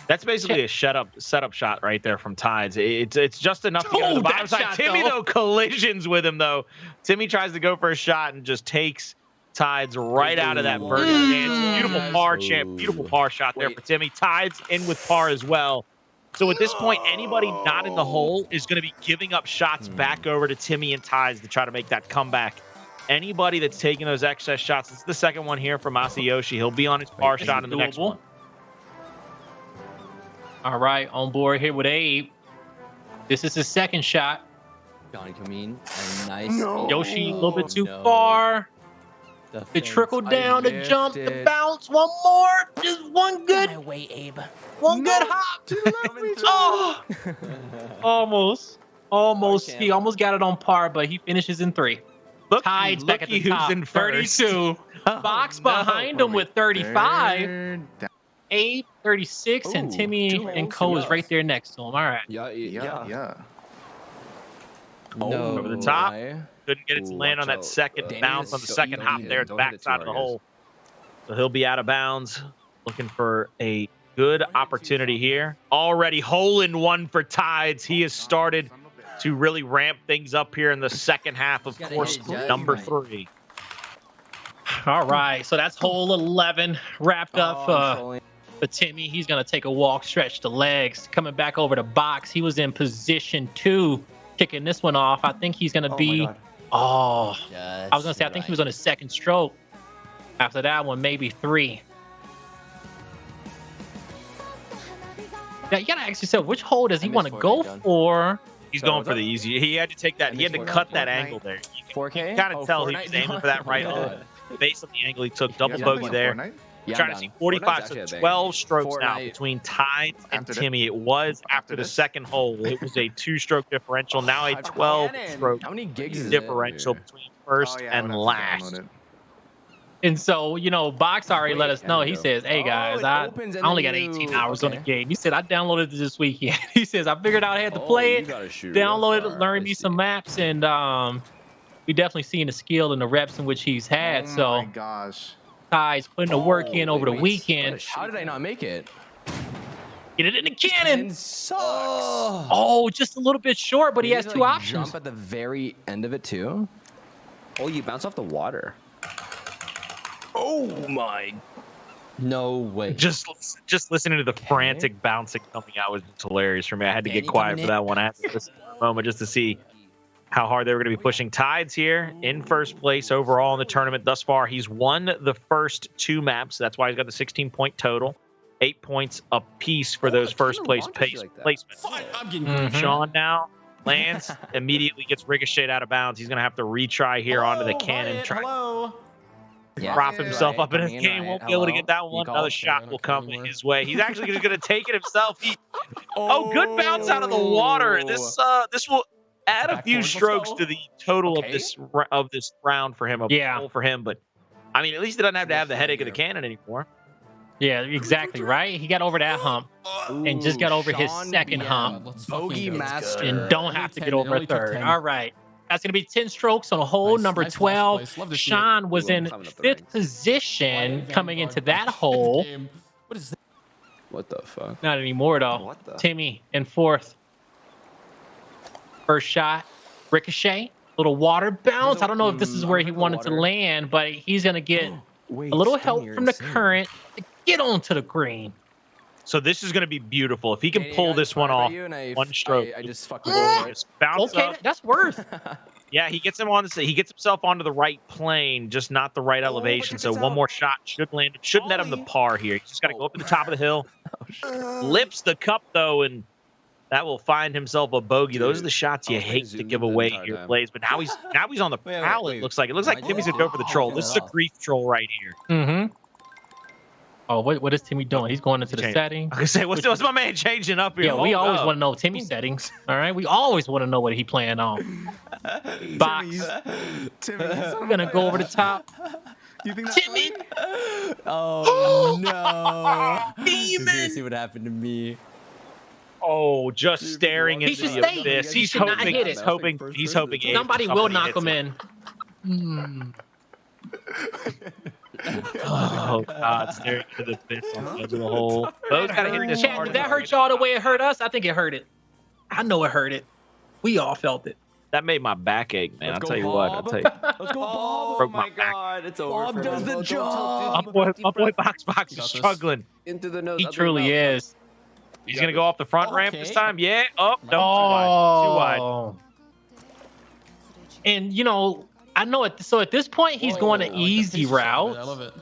That's basically a setup shot right there from Tides. It's just enough to get on the Oh, bottom that side. shot, Timmy though. though collisions with him though. Timmy tries to go for a shot and just takes Tides right out of that birdie stance. Beautiful par shot there Wait. for Timmy. Tides in with par as well. So at this point, anybody not in the hole is going to be giving up shots back over to Timmy and Tides to try to make that comeback. Anybody that's taking those excess shots, this is the second one here from Masayoshi. He'll be on his par This shot is in the next doable. one. All right, on board here with Abe. This is his second shot. Johnny Kameen. A nice. No. Yoshi a little bit too No. far. The Defense. trickle down, the lift jump, the it. bounce. One more. Just one good. way, Abe. One good hop. Oh, almost. champ. He almost got it on par, but he finishes in 3. Tides back at the who's top. in first. 32. Box behind him with 35. Third down. Abe 36, and Ooh, Timmy two and holes, Co is yes. right there next to him. All right. Yeah. Yeah. No. Over the top. way. Couldn't get it to Ooh, land on watch that out. second Danny bounce is on the so second easy. hop there at the Don't hit it backside too of the hard, hole. So he'll be out of bounds, looking for a good opportunity here. Already hole in one for Tides. He has started to really ramp things up here in the second half of Gotta course hit it just number right. 3. All right. So that's hole 11 wrapped up for Timmy. He's going to take a walk, stretch the legs. Coming back over to Box. He was in position 2, kicking this one off. I think he's going to be. Oh, I was going to say, I think he was on his second stroke. After that one, maybe 3. Now, you got to ask yourself, which hole does he want to go for? He's So going what's for up? the easy. He had to take that. He had to Fortnite. cut that Fortnite. angle there. You 4K? kind of tell he Fortnite? was aiming for that right hole. Based on the angle he took, double You guys bogey playing there. Fortnite? Yeah, Trying I'm to see down. 45, Fortnite's so actually a 12 strokes now Fortnite. between Tides and After this? Timmy. It was after After the this? second hole. It was a 2-stroke differential. Now a 12-stroke How many gigs is it? differential between first Oh, yeah, I and would have to last. download it. And so, Box already let us know. He says, hey, Oh, guys, it I opens and only then got you- 18 hours on the okay. game. He said, I downloaded it this weekend. He says, I figured out I had to play it, download it, learn me some maps, and we definitely seeing the skill and the reps in which he's had. Oh so, my gosh. Ty's putting the work in over the weekend. How did I not make it? Get it in the cannon. Sucks. Oh, just a little bit short, but he has two options. Jump at the very end of it too. Oh, you bounce off the water. Oh my. No way. Just listening to the frantic bouncing coming out was just hilarious for me. I had to get quiet for that one. I had to listen for a moment just to see how hard they were going to be pushing. Tides here in first place overall in the tournament thus far. He's won the first 2 maps. That's why he's got the 16-point total. 8 points apiece for those first place placements. I'm getting Sean now lands, immediately gets ricocheted out of bounds. He's going to have to retry here onto the cannon. Hello. Prop himself up in his game. Won't be able to get that one. Another shot will come his way. He's actually going to take it himself. Good bounce out of the water. This will add a few strokes to the total of this round for him. Goal for him, but I mean, at least he doesn't have to have the headache of the cannon anymore. Yeah, exactly, right? He got over that hump and just got over his second hump. Bogey master. And don't have to get over a third. All right. That's going to be 10 strokes on hole number 12. Sean was in 5th position coming into that hole. What is that? What the fuck? Not anymore, though. Timmy in 4th. First shot, ricochet, little water bounce. I don't know if this is where he wanted to land, but he's going to get a little help from the current to get onto the green. So this is going to be beautiful. If he can pull this one off, one stroke. I just fucking bounce up. That's worth. Yeah, he gets himself onto the right plane, just not the right elevation. So one more shot should land. Should net him the par here. He's just got to go up to the top of the hill. Lips the cup though, and that will find himself a bogey. Those are the shots you hate to give away here, Blaze. But now he's on the pallet. It looks like Timmy's gonna go for the troll. This is a grief troll right here. Mm-hmm. Oh, what is Timmy doing? He's going into the settings. I say, what's my man changing up here? Yeah, we always want to know Timmy's settings. All right, we always want to know what he playing on. Box. Timmy's We're gonna go over the top. You think that's Timmy. funny? Oh no. Demon. See what happened to me. Oh, just staring into the abyss. He should not hit it. He's hoping. Somebody will knock him in. Oh God, staring into the abyss on the edge of the hole. Those gotta hit this hard. Did that hurt y'all the way it hurt us? I think it hurt it. I know it hurt it. We all felt it. That made my back ache, man. I'll tell you what. Let's go, Bob. Broke my back. God, it's over. Bob does the job. My boy Box is struggling. Into the nose. He truly is. He's gonna go off the front ramp this time. Yeah. Oh, no. Too wide. And you know, I know it. So at this point, he's going the easy route. I love it.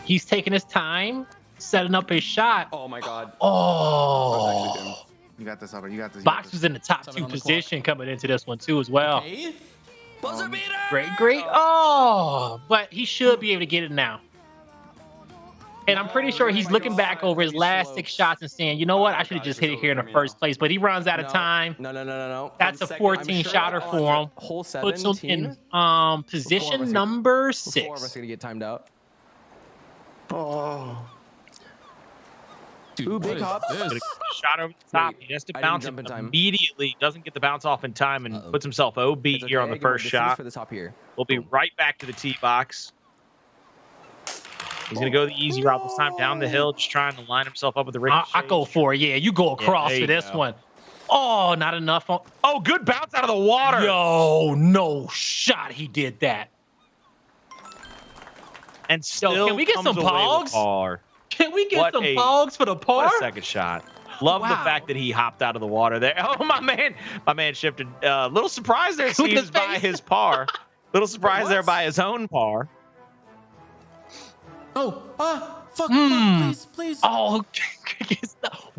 He's taking his time, setting up his shot. Oh my God. Oh. You got this, Albert. You got this. Box was in the top 2 position coming into this one too as well. Okay. Buzzer beater. Great. Oh, but he should be able to get it now. And I'm pretty sure he's looking back over his last 6 shots and saying, you know what, I should have just hit it here in the first place. But he runs out of time. No. That's a 14-shotter for him. Hole Puts him 17. in position number 6. 4 of us are gonna get timed out. Oh. Dude, Ooh, what big is hop. this? Shot over the top. Wait, He has to I didn't bounce jump in it time. immediately. Doesn't get the bounce off in time and puts himself OB It's here on the okay, go first distance shot. for this hop here. We'll be right back to the tee box. He's gonna go the easy route this time down the hill, just trying to line himself up with the ricochet. I go for it. Yeah, you go across there for you this go. one. Oh, not enough. Oh, good bounce out of the water. Yo, no shot. He did that. And still can we get comes some away with pogs? par. Can we get What some a- pogs for the par? What a second shot. Love the Wow. fact that he hopped out of the water there. Oh, my man shifted. Little surprise there, Look at Steve's his by face. his par. Little surprise there by his own par. Oh, fuck, please. Oh,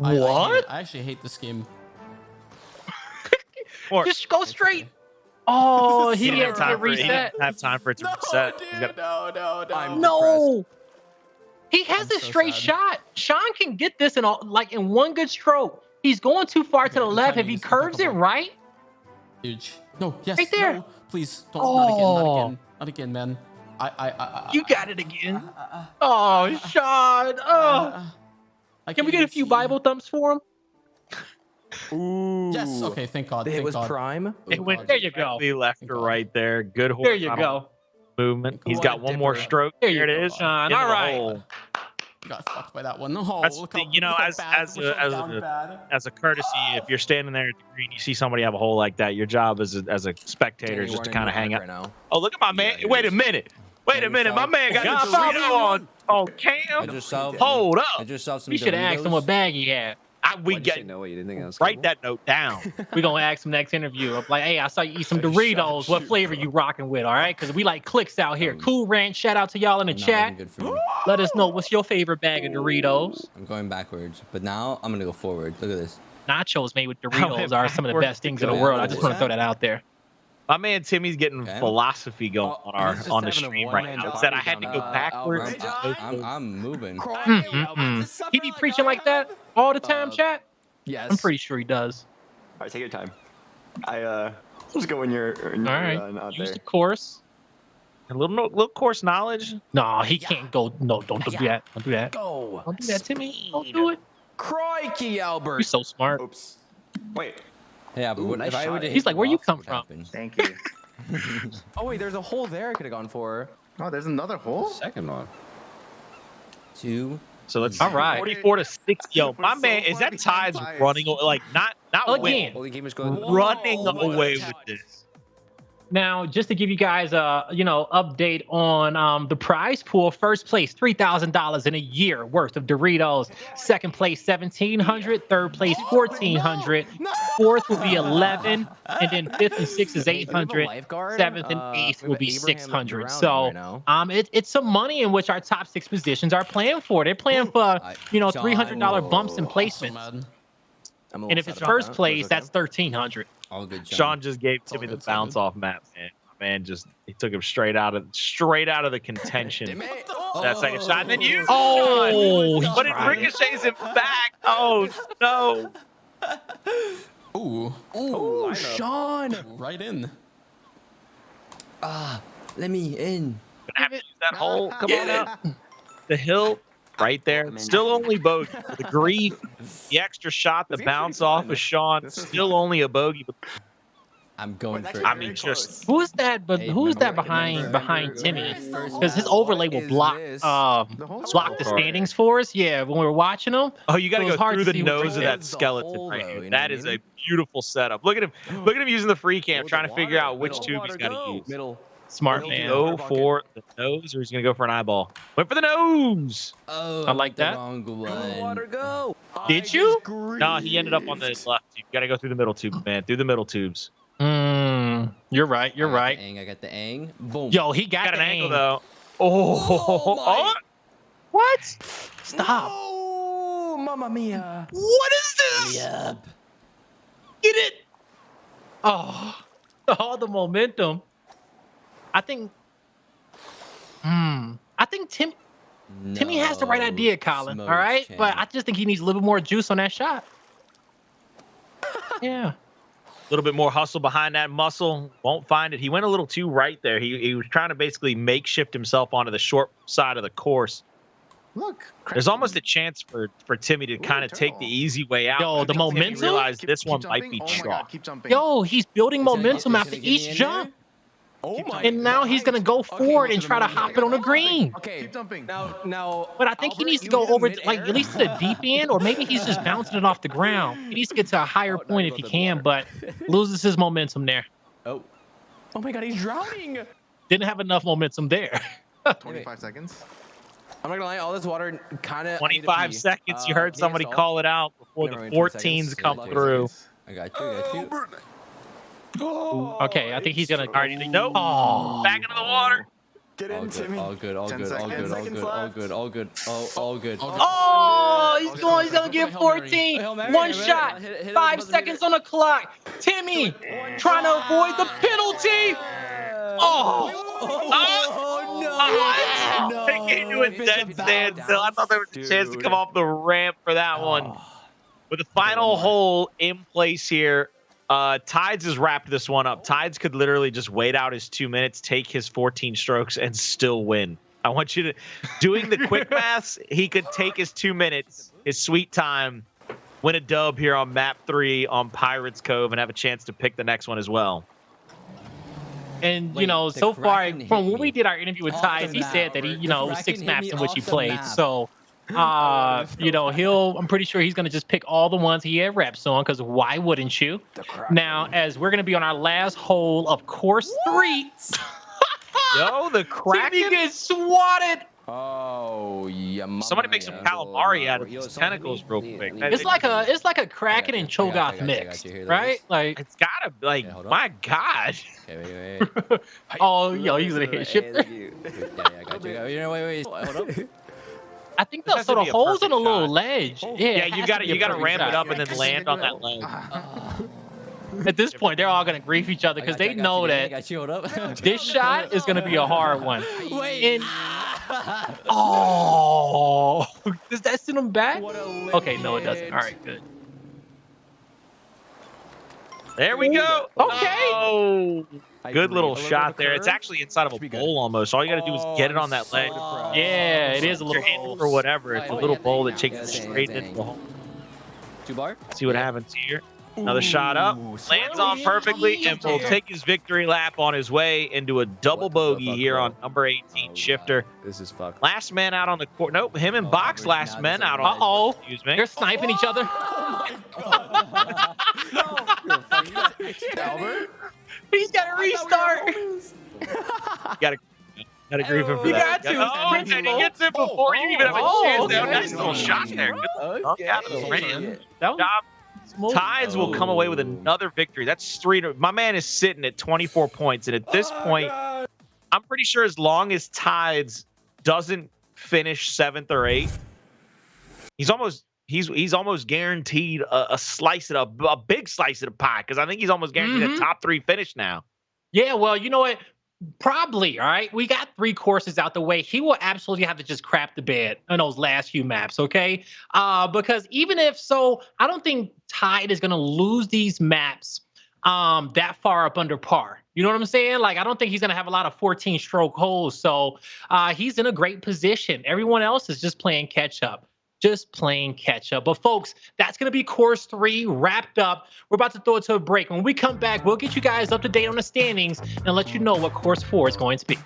I what? actually hate this game. Or Just go straight. Oh, he didn't had have to time get for it. He reset. didn't have time for it to reset. He's got- No. I'm No. He has I'm a so straight sad. shot. Sean can get this in one good stroke. He's going too far to the the left. If timing he is curves it impeccable. right, Huge. No, yes, Right there. no. Please, don't. Oh. Not again, man. I you got it again. Oh, Sean. Oh, I can we can't get a even few see. Bible thumbs for him? Ooh. Yes. Okay. Thank God. The hit Thank was God. prime. It went. There you go. Directly left or right there. Good There you horizontal go. movement. He's What got a one more dipper. stroke. There you There it go, is. Sean. Into All the right. hole. Got fucked by that one. Oh, That's look the- how, you know, look how as- bad. as We're a- so as down a- bad. As a courtesy, if you're standing there at the green, you see somebody have a hole like that, your job as a spectator Danny, is just we're to in kind of your hang arc out. right now. Oh, look at my man. here Wait it a is. minute. Wait a minute. My man got God, the Dorito on cam. Get yourself, Hold get up. yourself some We should have asked him Doritos. what bag he had. We Why'd you say get no? You didn't think that was write cool? that note down. We're gonna ask him next interview. I'm like, hey, I saw you eat some Shut- Doritos. What shoot, flavor bro. you rocking with? All right, because we like clicks out here. Cool Ranch. Shout out to y'all in the Not chat. looking good for me. Let us know what's your favorite bag of Doritos. I'm going backwards, but now I'm gonna go forward. Look at this. Nachos made with How Doritos are some of the backwards best to things in the go. world. I Yeah, just what want to is throw that? that out there. My man Timmy's getting Okay. philosophy going Oh, on he's just on the having a stream right one-man now. party Said I had to down go there. backwards. I'm moving. He be preaching like that all the time, chat. Yes. I'm pretty sure he does. All right, take your time. Let's go when you're All right, out use there. the course. A little course knowledge. No, he can't go. No, don't do that. Don't do that. Go. Don't do that, Timmy. Don't do it. Crikey, Albert. You're so smart. Oops. Wait. Yeah, but Ooh, nice if I shot. would He's like, where you come from? Thank you. Oh wait, there's a hole there I could have gone for. Oh, there's another hole? Second one. 2. So let's All right. 44 to 60. Yo, We're my so man, is far that behind Tides Tides. running like not Again. winning, Holy game is going. running Whoa, away what a with this. Now, just to give you guys a update on the prize pool, first place $3,000 in a year worth of Doritos. Second place $1,700. Third place $1,400. Fourth will be 11, and then fifth and sixth is Hey, do we have a 800. lifeguard? Seventh and eighth we will have be Abraham 600. drowning So right now. it's some money in which our top 6 positions are playing for. They're playing for $300 bumps and So placements. mad. I'm a And little if it's sad about first that, but place, it's okay. that's $1,300. All good, Sean just gave all Timmy good, the it's all bounce good. off map, man. My man he took him straight out of the contention. That second shot, and then you. Oh, Sean, but it tried. ricochets him back. Oh no! Ooh, Ooh, Sean. right in. Let me in. Gonna have to use that hole. Come on out. The hill, right there. Still only bogey. The grief, the extra shot, the This game's bounce pretty off fun. of Sean. This is Still only a bogey. But I'm going That's for actually I it. mean, very just close. Who is that? But Hey, who is that remember- behind remember- behind Timmy? remember- Because his overlay will What block is this? The hole's block the full. standings for us. Yeah, when we were watching them. oh, you got to So it's go hard through to the see what's nose of right that It's the skeleton hole, right though, here. you know That what I is a mean? beautiful setup. Look at him. Look at him using the free cam, Oh, trying the to figure water. out which Middle. tube he's got to use. Middle. Smart Middle man. to Go for the nose, or he's gonna go for an eyeball. Went for the nose. Oh, I like went the that. Wrong Water one. go. Did you? No, he ended up on the left tube. You got to go through the middle tube, man. Through the middle tubes. You're right. You're right. I got the ang. Boom. Yo, he got, Got an the angle aim. though. Oh, What? Stop. Oh, mamma mia. what is this? Yep. Get it? Oh, all the momentum. I think. I think Timmy has the right No idea, Colin. All smokes, right, champ. but I just think he needs a little bit more juice on that shot. Yeah. A little bit more hustle behind that muscle. Won't find it. He went a little too right there. He was trying to basically makeshift himself onto the short side of the course. Look. There's almost a chance for Timmy to kind of take the turtle. easy way out. Yo, the Timmy momentum? realized this Keep one jumping. might be Oh my God, chalk. keep jumping. Yo, he's building Is it gonna momentum get- is after it gonna get each me in jump. Oh my. And now he's gonna go forward and try to hop it on the green. Okay. Keep jumping. Now. But I think he Albert, needs to you go hit him over, midair? like, at least to the deep end, or maybe he's just bouncing it off the ground. He needs to get to a higher Oh, now point you if he both have can, water. but loses his momentum there. Oh. Oh my God, he's drowning. Didn't have enough momentum there. 25 seconds. I'm not gonna lie, all this water kind of. 25 seconds. You heard somebody call it out before Never the mind, 20 14s seconds. come Lucky through. I got you. I got you. Okay, I think he's gonna. Already nope. Back into the water. Get All in, good. Timmy. All good. All 10 good. All seconds. good. All 10 good. seconds All left. good. All good. All good. Oh, he's gonna get Hail Mary. 14. Hail Mary, One Hail Mary. shot. Hit it 5 buzzer seconds beater. on the clock. Timmy trying to avoid the penalty. Oh. Oh no! What? They came to a dead standstill. I thought there was a chance to come off the ramp for that one. With the final hole in place here, Tides has wrapped this one up. Tides could literally just wait out his 2 minutes, take his 14 strokes, and still win. I want you to, doing the quick maths, he could take his 2 minutes, his sweet time, win a dub here on map 3 on Pirates Cove, and have a chance to pick the next one as well. And Wait, you know, the so far Kraken from hit when we me did our interview with off the Tides, he map. said that he, The you know, Kraken 6 hit maps me in which he off the played. map. So You know, I'm pretty sure he's gonna just pick all the ones he had reps on, because why wouldn't you? Now, as we're gonna be on our last hole of course 3. Yo, the Timmy Kraken. gets swatted. Oh, yeah. Somebody make some calamari out of these tentacles real quick. It's like a Kraken and Cho'Gath mixed, right? Like, It's gotta be like, my God. Okay, wait. oh, yo, he's gonna hit ship. Yeah, I got you. You know, wait. Hold up. I think This the has so to the be a hole's on a perfect little shot. ledge. Yeah, it you has gotta to be a perfect ramp it shot. up and then land on that ledge. At this point, they're all gonna grief each other because they know I that got you. Hold up. this shot is gonna be a hard one. Wait. And, oh, does that send him back? Okay, no, it doesn't. All right, good. There we go. Okay. Oh, good little shot there. It's curve. actually inside of a Should be good. bowl almost. All you gotta do is get it on that ledge. Yeah, it is a Your little hand bowl. or whatever. It's a Oh, little yeah, bowl there that you takes go. it Dang, straight dang. into the hole. 2 bar? See what happens here. Another shot up, lands on perfectly, and will take his victory lap on his way into a double bogey here on number 18 shifter. This is fucked. Last man out on the court. Nope, him and Box last men out on. Uh-oh. Excuse me. They're sniping each other. Albert? He's got to restart. Gotta grieve him for You that. got to. Oh, and he gets it before you even have a chance. Nice little shot there. Good dunk out of the rim. That was Job. smooth. Tides will come away with another victory. That's 3 to, my man is sitting at 24 points. And at this point, I'm pretty sure as long as Tides doesn't finish 7th or 8th, he's almost guaranteed a slice of a big slice of the pie, because I think he's almost guaranteed a top 3 finish now. Yeah, well, you know what? Probably, all right? We got 3 courses out the way. He will absolutely have to just crap the bed on those last few maps, okay? Because even if so, I don't think Tide is going to lose these maps that far up under par. You know what I'm saying? Like, I don't think he's going to have a lot of 14-stroke holes. So he's in a great position. Everyone else is just playing catch-up. Just playing catch up. But folks, that's going to be course 3 wrapped up. We're about to throw it to a break. When we come back, we'll get you guys up to date on the standings and let you know what course 4 is going to be.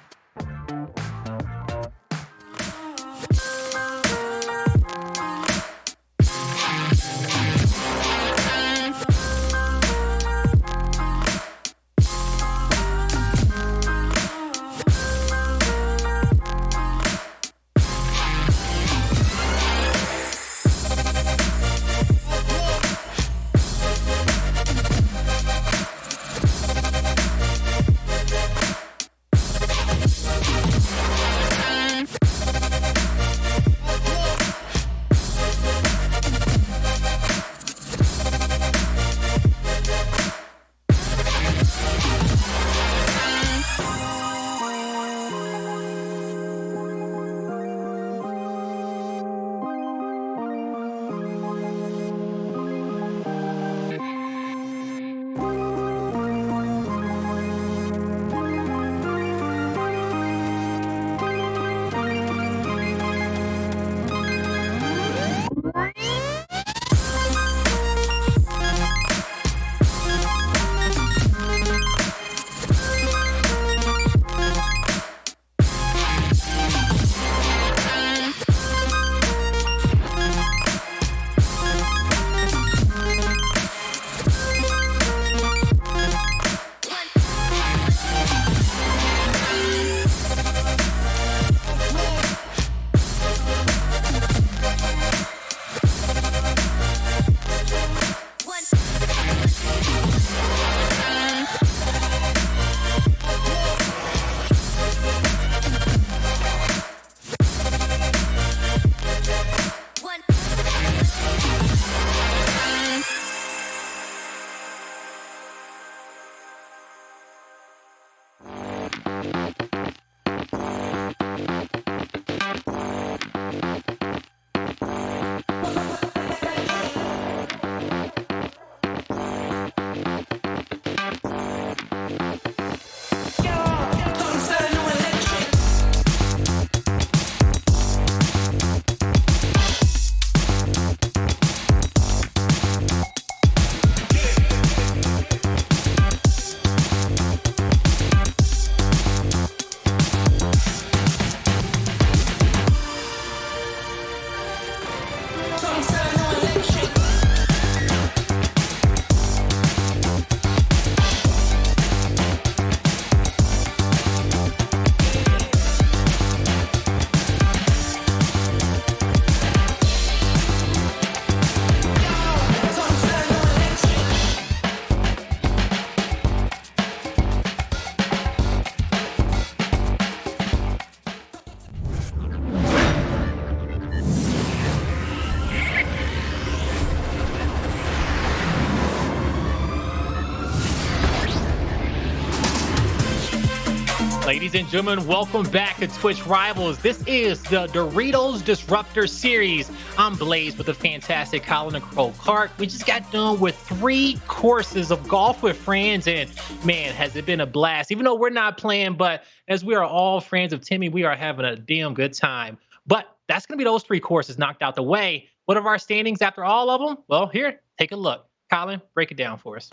Ladies and gentlemen, welcome back to Twitch Rivals. This is the Doritos Disruptor Series. I'm Blaze with the fantastic Colin and Crow Clark. We just got done with 3 courses of golf with friends, and man, has it been a blast. Even though we're not playing, but as we are all friends of Timmy, we are having a damn good time. But that's going to be those 3 courses knocked out the way. What are our standings after all of them? Well, here, take a look. Colin, break it down for us.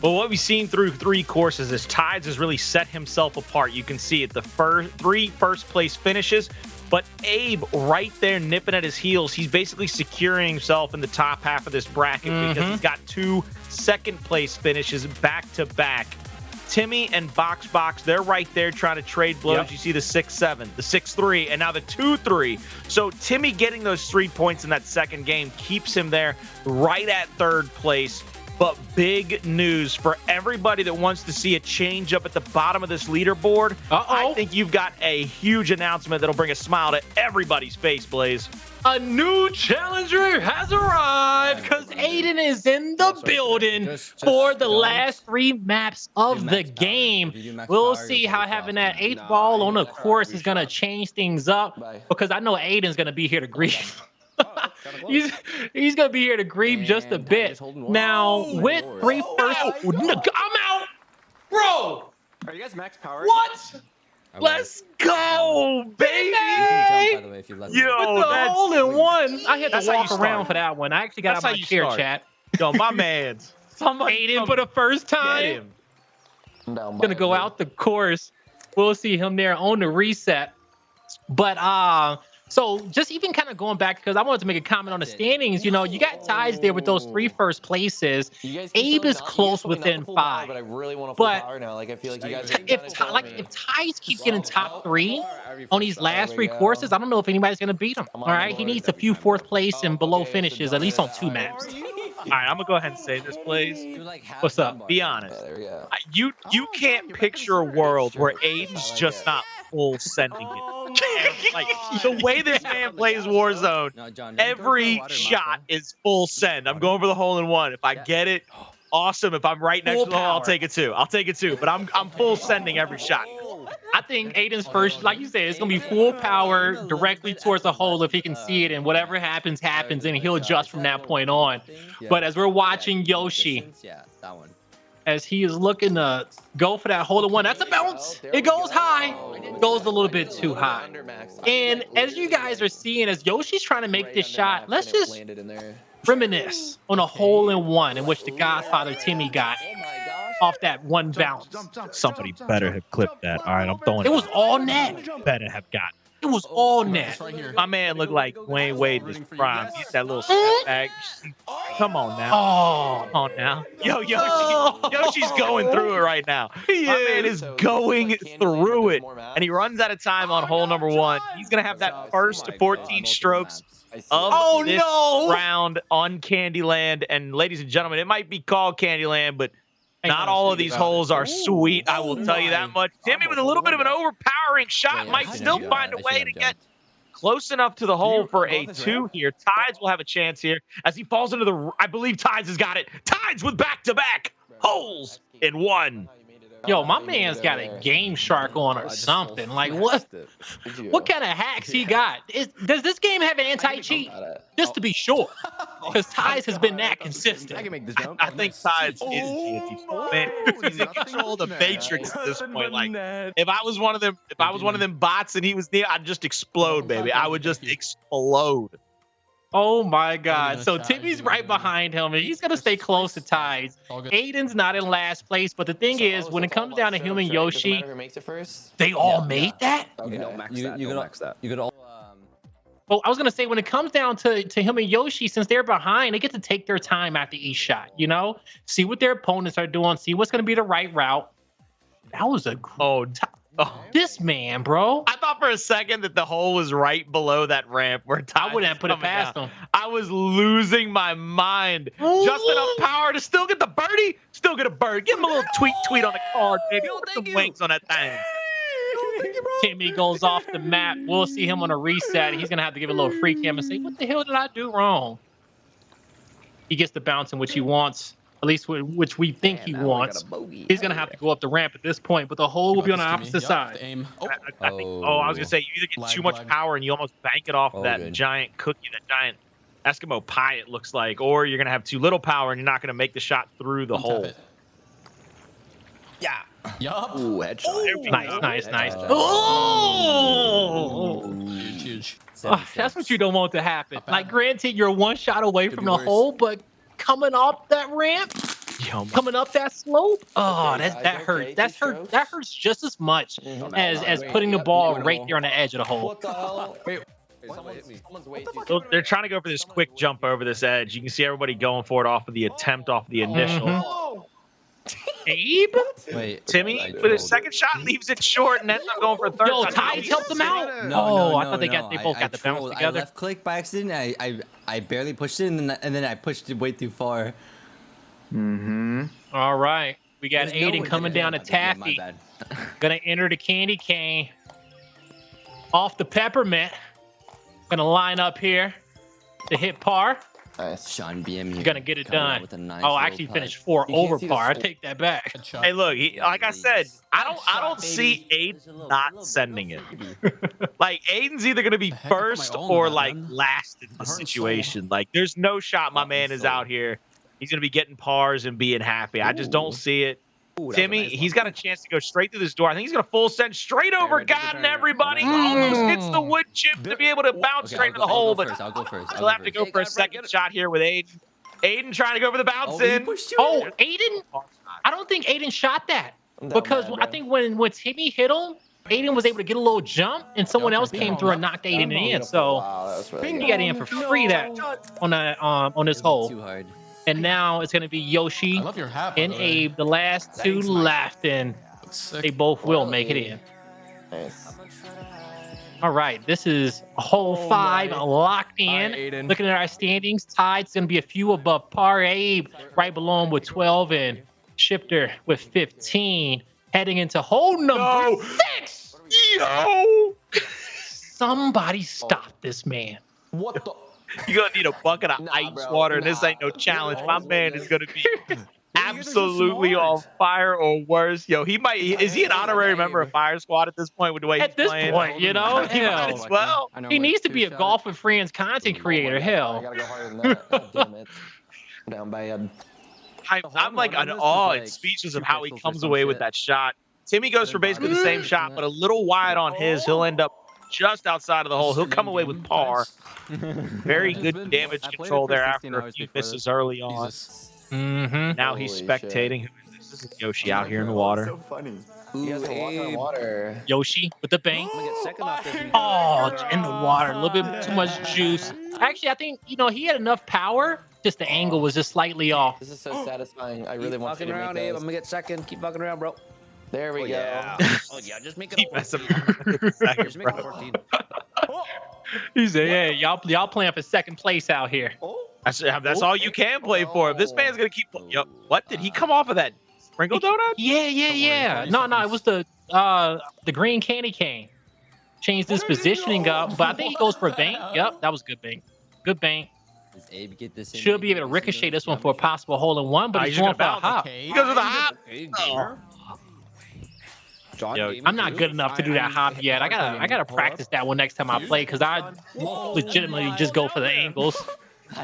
Well, what we've seen through 3 courses is Tides has really set himself apart. You can see it, the 3 first place finishes, but Abe right there nipping at his heels. He's basically securing himself in the top half of this bracket because he's got 2 second place finishes back to back. Timmy and Box, they're right there trying to trade blows. Yep. You see the 6-7, the 6-3, and now the 2-3. So Timmy getting those 3 points in that second game keeps him there right at 3rd place. But big news for everybody that wants to see a change up at the bottom of this leaderboard. I think you've got a huge announcement that'll bring a smile to everybody's face, Blaze. A new challenger has arrived because Aiden is in the building for the last 3 maps of the game. We'll see how having that 8th ball on the course is going to change things up, because I know Aiden's going to be here to grieve. He's gonna be here to grieve just a bit. Now with 3 first, I'm out, bro. Are you guys max power? What? Let's go, baby! Yo, with the that's hole-in-one. I had to walk around for that one. I actually got out my chair, chat. Yo, my man's. Somebody Aiden for the first time. Gonna go out the course. We'll see him there on the reset. But so just even kind of going back, because I wanted to make a comment on the standings. You know, you got Tides there with those 3 first places. Abe is close within 5. But I really want to But power now. Like I feel like you guys if Tides keep getting top 3 on these last 3 courses, I don't know if anybody's gonna beat him. All right, he needs a few 4th place and below finishes, at least on 2 maps. All right, I'm gonna go ahead and say this, Blaze. What's up? Be honest. You can't picture a world where Aiden's just not full sending it. Like the way this man plays Warzone, every shot is full send. I'm going for the hole-in-one. If I get it, awesome. If I'm right next to the hole, I'll take it too. But I'm full sending every shot. I think Aiden's first, like you said, it's gonna be full power directly towards the hole if he can see it, and whatever happens, and he'll adjust from that point on. But as we're watching Yoshi, as he is looking to go for that hole-in-one, that's a bounce. It goes high. It goes a little bit too high. And as you guys are seeing, as Yoshi's trying to make this shot, let's just reminisce on a hole-in-one in which the Godfather Timmy got off that one bounce. Somebody better have clipped that. All right, I'm throwing it. It was all net. Better have got. It was all net. My man looked like Dwayne Wade in his prime. Get that little step back. Come on now. Oh, come on now. Yo, Yoshi's going through it right now. My man is going through it. And he runs out of time on hole number 1. He's going to have that first to 14 strokes of this round on Candyland. And ladies and gentlemen, it might be called Candyland, but not all of these holes are sweet. I will tell you that much. Timmy with a little bit of an overpowering shot might still find a way to get close enough to the hole for a 2 here. Tides will have a chance here as he falls into the, I believe Tides has got it. Tides with back-to-back holes in 1. Yo, my man's got a Game Shark on or something. Like, what kind of hacks he got? Does this game have an anti-cheat? Just to be sure. Because Tides has been that consistent. I can make this jump. I think Tides is anti-cheat. Man, he's in control of the Matrix at this point. Like, if I was one of them bots and he was there, I'd just explode, baby. I would just explode. Oh my God. So Timmy's right behind him, and he's going to stay close to Tides. Aiden's not in last place, but the thing is, when it comes down to him and Yoshi, they all made that? You can max that. You could all. Well, I was going to say, when it comes down to him and Yoshi, since they're behind, they get to take their time after each shot, you know? See what their opponents are doing, see what's going to be the right route. That was a this man, bro. I thought for a second that the hole was right below that ramp where Tides I wouldn't put it past him. I was losing my mind. Just enough power to still get the birdie. Still get a bird. Give him a little tweet on the card, baby. Put some wings on that thing. Timmy goes off the map. We'll see him on a reset. He's going to have to give a little free cam and say, what the hell did I do wrong? He gets the bounce in which he wants. at least which we think he wants. He's gonna have to go up the ramp at this point, but the hole will be on the opposite side. Aim. Oh, I think. Oh, I was gonna say you either get too much power and you almost bank it off that giant cookie, that giant Eskimo pie. It looks like, or you're gonna have too little power and you're not gonna make the shot through the hole. Yeah. Yup. Ooh, headshot. Nice. Oh! Huge. That's what you don't want to happen. Like, granted, you're one shot away from the hole, but coming up that ramp, coming up that slope, that hurts. That hurts just as much as putting the ball right there on the edge of the hole. What the hell? Wait. Someone's way too So they're trying to go for this quick jump over this edge. You can see everybody going for it off of the attempt, off the initial. Abe? Wait. Timmy, with his second shot, leaves it short and ends up going for a third. Yo, shot. Tides helped them out. I thought they both got the bounce I together. left click by accident. I barely pushed it, and then I pushed it way too far. All right, we got There's no Aiden one coming getting down to it. Yeah, my Taffy. bad. Gonna enter the candy cane. Off the peppermint. Gonna line up here to hit par. Sean BM. You're gonna get it coming out done. with a nice Oh, I little actually putt. finished 4 You can't over see the par. I slope. take that back. Hey, look, like I said, I don't see Aiden not sending it. Like, Aiden's either going to be heck, I put my first own or on that, like man. last in the hurts so situation. Like, there's no shot my man is out here. He's going to be getting pars and being happy. I just don't see it. Timmy, he's got a chance to go straight through this door. I think he's going to full send straight over God and everybody. Almost hits the wood chip to be able to bounce straight to the hole, but I'll go first. he'll have to go for a second shot here with Aiden. Aiden trying to go for the bounce in. Oh, Aiden? I don't think Aiden shot that because I think when Timmy hit him, Aiden was able to get a little jump, and someone else came through and knocked Aiden in. So he got in for free that on this hole. Too hard. And now it's going to be Yoshi I love your hat. and Abe, the last two left, and they both will make it in. All right, this is hole 5 locked in. Aiden. Looking at our standings, Tide's going to be a few above par. Abe right below him with 12, and Shifter with 15. Heading into hole number 6. Yo! Somebody stop this man. What the? You're going to need a bucket of ice water. This ain't no challenge. My man is going to be absolutely on fire or worse. Yo, he might. Is he an honorary member of Fire Squad at this point with the way At he's this playing? point, you know, He might hell. as well. He needs to be a Golf with Friends content creator. Hell. gotta go harder than that. God damn it. Down bad. I'm like in awe and speechless of how he comes away with that shot. Timmy goes for basically the same shot, but a little wide on his. He'll end up just outside of the hole. He'll come away with par. Very good damage control there after a few misses early on. Now he's spectating. Who is this? This is Yoshi out here in the water. So funny. You guys are walking on water. Yoshi with the bank. I'm gonna get second off this. Oh, in the water. A little bit too much juice. Actually, I think, he had enough power. Just the angle was just slightly off. This is so satisfying. I really Keep want you to fucking make around, Abe. those. I'm gonna get second. Keep fucking around, bro. There we go. Yeah. Oh yeah, just make it Keep a messing 14. around. Just make it 14. He said, "Yeah, y'all playing for second place out here." That's all you can play for. If this man's gonna keep. Yo, what did he come off of that sprinkle donut? Yeah. No, it was the green candy cane. Changed his positioning up, but I think he goes for a bank. Yep, that was good bank. Good bank. Does Abe get this? Should be able to ricochet this one for a possible hole in one, but Oh, he's he's going gonna for a hop. He goes with a hop. John, Yo, I'm not good enough to do that hop yet. I gotta practice that one next time I play because I legitimately just go for the angles.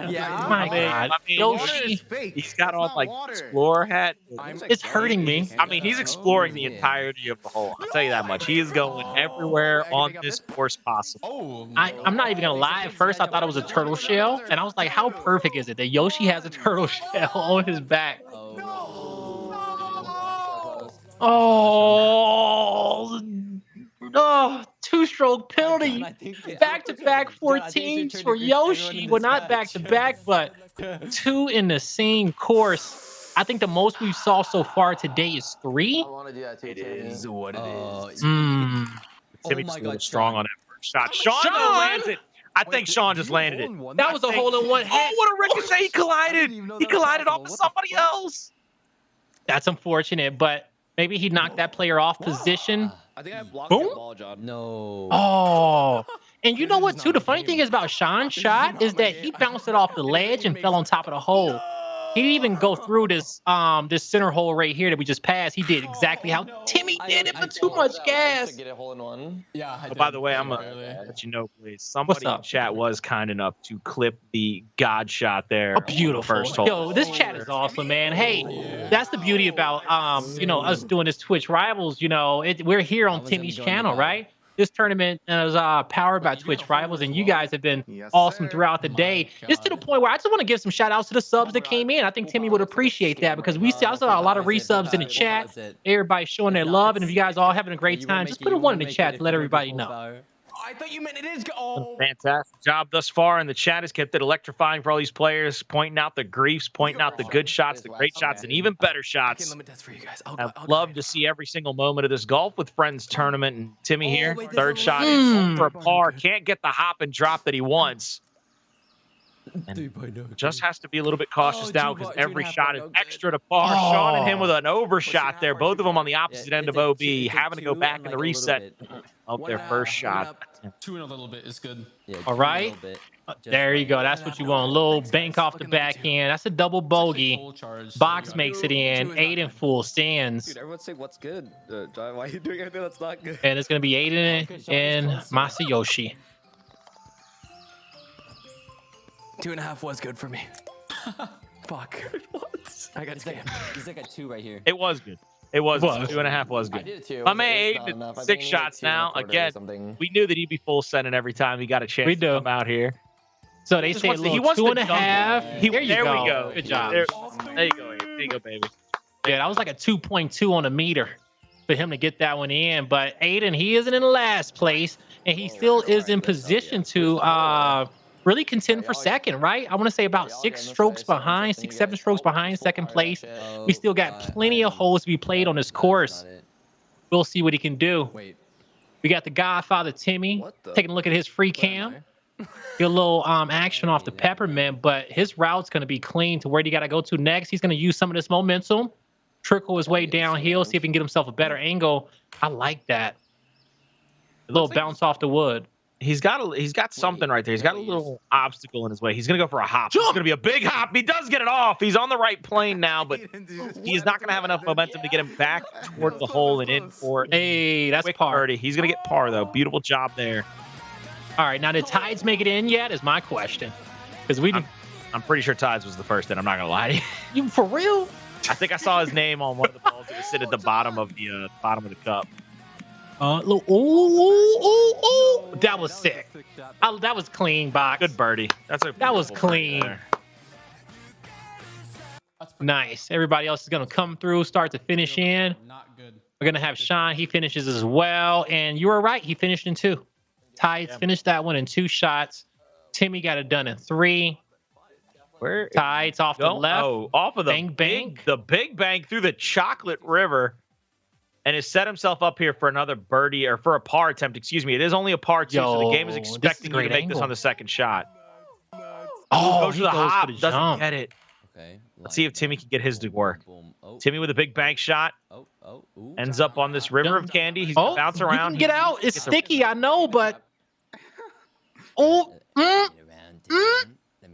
Yeah. My God, Yoshi, He's got on like Explorer hat. it's hurting me. I mean, he's exploring the entirety of the hole. I'll tell you that much. He is going everywhere on this course possible. I'm not even gonna lie. At first, I thought it was a turtle shell, and I was like, "How perfect is it that Yoshi has a turtle shell on his back?" Oh, two-stroke penalty. Back-to-back 14s for Yoshi. Well, not back-to-back, but 2 in the same course. I think the most we saw so far today is 3. I want to do that too. It is what it is. Timmy's a little strong on that first shot. Sean lands it. I think Sean just landed it. That was a hole-in-one. Oh, what a ricochet! He collided. He collided off of somebody else. That's unfortunate, but maybe he knocked that player off position. I think I blocked Boom. the ball, John. No. Oh, and you know what, too? The funny thing is about Sean's shot is that he bounced it off the ledge and fell on top of the hole. He didn't even go through this this center hole right here that we just passed. He did exactly how Timmy did it, but too much gas. Get a hole in one. Yeah. I Oh, by did. the way, I'm Barely. gonna let you know, please. Somebody in up? chat was kind enough to clip the God shot there. Oh, beautiful. First hole. Yo, this chat is awesome, man. Hey, that's the beauty about you know, us doing this Twitch Rivals. You know, we're here on Timmy's channel, right? This tournament is powered by Twitch Rivals, and you guys have been awesome throughout the day. Just to the point where I just want to give some shout outs to the subs that came in. I think Timmy would appreciate that because I saw a lot of resubs in the chat. Everybody showing their love, and if you guys all having a great time, just put a 1 in the chat to let everybody know. I thought you meant it is. Oh. Fantastic job thus far, and the chat has kept it electrifying for all these players, pointing out the griefs, pointing out the good shots, the great shots, and even better shots. For you guys. I'd love to see every single moment of this Golf with Friends tournament. And Timmy here, wait, third there's shot a for a par, can't get the hop and drop that he wants. And just has to be a little bit cautious now because every shot is extra to par. Sean and him with an overshot there. Both of them on the opposite end of OB, having to go back in the reset of their first shot. 2 and a little bit is good. All right. There you go. That's what you want. A little bank off the backhand. That's a double bogey. Box makes it in. 8 and full stands. Dude, everyone say what's good. John, why are you doing anything that's not good? And it's going to be Aiden and Masayoshi. 2.5 was good for me. Fuck. I got scammed. He's like a 2 right here. It was good. It was. Was. 2.5 was good. I did too. My man Aiden, 6 shots now. Again, we knew that he'd be full sending every time he got a chance to come out here. So they say he wants 2.5. There you There go. we go. Good job. There you go. There you go, baby. Yeah, that was like a 2.2 on a meter for him to get that one in. But Aiden, he isn't in last place, and he still is in position to really contend for second, right? I want to say about 6 strokes behind, 6, 7 strokes behind second place. We still got plenty of holes to be played on this course. We'll see what he can do. We got the Godfather Timmy taking a look at his free cam. Get a little action off the peppermint, but his route's going to be clean to where he got to go to next. He's going to use some of this momentum, trickle his way downhill, see if he can get himself a better angle. I like that. A little bounce off the wood. He's got something right there. He's got a little obstacle in his way. He's gonna go for a hop. It's gonna be a big hop. He does get it off. He's on the right plane now, but he is not gonna have enough momentum to get him back toward the hole and in for that's par. birdie. He's gonna get par though. Beautiful job there. All right, now did Tides make it in yet? Is my question. Because I'm pretty sure Tides was the first, and I'm not gonna lie to you. You for real? I think I saw his name on one of the balls that was sitting at the bottom of the cup. That was sick. That was clean, box. Good birdie. That was clean. Nice. Everybody else is gonna come through, start to finish in. We're gonna have Sean. He finishes as well, and you were right. He finished in 2. Tides finished that one in 2 shots. Timmy got it done in 3. Where Tides off the left. Oh, off of the bank. The big bank through the chocolate river. And has set himself up here for another birdie or for a par attempt. Excuse me. It is only a par 2, so the game is expecting you to make this on the second shot. Goes to the hop. Doesn't get it. Okay. Let's see if Timmy can get his to work. Timmy with a big bank shot. Ends up on this river of candy. He's gonna bounce around. He can get out. It's sticky, I know, but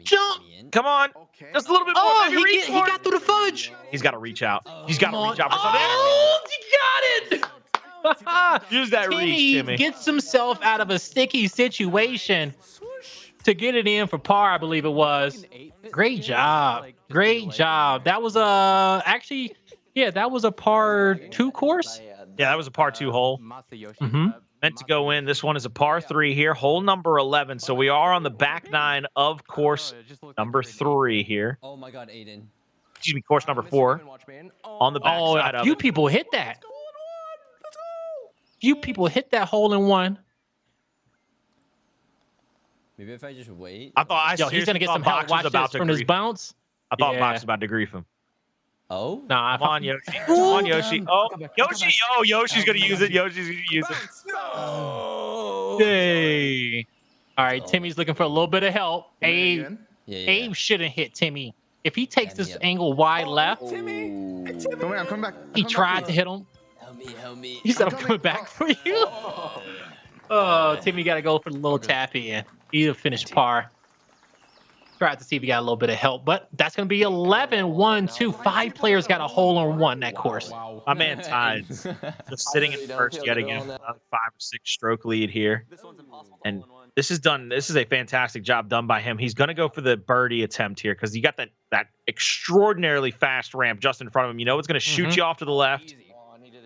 jump. Come on. Just a little bit more. Oh, he got through the fudge. He's got to reach out. He's got to reach out. Oh, he got it. Use that reach, Timmy. Gets himself out of a sticky situation to get it in for par, I believe it was. Great job. Great job. That was actually, yeah, that was a par 2 course. Yeah, that was a par 2 hole. Meant to go in. This one is a par 3 here, hole number 11. So we are on the back 9 of course number 3 here. Oh my God, Aiden. Excuse me, course number 4 on the back side of it. Few people hit that. Few people hit that hole in 1. Maybe if I just wait. I thought he's gonna get some help. Watch this from his bounce. I thought Box was about to grief him. Oh? Nah, come on, Yoshi. Come on, Yoshi. Oh, Yoshi. Oh, Yoshi's going to use it. Yoshi's going to use it. No. Hey. All right, Timmy's looking for a little bit of help. Abe shouldn't hit Timmy. If he takes this angle wide left, Timmy, I'm coming back. He tried to hit him. Help me. He said, I'm coming back for you. Oh, Timmy got to go for the little tap in. He'll finish par. scratch to see if he got a little bit of help. But that's going to be 11, 1, 2, 5 players got a hole in one that course. Wow. My man Tides just sitting in first yet again, 5 or 6 stroke lead here. And this is a fantastic job done by him. He's going to go for the birdie attempt here because you got that extraordinarily fast ramp just in front of him. You know it's going to shoot you off to the left.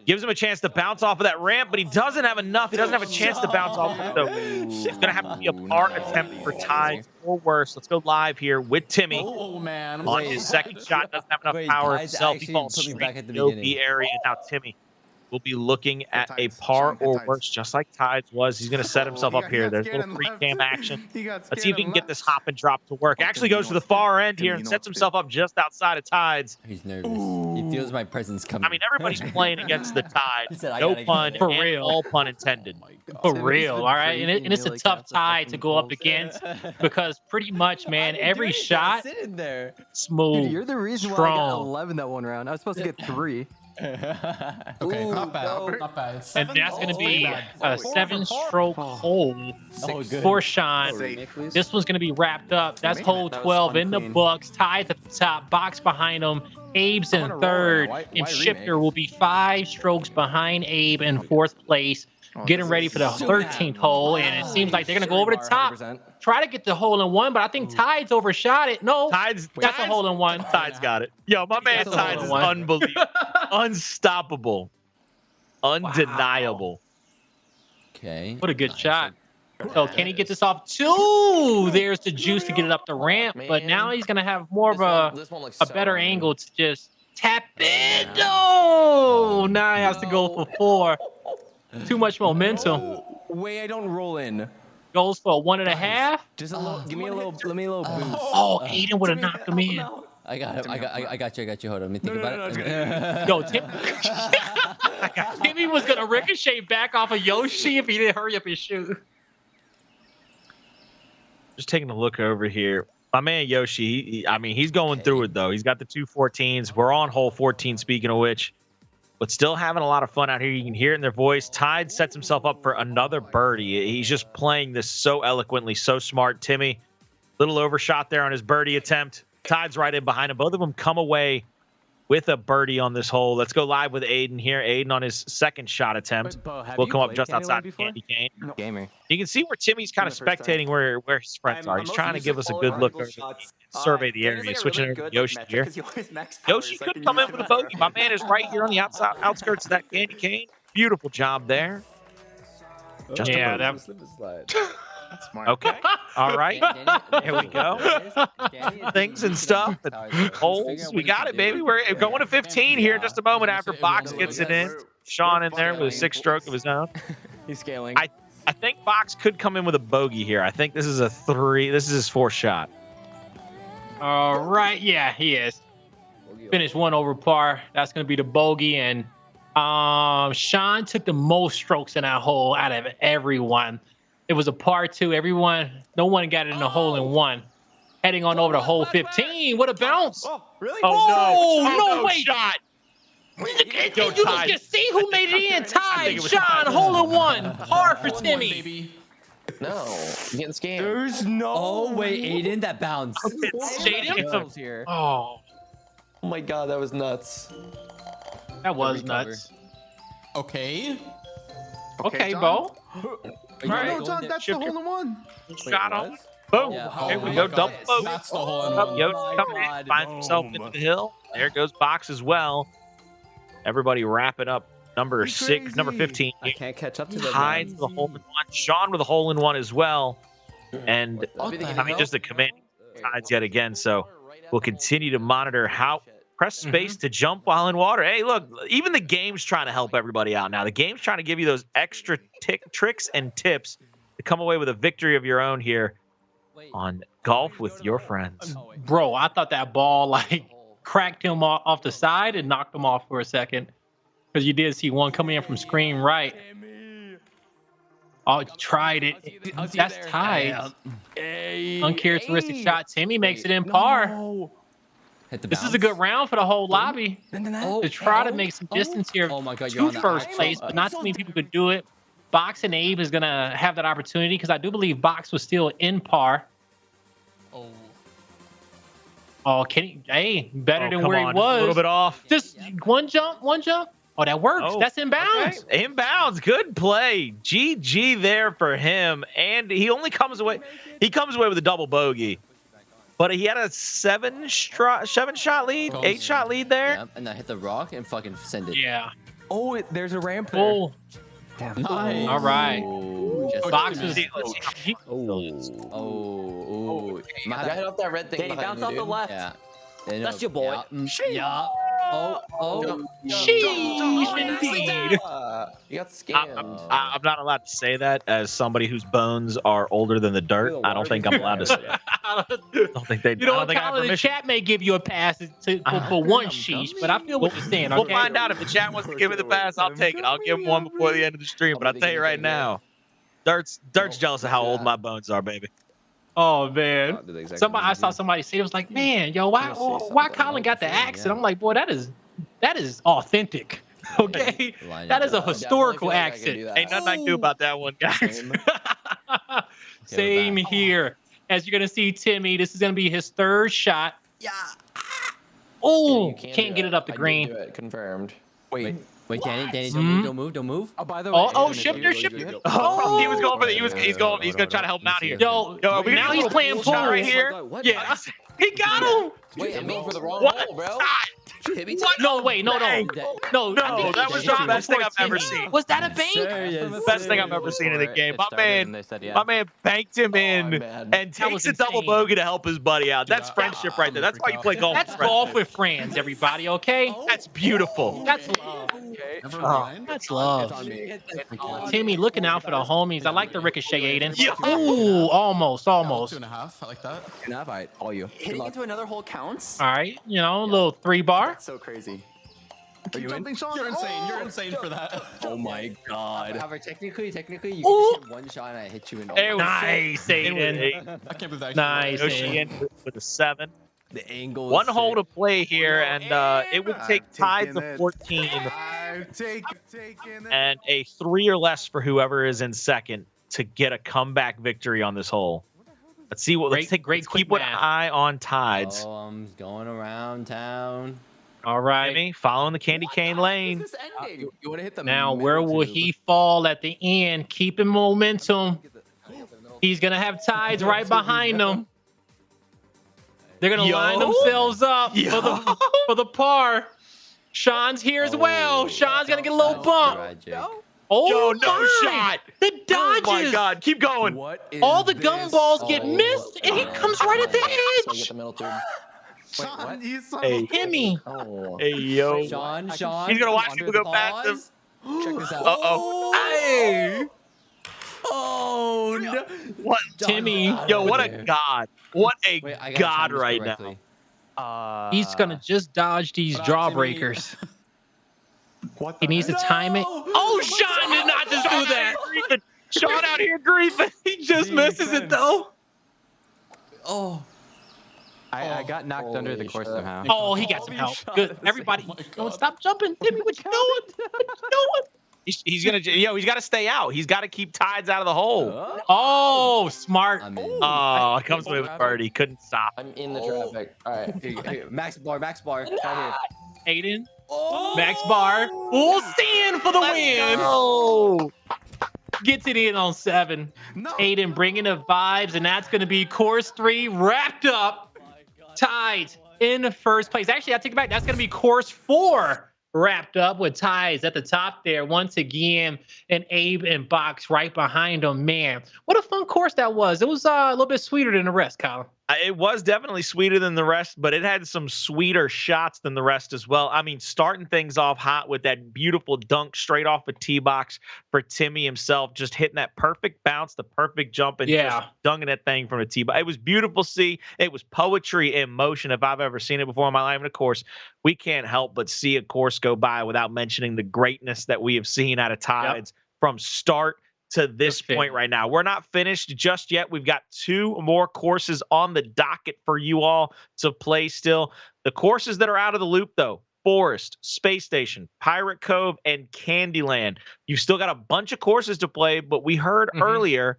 Gives him a chance to bounce off of that ramp, but he doesn't have enough. He doesn't have a chance to bounce off it. So it's going to have to be a par attempt for Tides or worse. Let's go live here with Timmy. Oh man, On his second shot, doesn't have enough power himself. He falls straight in the OB area. Now Timmy will be looking at a par or worse, just like Tides was. He's going to set himself up here. There's a little free cam action. Let's see if he can get this hop and drop to work. Actually goes to the far end here and sets himself up just outside of Tides. He's nervous. He feels my presence coming. I mean, everybody's playing against the Tide. said, No pun, For and real. all pun intended. For real, all right? And it's a tough Tide to go up against because pretty much, man, every shot sitting there. smooth, Dude, you're the reason why I got strong. 11 that one round. I was supposed to get 3. Okay, not bad. Not bad. And that's going to be a 7-stroke hole Oh, good. for Sean. This one's going to be wrapped up. That's hole 12 in the books. Tied at the top, box behind him. Abe's in third, and Shifter will be 5 strokes behind Abe in 4th place. Getting ready for the 13th hole, and it seems like they're going to go over the top, try to get the hole in one, but I think Tides overshot it. No, that's a hole in one. Tides got it. Yo, my man Tides is unbelievable. Unstoppable. Undeniable. Okay. What a good shot. So can he get this off? 2. There's the juice to get it up the ramp, but now he's going to have more of a better angle to just tap in. No, now he has to go for 4. Too much momentum. Wait, I don't roll in. Goes for a 1.5. Just a little. Give me a little. Let me a little boost. Oh, Aiden would have knocked him in. I got him. I got you. Hold on. Let me think about it. Yo, Timmy was gonna ricochet back off of Yoshi if he didn't hurry up and shoot. Just taking a look over here. My man Yoshi, he's going through it though. He's got the 2 14s. We're on hole 14, speaking of which. But still having a lot of fun out here. You can hear it in their voice. Tide sets himself up for another birdie. He's just playing this so eloquently, so smart. Timmy, little overshot there on his birdie attempt. Tide's right in behind him. Both of them come away with a birdie on this hole. Let's go live with Aiden here. Aiden on his second shot attempt. will come up just outside the candy cane. Gamer. You can see where Timmy's kind of spectating where his friends are. He's trying to give us a good look over survey the area. Switching over to Yoshi here. Yoshi could come in with a bogey. My man is right here on the outskirts of that candy cane. Beautiful job there. Just Yeah, That's smart. okay. All right. Here we go. Things and stuff. And holes. We got it, baby. We're going to 15 here in just a moment after Box gets it in. Sean in there with a 6-stroke of his own. He's scaling. I think Box could come in with a bogey here. I think this is a 3. This is his 4th shot. All right, yeah, he is. Finished 1 over par. That's gonna be the bogey, and Sean took the most strokes in that hole out of everyone. It was a par 2. No one got it in the hole in 1. Heading on over to hole 15. What a bounce! Oh, really? Oh, no way! Shot. You can see who made it in. Tied, Sean, hole in 1. Par for Timmy. No, you're getting scammed. There's no. Oh wait, Aiden, that bounce. Stadium? Here. Oh, Oh my god, that was nuts. that was nuts. Okay. Okay, John. Bo. No, John, that's the hole in one. Shot on. Boom. Yeah. Here we Oh go. my Double God. bogey. That's the hole in Up, one. Yoshi coming in, finds himself into the hill. There goes Box as well. Everybody wrapping up number 6, number 15. I can't catch up to that. Tides with a hole in 1. Sean with a hole in 1 as well. And just a commanding Tides yet again. So we'll continue to monitor how. Press space to jump while in water. Hey, look, even the game's trying to help everybody out now. The game's trying to give you those extra tricks and tips to come away with a victory of your own here on Golf with Your Friends. Bro, I thought that ball cracked him off the side and knocked him off for a second. Because you did see one coming in from screen right. Oh, tried it. That's tied. Uncharacteristic shot. Timmy makes it in par. This is a good round for the whole lobby to try to make some distance here Oh my God, to you're on the first actual- place, but not too many people could do it. Box and Abe is going to have that opportunity because I do believe Box was still in par. Oh. Oh, Kenny, hey, better than come where on, he was. a little bit off. Just one jump. Oh, that works. Oh, That's inbounds. Okay. Inbounds, good play. GG there for him, and he only comes away. He comes away with a double bogey, but he had a 7-shot lead, 8-shot lead there. Yep, and I hit the rock and fucking send it. Yeah. Oh, there's a ramp there. Oh, Nice. all right. Oh, just Boxes. Let's see how he feels. Oh. Gotta hit off that red thing. Danny, behind bounce you, off the dude. left. Yeah. That's your boy. Yeah. Oh. Sheesh, indeed. You got scammed. I'm not allowed to say that as somebody whose bones are older than the dirt. I don't think I'm allowed to say that. I don't think they. You know, I don't think I have Colin, the permission. chat may give you a pass for one sheesh, but I feel what you're saying. We'll Okay? find out if the chat wants to give me the pass. I'll take it. I'll give him one before the end of the stream. But I'll tell you right now, Dirt's jealous of how old my bones are, baby. Oh man, I saw somebody say it was like, man, yo, why Colin got the accent? I'm like, boy, that is authentic. Okay, that is a historical accent. Ain't nothing I can do about that one, guys. Same here. As you're gonna see, Timmy, this is gonna be his third shot. Yeah. Oh, You can't get it up the I did green. do it. Confirmed. Wait, Danny, don't move. Oh, by the way. Oh, Aiden, if shifter. Oh, he was going for the. He's gonna try to help him out here. Yo, now he's playing pool right here. Yeah, he got him. Wait, I'm going for the wrong What? hole, bro. Hit me. No, wait, no. No, that was the best thing I've ever seen. Was that a bank? Best thing I've ever seen in the game. My man banked him in and takes a double bogey to help his buddy out. That's friendship right there. That's why you play golf. That's golf with friends, everybody. Okay, that's beautiful. That's love. That's love. Timmy looking out for the homies. I like the ricochet, Aiden. Ooh, almost. 2.5. I like that. 2.5. All you. Hitting into another hole counts? All right, a little 3-bar. That's so crazy. Are you in? You're insane. You're insane for that. Oh my god. However, technically, you can just hit one shot and I hit you in all. Nice, Aiden. I can't believe that. Nice. Yoshi in with a 7. The angle. One hole to play here, and it would take tied to 14 and a 3 or less for whoever is in second to get a comeback victory on this hole. Let's see what. Let's keep an eye on tides. Oh, I'm going around town. All right. Timmy, following the candy cane lane. You want to hit the Now, where will he fall at the end? Keeping momentum. He's going to have tides right behind him. They're going to line themselves up for the par. Sean's here as well. Sean's going to get a little bump. Oh, no shot. The dodges. Oh, my God. Keep going. All the gumballs get missed, and he comes right at the edge. Sean, you son Hey. of a- Timmy. Hey, yo. Sean. He's going to watch people go past him. Check this out. Uh-oh. Hey. Oh, no. What? Timmy. Yo, what a god. What a god right now. He's going to just dodge these jawbreakers. He needs to time it. Oh, Sean did not just do that. Sean out here griefing. He just misses it, though. Oh. I got knocked under the course somehow. Oh, he got some help. Good. Everybody, don't stop jumping. Timmy, what you doing? What you doing? He's gonna, he's got to stay out. He's got to keep tides out of the hole. Oh, smart. Oh, it comes away with birdie. Couldn't stop. I'm in the traffic. All right. Here, Max bar. Right here. Aiden. Max bar. Full stand for the win. Oh. Gets it in on 7. Aiden bringing the vibes, and that's going to be course 3 wrapped up. Tides in first place. Actually, I take it back. That's going to be course 4 wrapped up with ties at the top there once again, and Abe and Box right behind them. Man, what a fun course that was. It was a little bit sweeter than the rest, Colin. It was definitely sweeter than the rest, but it had some sweeter shots than the rest as well. I mean, starting things off hot with that beautiful dunk straight off a tee box for Timmy himself, just hitting that perfect bounce, the perfect jump, and just dunking that thing from a tee box. It was beautiful to see. It was poetry in motion if I've ever seen it before in my life. And of course, we can't help but see a course go by without mentioning the greatness that we have seen out of Tides from start to this point right now. We're not finished just yet. We've got 2 more courses on the docket for you all to play still. The courses that are out of the loop, though: Forest, Space Station, Pirate Cove, and Candyland. You've still got a bunch of courses to play, but we heard earlier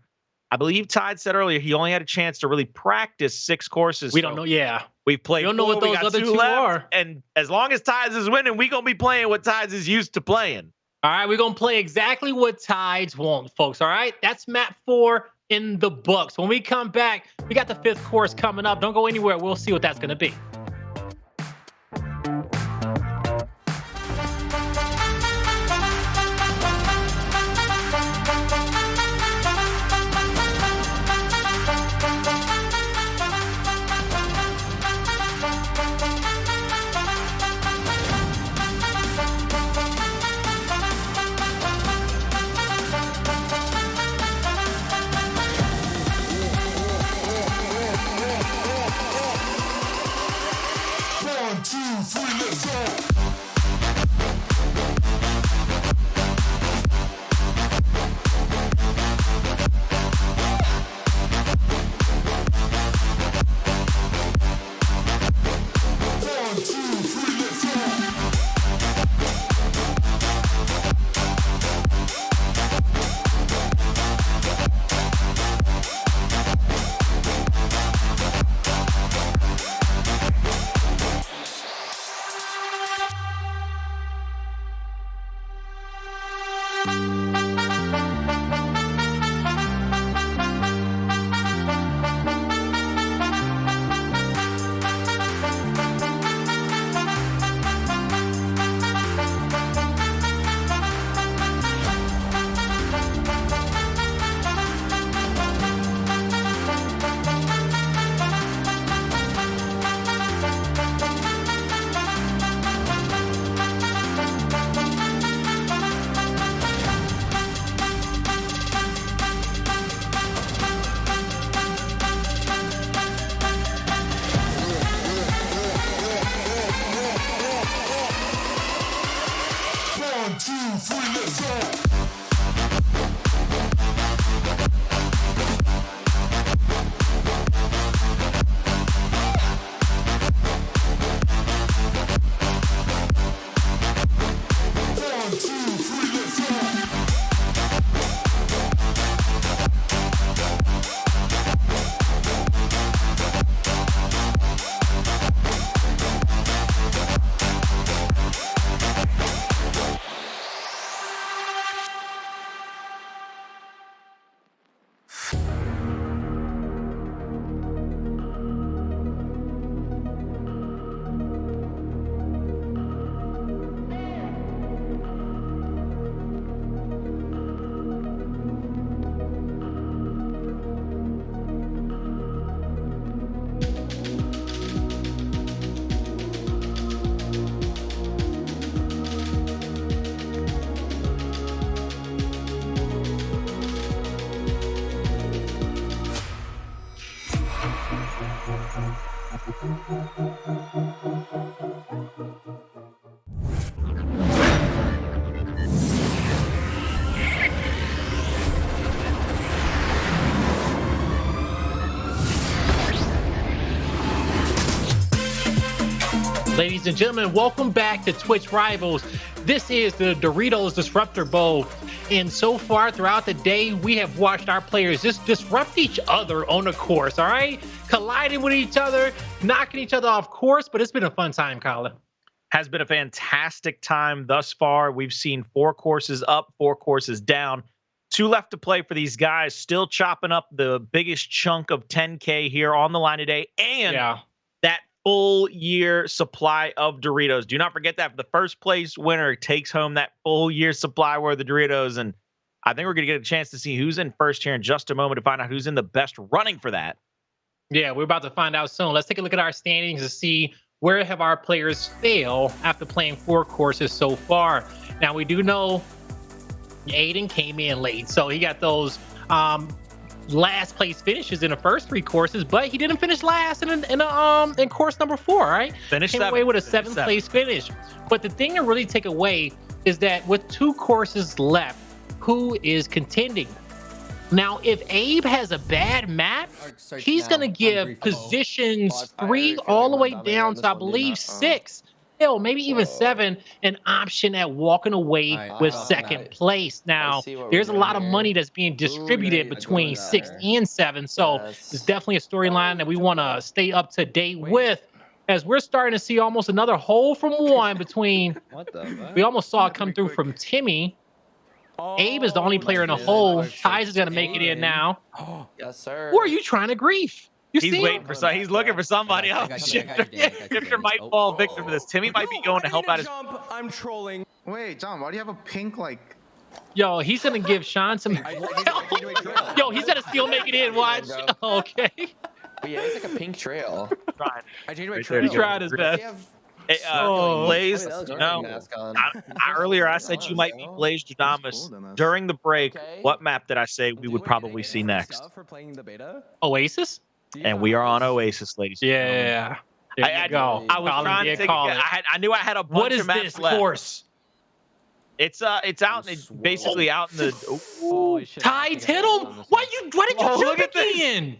I believe Tide said earlier he only had a chance to really practice 6 courses. We don't know. Yeah. We've played. We don't know what we those got other 2 two left, are. And as long as Tides is winning, we're going to be playing what Tides is used to playing. All right, we're going to play exactly what Tides want, folks. All right, that's map 4 in the books. When we come back, we got the 5th course coming up. Don't go anywhere. We'll see what that's going to be. Ladies and gentlemen, welcome back to Twitch Rivals. This is the Doritos Disruptor Bowl. And so far throughout the day, we have watched our players just disrupt each other on the course, all right? Colliding with each other, knocking each other off course, but it's been a fun time, Colin. Has been a fantastic time thus far. We've seen 4 courses up, 4 courses down. 2 left to play for these guys, still chopping up the biggest chunk of 10K here on the line today. And that full year supply of Doritos. Do not forget that the first place winner takes home that full year supply worth of Doritos. And I think we're going to get a chance to see who's in first here in just a moment to find out who's in the best running for that. Yeah, we're about to find out soon. Let's take a look at our standings to see where have our players failed after playing 4 courses so far. Now, we do know Aiden came in late, so he got those last place finishes in the first 3 courses, but he didn't finish last in course number 4, right? Came away with a 7th place finish. But the thing to really take away is that with 2 courses left, who is contending? Now, if Abe has a bad map, he's going to give positions 3 all the way down to, I believe, 6 hell, maybe even 7, an option at walking away Alright, with drop second that. place. Now, see what we're there's a doing lot of here. money that's being distributed between 6 and 7, so it's definitely a storyline that we want to stay up to date with. As we're starting to see almost another hole from 1 between. What the? We almost saw it come through from Timmy. Abe is the only player in a hole. Tides is gonna make it in now. Yes, sir. Who are you trying to grief? You He's see waiting him? for some. He's looking for somebody I else. got you, I got you, Dan, I got you, Shifter Dan. might Oh. fall victim to this. Timmy might be going to help out his. Jump. I'm trolling. Wait, John, why do you have a pink like? Yo, he's gonna give Sean some. Yo, he's gonna still make it in. Watch. Okay. But yeah, it's like a pink trail. Trying. I changed my Right trail. there He tried his Does best. he have Hey, Oh. Blaze, that was no. mask on. Earlier I said you might be Blaze Jadamas. During the break, Okay. what map did I say we would probably see next? For playing the beta. Oasis? And we are on Oasis, ladies. and gentlemen. Yeah. There you go. I was Colin trying to did take. call it. I knew I had a bunch What is of maps this left. course? It's out. It's basically out in the. Holy shit. Tides hit him. Why did you Oh, jump look at this. again?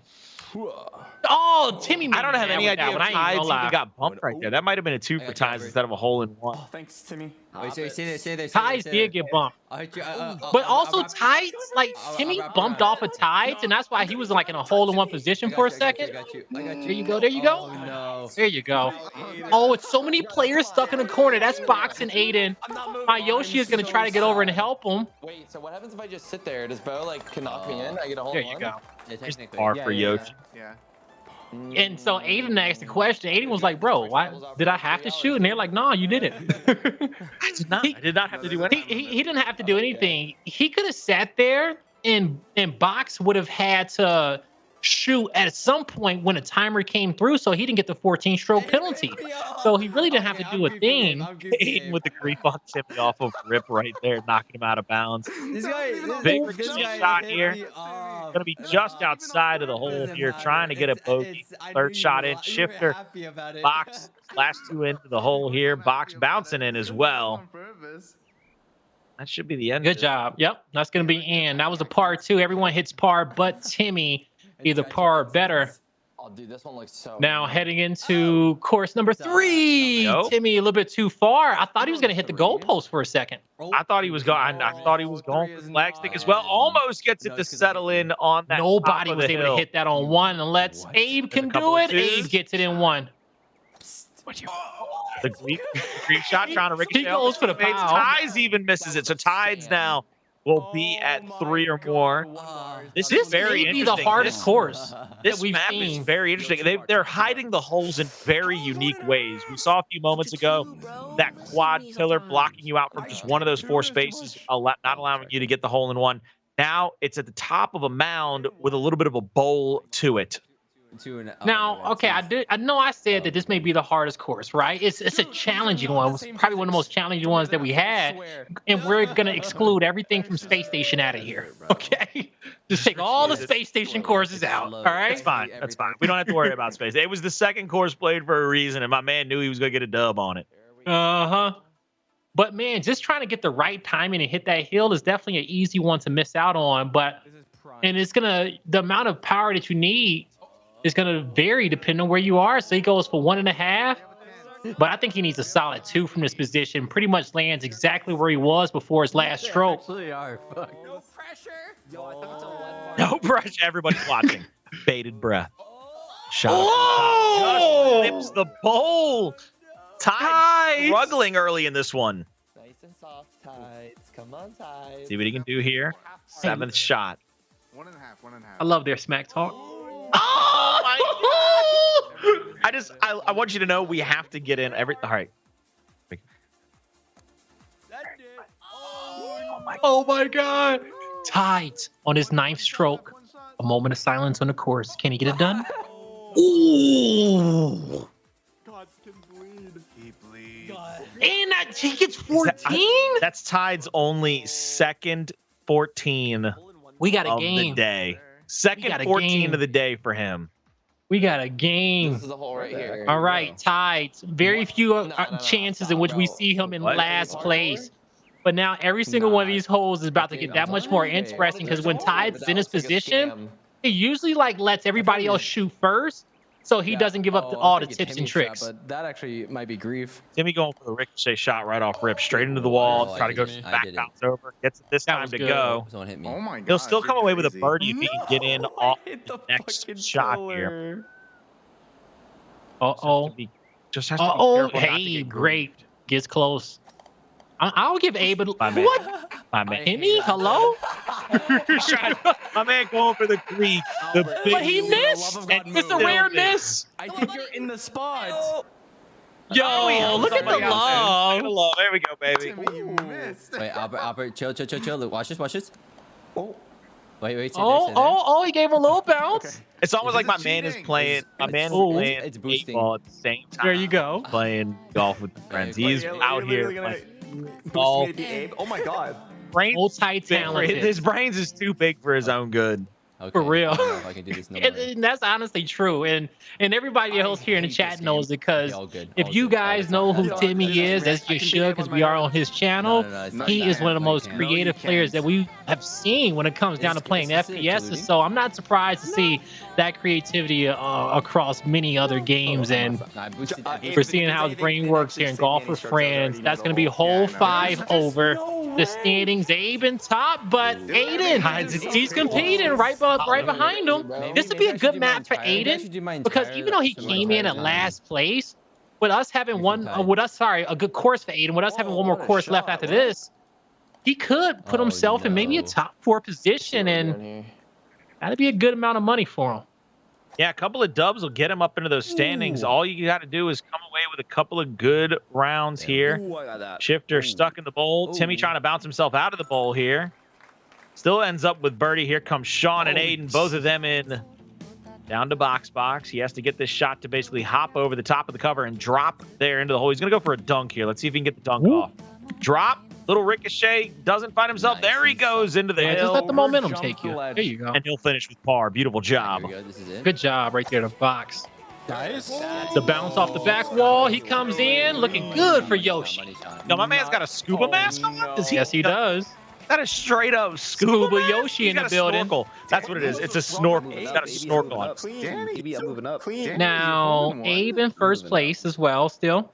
Oh, Timmy. I don't have any idea if One. I ain't Tides gonna lie. even got bumped right there. That might have been a 2 for Tides instead of a hole in 1. Oh, thanks, Timmy. Wait, say there. Tides did get bumped. But also Tides, like Timmy bumped off of Tides, and that's why he was like in a hole-in-one position for a second. There you go. There you go. Oh no. There you go. Oh, it's so many players stuck in the corner. That's boxing Aiden. My Yoshi is gonna try to get over and help him. Wait, so what happens if I just sit there? Does Bo like can knock me in? I get a hole There in you one? go. Yeah, technically. Par for Yoshi. Yeah. And so Aiden asked the question. Aiden was like, "Bro, why did I have to shoot?" And they're like, "No, you didn't." I did not. I did not have to do anything. He didn't have to do anything. He could have sat there and Box would have had to shoot at some point when a timer came through, so he didn't get the 14-stroke penalty. So he really didn't have to do a thing. Aiden with the grief on Timmy off of rip right there, knocking him out of bounds. This guy, Big this guy shot hit here. me off. Gonna be just outside of the hole here, trying to get a bogey. Third shot in. Shifter. Box last 2 into the hole here. Box bouncing in as well. That should be the end. Good job. Yep, that's gonna be in. That was a par 2. Everyone hits par, but Timmy either par or better. Oh, dude, this one looks so. Now heading into course number 3. Nope. Timmy a little bit too far. I thought he was gonna hit the goalpost for a second. I thought he was going. I thought he was going for the flag stick as well. Almost gets it to settle in on that. Nobody top of was the able hill. to hit that on 1 unless Abe can couple do of it. Abe twos. gets it in 1. The grief shot trying to ricochet. He goes for the Fades. foul. Tides even misses it. So Tides now will be at 3 or more. This is very may be interesting. the hardest course This that we've map seen. is very interesting. They're hiding the holes in very unique ways. We saw a few moments ago that quad pillar blocking you out from just one of those 4 spaces, not allowing you to get the hole in 1. Now it's at the top of a mound with a little bit of a bowl to it. Now, okay, I know I said that this may be the hardest course, right? It's a challenging one. It's probably one of the most challenging ones that we had, and we're gonna exclude everything from Space Station out of here. Okay, just take all the Space Station courses out. All right, That's fine. That's fine. We don't have to worry about space. It was the second course played for a reason, and my man knew he was gonna get a dub on it. But man, just trying to get the right timing and hit that hill is definitely an easy one to miss out on. And it's the amount of power that you need is gonna vary depending on where you are. So he goes for 1.5, but I think he needs a solid 2 from this position. Pretty much lands exactly where he was before his last stroke. No pressure. No pressure. Everybody's watching. Bated breath. Shot. Oh! Just flips the bowl. Tides struggling early in this one. Nice and soft, Tides. Come on, Tides. See what he can do here. 7th shot. 1.5. I love their smack talk. Oh my God! I want you to know we have to get in every. All right. Oh my God! Tides on his 9th stroke. A moment of silence on the course. Can he get it done? Ooh! And he gets 14. That's Tide's only second 14 We got a of game. the day. Second got a 14 game. of the day for him. We got a game. This is the hole right here. All right, Tides. Very few chances in which we see him in What? last place. But now every single one of these holes is about to get that much more interesting because when Tides is in his position, he usually like lets everybody else shoot first so he doesn't give up all the take a tips Timmy and tricks. Shot, but that actually might be grief. Timmy going for the ricochet shot right off rip, straight into the wall. Oh, Try to go I back did it. bounce over. Gets it this That time was to good. go. Someone hit me. Oh my god. He'll still come away with a birdie if he can get in I off hit the the next fucking shot here. pillar. Uh-oh. Just has to be Uh-oh. careful not to Hey, get great. Gets close. I'll give Abe a... My man. What? My man. Timmy? Hello? My man going for the Greek. The big But he missed. It's a rare miss. I think you're in the spot. Yo, look at the love. There we go, baby. Timmy, you missed. Wait, Albert, chill. Watch this. Oh. Wait. Stay there. Oh, he gave him a little bounce. It's almost Is like this my man is cheating? playing. My man is Ooh. playing It's eight boosting. ball at the same time. There you go. Playing golf with friends. He's out here playing Boost golf. me to the Abe. Oh my god. Brains Multi-talented. his brains is too big for his own good. Okay, For real. I don't know if I can do this no more. And that's honestly true. And everybody else here in the hate chat this knows it because Okay, all good, if all you good, all guys the know time. who Timmy is, as you should, because we are on his channel, No, it's not he that. is one of the No, you most can't. creative No, you players that can't. we have seen when it comes down to playing It's FPS. including. So I'm not surprised to see that creativity across many other games. And I boosted. we're seeing how his brain works here in Golf with Friends. That's going to be hole 5 over the standings. Abe in top, but Aiden, he's competing right behind him. This would be a good map for Aiden because even though he came in at last place, with us having a good course for Aiden, with us having one more course left after this, he could put himself in maybe a top 4 position, and that'd be a good amount of money for him. Yeah, a couple of dubs will get him up into those standings. All you got to do is come away with a couple of good rounds here. Ooh, I got that. Shifter stuck in the bowl. Timmy trying to bounce himself out of the bowl here. Still ends up with birdie. Here comes Sean and Aiden, both of them in down to box. He has to get this shot to basically hop over the top of the cover and drop there into the hole. He's going to go for a dunk here. Let's see if he can get the dunk off. Drop, little ricochet, doesn't find himself. There he goes into the Yeah, hill. just let the momentum Jump take you. the ledge. There you go. And he'll finish with par. Beautiful job. Here we go. This is it. Good job right there to box. Nice. The bounce off the back wall. He comes in looking good for Yoshi. Money shot. No, my man's got a scuba mask on. Does Yes, he does. That is straight up scuba mask? Yoshi He's in the got a building. Snorkel. That's what it is. It's a snorkel. He's got a snorkel on. Clean. Maybe I'm moving up. Clean. Now, Abe in first place as well, still.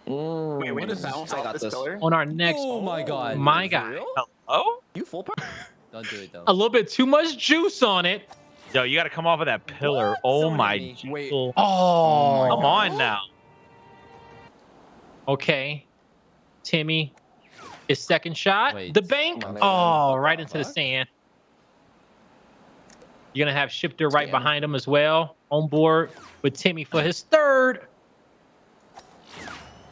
Wait, what is bounce I off got this this. pillar? On our next, Oh my god. my guy. Oh? You full power? Don't do it though. A little bit too much juice on it. Yo, you got to come off of that pillar. Oh Someone my. hit me. Wait. Come Oh, on now. okay. Timmy, his second shot. Wait. The bank. Come on, Oh, right into the sand. You're going to have Shifter right behind him as well. On board with Timmy for his third.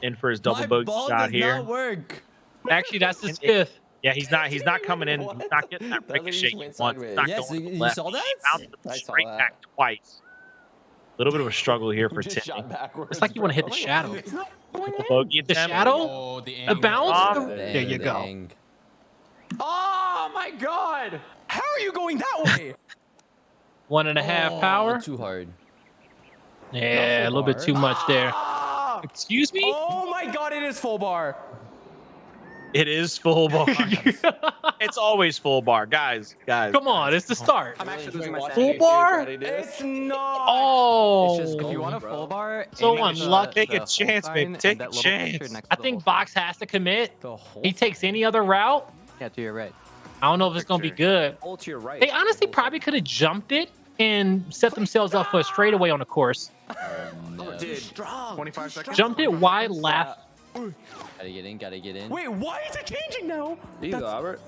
In for his double My bogey ball shot does here. not work. Actually, that's his fifth. Yeah, he's not coming in. He's not getting that That ricochet just went he wants. It's not Yes, going to the you left. saw that? He bounced the I saw straight that. back twice. A little bit of a struggle here for Just Timmy. shot backwards. It's like you want to hit the shadow. The bogey The attempt. shadow? Oh, the The angle. bounce? Oh, There you go. Dang. Oh my god! How are you going that way? 1.5 power. Too hard. Yeah, a little bit too much there. Ah! Excuse me? Oh my god, it is full bar. It is full bar. It's always full bar, guys. Come on, it's the start. I'm actually losing my Full bar? It's not. Oh, It's just if you want a full bar, So aim at the- unlucky. Take a the full chance, sign babe. and Take that a little picture chance. next I to the think whole Box has to commit. The whole He takes any other route. Yeah, to your right. I don't know if it's gonna be good. Hold to your right. They honestly probably could have jumped it and set themselves up for a straightaway on the course. No. Dude, strong. 25 seconds. Jumped it wide left. Gotta get in. Wait, why is it changing now? There you go, Albert.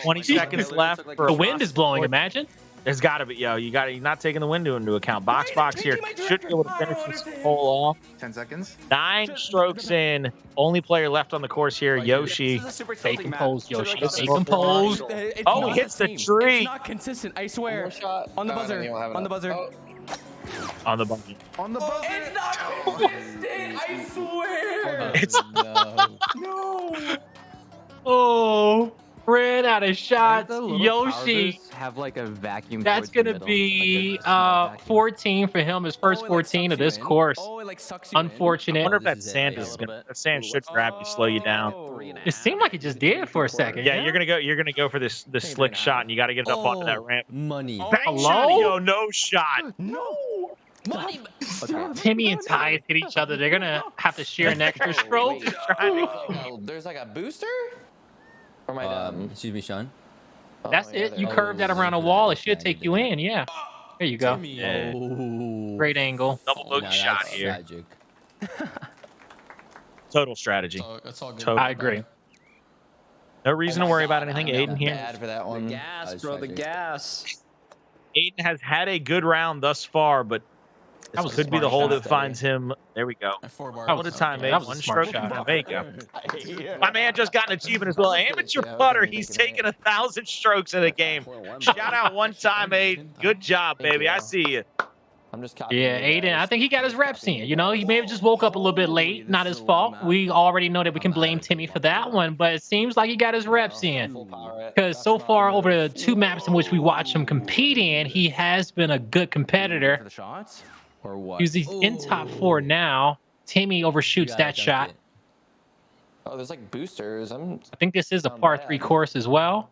20 seconds left for The wind is blowing. Imagine. There's got to be, you're not taking the window into account. Box here should be able to finish this hole off. 10 seconds. 9 strokes in. Only player left on the course here, Yoshi. Stay composed, Yoshi. Stay composed. Oh, he hits the tree. It's not consistent, I swear. One more shot. On the Oh, buzzer. then you won't have On the enough. buzzer. Oh, On the button. On the buzzer. It's not consistent, I swear. It's No. No. Oh, ran out of shots. The little Yoshi. powders have like a vacuum. That's towards the gonna middle, be like a small vacuum. 14 for him. His first Oh, it, like, 14 of sucks you this in. course. Oh, it like sucks you in. I Unfortunate. wonder if that This is it, sand yeah, a is little gonna. bit. That sand should grab you, slow you down. Oh. It seemed like it just did for a second. Yeah, you're gonna go for this Hey, slick man. shot, and you got to get it up onto that ramp. Money. Oh, Bang hello? shot, yo, no shot. No. Timmy and Ty hit each other. They're gonna have to share an extra stroke. There's like a booster? Or am I dumb? Excuse me, Sean. That's it. You curve that around a wall. It should take you in. Yeah. There you go. Yeah. Great angle. Double bogey shot here. Tragic. Total strategy. It's all good. Total. I agree. No reason to worry about anything. Aiden here. Bad for that one. The gas, bro. The gas. Aiden has had a good round thus far, but That was a could be the smart hole shot. that finds him. There we go. 4 bars. One at a time, that Aiden. was a One smart stroke. shot. There you go. My man just got an achievement as well. Amateur putter. He's taken 1,000 strokes in a game. Shout out one time, Aiden. Good job, baby. I see you. I'm just copying. Yeah, you Aiden, I guys. think he got his reps in. You know, he may have just woke up a little bit late. Not his fault. We already know that we can blame Timmy for that one, but it seems like he got his reps in. Full power it. Because so That's far, not over good. the 2 maps in which we watch him compete in, he has been a good For competitor. the shots? Or what? He's in top 4 now. Timmy overshoots that shot. Oh, there's like boosters. I think this is a Not par bad. 3 course as well.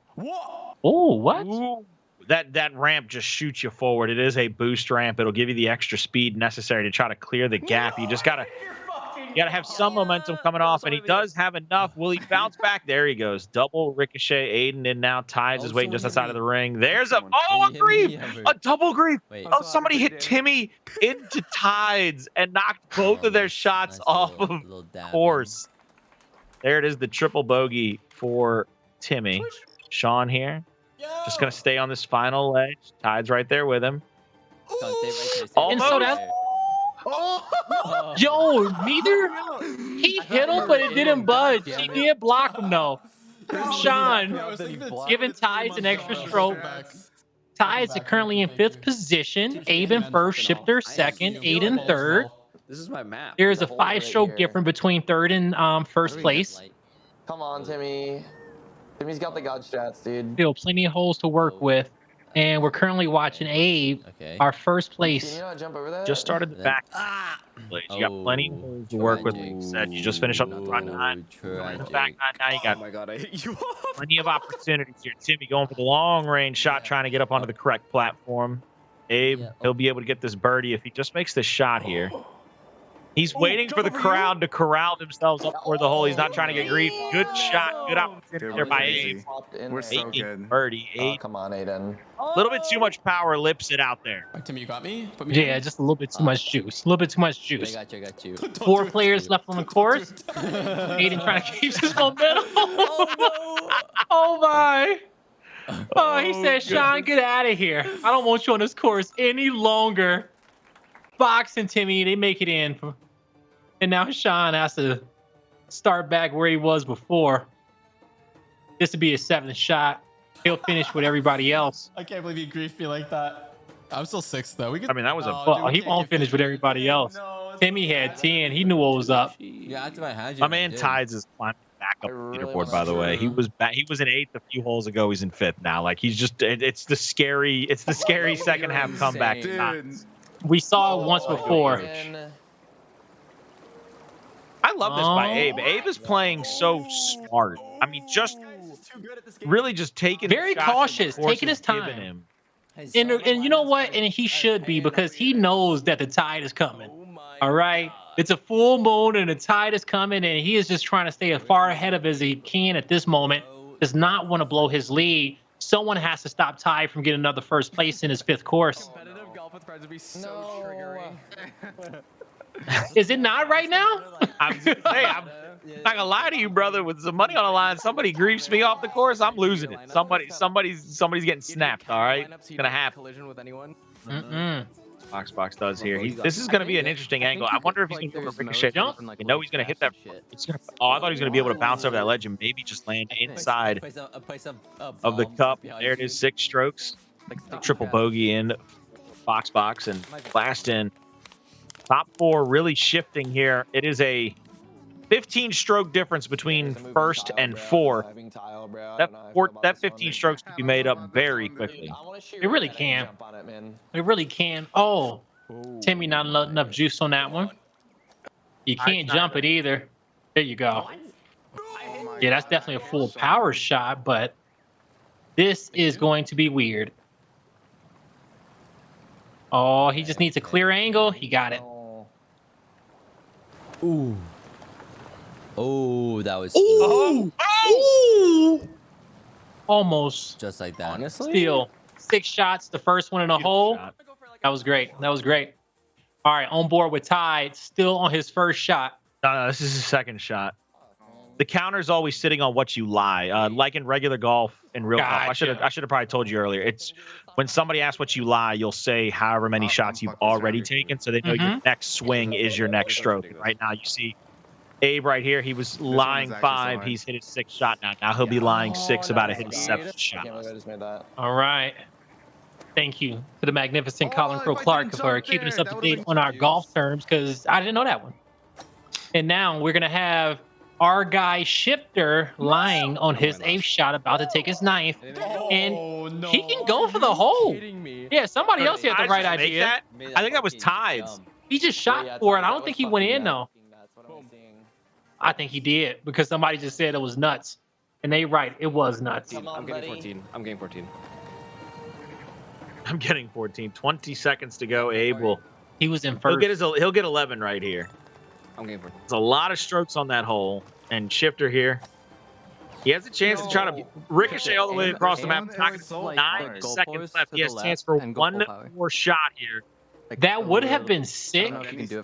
Oh, what? Ooh, that ramp just shoots you forward. It is a boost ramp. It'll give you the extra speed necessary to try to clear the gap. You just gotta have some momentum coming off, and he does have enough. Will he bounce back? There he goes. Double ricochet. Aiden in now. Tides is waiting just outside of the ring. There's a a grief, a double grief. Wait. Oh, somebody hit Timmy into Tides and knocked both of their shots off of course. There it is, the triple bogey for Timmy. Sean here. Just going to stay on this final ledge. Tide's right there with him. And so that, yo, neither he hit him, but it didn't budge. He did block him though. Sean giving Tides an extra stroke. Tides are currently in 5th position. Abe in 1st, Shifter 2nd, Aiden 3rd. This is my map. There is a The hole's right 5-stroke here. difference between 3rd and 1st place. Come on, Timmy. Timmy's got the god strats, dude. Still plenty of holes to work with. And we're currently watching Abe, our 1st Can place. you not jump over that? Just started the back. Place. You got plenty of holes to work with. Like you said, you just finished up the front 9. The back 9 now. You got Oh my god, I hit you off. plenty of opportunities here. Timmy going for the long range shot, trying to get up onto the correct platform. Abe, he'll be able to get this birdie if he just makes the shot here. He's waiting for the crowd to corral themselves up for the hole. He's not trying to get grief. Good shot. Good opportunity there by Abe. We're so Making good. birdie. Oh, Abe. come on, Aiden. A little bit too much power lips it out there. Timmy, you got me? Put me Yeah, just a little bit too much juice. A little bit too much I juice. got you. I got you. 4 players left on the course. Aiden trying to keep his momentum. Oh my. Oh, he said, Sean, get out of here. I don't want you on this course any longer. Fox and Timmy, they make it in. And now Sean has to start back where he was before. This would be his 7th shot. He'll finish with everybody else. I can't believe you griefed me like that. I'm still 6th though. We could. I mean, that was a Well, he won't finish with everybody else. Timmy had 10. He knew what was up. Yeah, after I had you. My I man did. Tides is climbing back up I the really leaderboard, want by the way. He to. was back. He was in 8th a few holes ago. He's in 5th now. Like he's just. It's the scary second half comeback. insane. Dude. We saw it once before. Aiden. I love this by Abe. Abe is playing so smart. I mean, just really just taking Very shots that the cautious, course taking is his time. giving him. And you know what? And he should be, because he knows that the tide is coming. All right? It's a full moon and the tide is coming, and he is just trying to stay as far ahead of as he can at this moment. Does not want to blow his lead. Someone has to stop Ty from getting another 1st place in his 5th course. Competitive golf with friends would be so No. triggering. Is it not right now? I'm not gonna lie to you, brother. With some money on the line, somebody griefs me off the course, I'm losing it. Somebody's getting snapped. All right, it's gonna happen. Collision with anyone. Mm-mm. Box does here. This is gonna be an interesting angle. I wonder if he's gonna go for ricochet jump. You know he's gonna hit that. It's gonna. Oh, I thought he was gonna be able to bounce over that ledge and maybe just land inside of the cup. There it is, 6 strokes. Triple bogey in box and last in. Top 4 really shifting here. It is a 15-stroke difference between 1st and 4th. That 15 strokes can be made up very quickly. It really can. It really can. Oh, Timmy, not enough juice on that one. You can't jump it either. There you go. Yeah, that's definitely a full power shot, but this is going to be weird. Oh, he just needs a clear angle. He got it. Ooh. Oh, that was Ooh. Ooh. Almost. just like that. Honestly, Still 6 shots. The first one in a hole. That was great. That was great. All right, on board with Tide. Still on his first shot. No, this is his second shot. The counter's always sitting on what you lie. Like in regular golf and real golf. I should have probably told you earlier. It's when somebody asks what you lie, you'll say however many shots you've already taken, so they know your next swing is your next stroke. And right now, you see Abe right here. He was lying 5. He's hit his 6th shot now. Now he'll be lying 6 about to hit his 7th shot. All right. Thank you to the magnificent Colin Crow Clark for keeping us up to date on our golf terms, because I didn't know that one. And now we're going to have our guy Shifter lying on his 8th shot, about to take his 9th. And he can go for the hole. Yeah, somebody else had the right idea. I think that was Tides. He just shot for it. I don't think he went in, though. I think he did, because somebody just said it was nuts. And they right, it was nuts. I'm getting 14. I'm getting 14. I'm getting 14. 20 seconds to go. Abe will. He was in first. He'll get 11 right here. I'm getting 14. There's a lot of strokes on that hole, and Shifter here. He has a chance to try to ricochet all the way across the map. It's not gonna 9 seconds left. He has a chance for one more shot here. That would have been sick.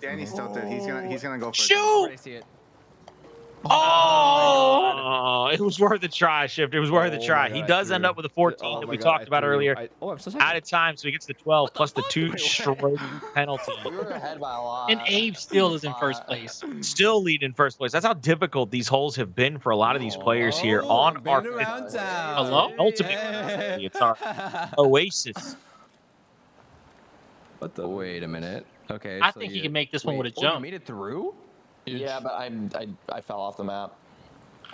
Danny's still dead. He's gonna go for Shoot! Oh, it was worth a try, Shift. It was worth a try. He does end up with a 14 that we talked about earlier. Out of time, so he gets the 12 plus the 2 stroke penalty. We were ahead by a lot. And Abe still is in first place. Still lead in first place. That's how difficult these holes have been for a lot of these players here on our Hello? ultimate. It's our Oasis. What the? Wait a minute. Okay. I think he can make this one with a jump. You made it through? Yeah, but I fell off the map.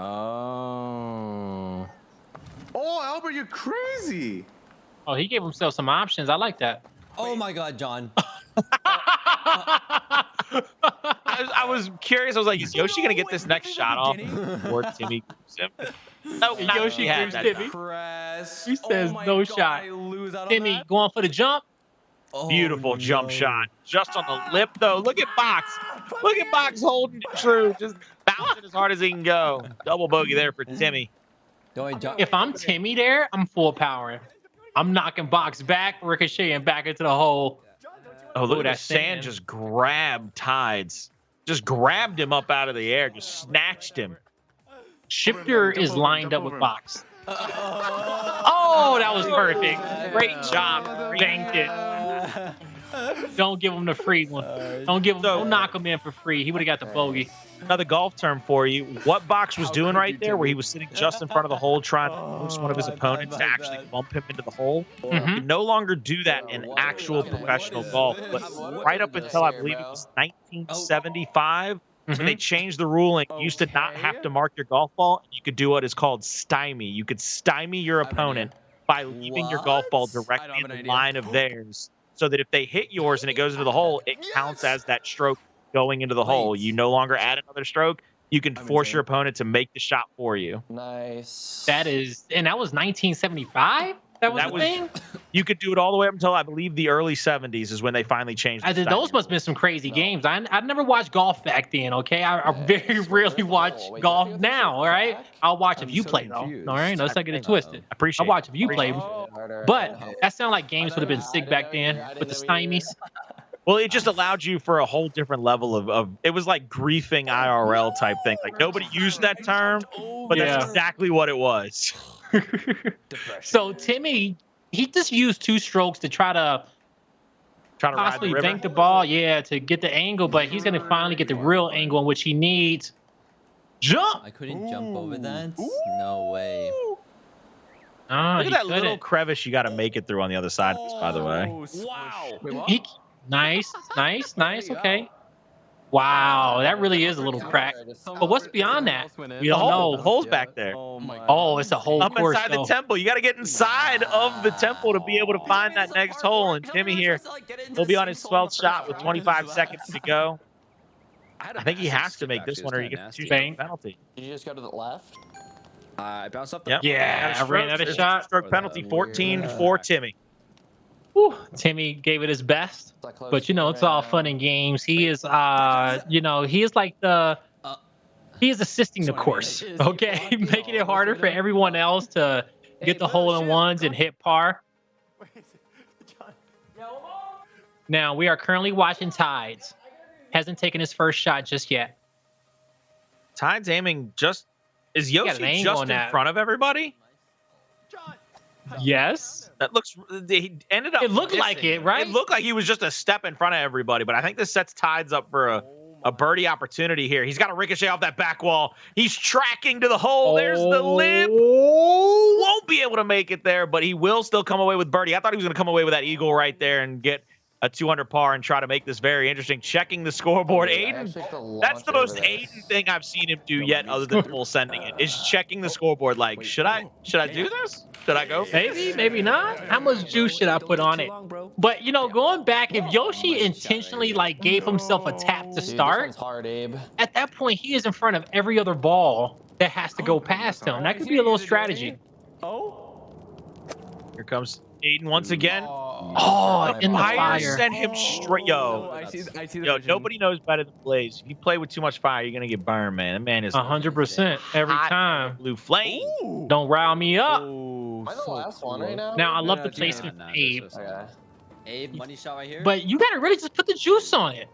Oh. Oh, Albert, you're crazy. Oh, he gave himself some options. I like that. Oh my God, John. I was curious. I was like, is Yoshi gonna get this next shot off before Timmy gives him? No, Yoshi had gives that. Timmy. He says no shot. Timmy going for the jump. Oh, Beautiful jump shot. Just on the lip, though. Look at Box. Look at Box holding it true. Just bouncing as hard as he can go. Double bogey there for Timmy. If I'm Timmy there, I'm full power. I'm knocking Box back, ricocheting back into the hole. Oh, look at that sand just grabbed Tides. Just grabbed him up out of the air. Just snatched him. Shifter is lined up with Box. Oh, that was perfect. Great job. Banked it. Don't give him the free one. Don't knock him in for free. He would have got the bogey. Another golf term for you. What Box was doing right there, where he was sitting just in front of the hole trying to force one of his opponents to actually bump him into the hole. You can no longer do that in actual professional golf. But right up until I believe it was 1975, when they changed the ruling, you used to not have to mark your golf ball. You could do what is called stymie. You could stymie your opponent by leaving your golf ball directly in the line of theirs, so that if they hit yours and it goes into the hole, it counts as that stroke going into the hole. You no longer add another stroke. You can force your opponent to make the shot for you. Nice. And that was 1975? That was the thing? You could do it all the way up until, I believe, the early 70s is when they finally changed it. Those must have been some crazy games. I never watched golf back then, okay? I very rarely watch golf now, all right? I'll watch if you play, though, all right? Let's not get it twisted. I'll watch if you play. But that sounded like games would have been sick back then with the stymies. Well, it just allowed you for a whole different level of it was like griefing IRL type thing. Like, nobody used that term, but that's exactly what it was. So Timmy, he just used 2 strokes to try to possibly bank the ball, to get the angle, but he's going to finally get the real angle in which he needs. Jump! I couldn't jump over that. No way. Look at that little crevice you got to make it through on the other side, by the way. Wow. Nice. Okay. Wow, that really is a little crack. But what's beyond that? We don't know. The hole's back there. Oh, it's a whole up course, inside the temple. You got to get inside of the temple to be able to find that next hole. And Timmy here, he'll be on his 12th shot with 25 seconds to go. I think he has to make this one or he gets a 2-stroke penalty. Did you just go to the left? I bounced up. Yep. Yeah, I ran out of shot. Stroke penalty, 14 for Timmy. Whew, Timmy gave it his best, but you know it's all fun and games. He is, you know, he is like he is assisting the course. Okay, making it harder for everyone else to get the hole in ones and hit par. Now we are currently watching Tides. Hasn't taken his first shot just yet. Tide's aiming just. Is got an Yoshi angle just on in that. front of everybody? Yes. That looks. He ended up. It looked like missing. it, right? It looked like he was just a step in front of everybody, but I think this sets Tides up for a birdie opportunity here. He's got a ricochet off that back wall. He's tracking to the hole. There's the lip. Won't be able to make it there, but he will still come away with birdie. I thought he was going to come away with that eagle right there and get a 200 par and try to make this very interesting. Checking the scoreboard. Aiden, that's the most Aiden thing I've seen him do yet other than full sending it, is checking the scoreboard. Like, should I do this? Should I go? Maybe, maybe not. How much juice should I put on it? But you know, going back, if Yoshi intentionally like gave himself a tap to start, Hard, Abe. at that point he is in front of every other ball that has to go past him. That could be a little strategy. Here comes Aiden once again. Oh, in the fire. Send him straight. Yo, I see the yo, vision. nobody knows better than Blaze. If you play with too much fire, you're gonna get burned, man. That man is 100% every hot time. blue flame. Don't rile me up. Am I the last one right now? Now I love the it's placement not. of Abe, Okay. Abe, money shot right here. but you gotta really just put the juice on it.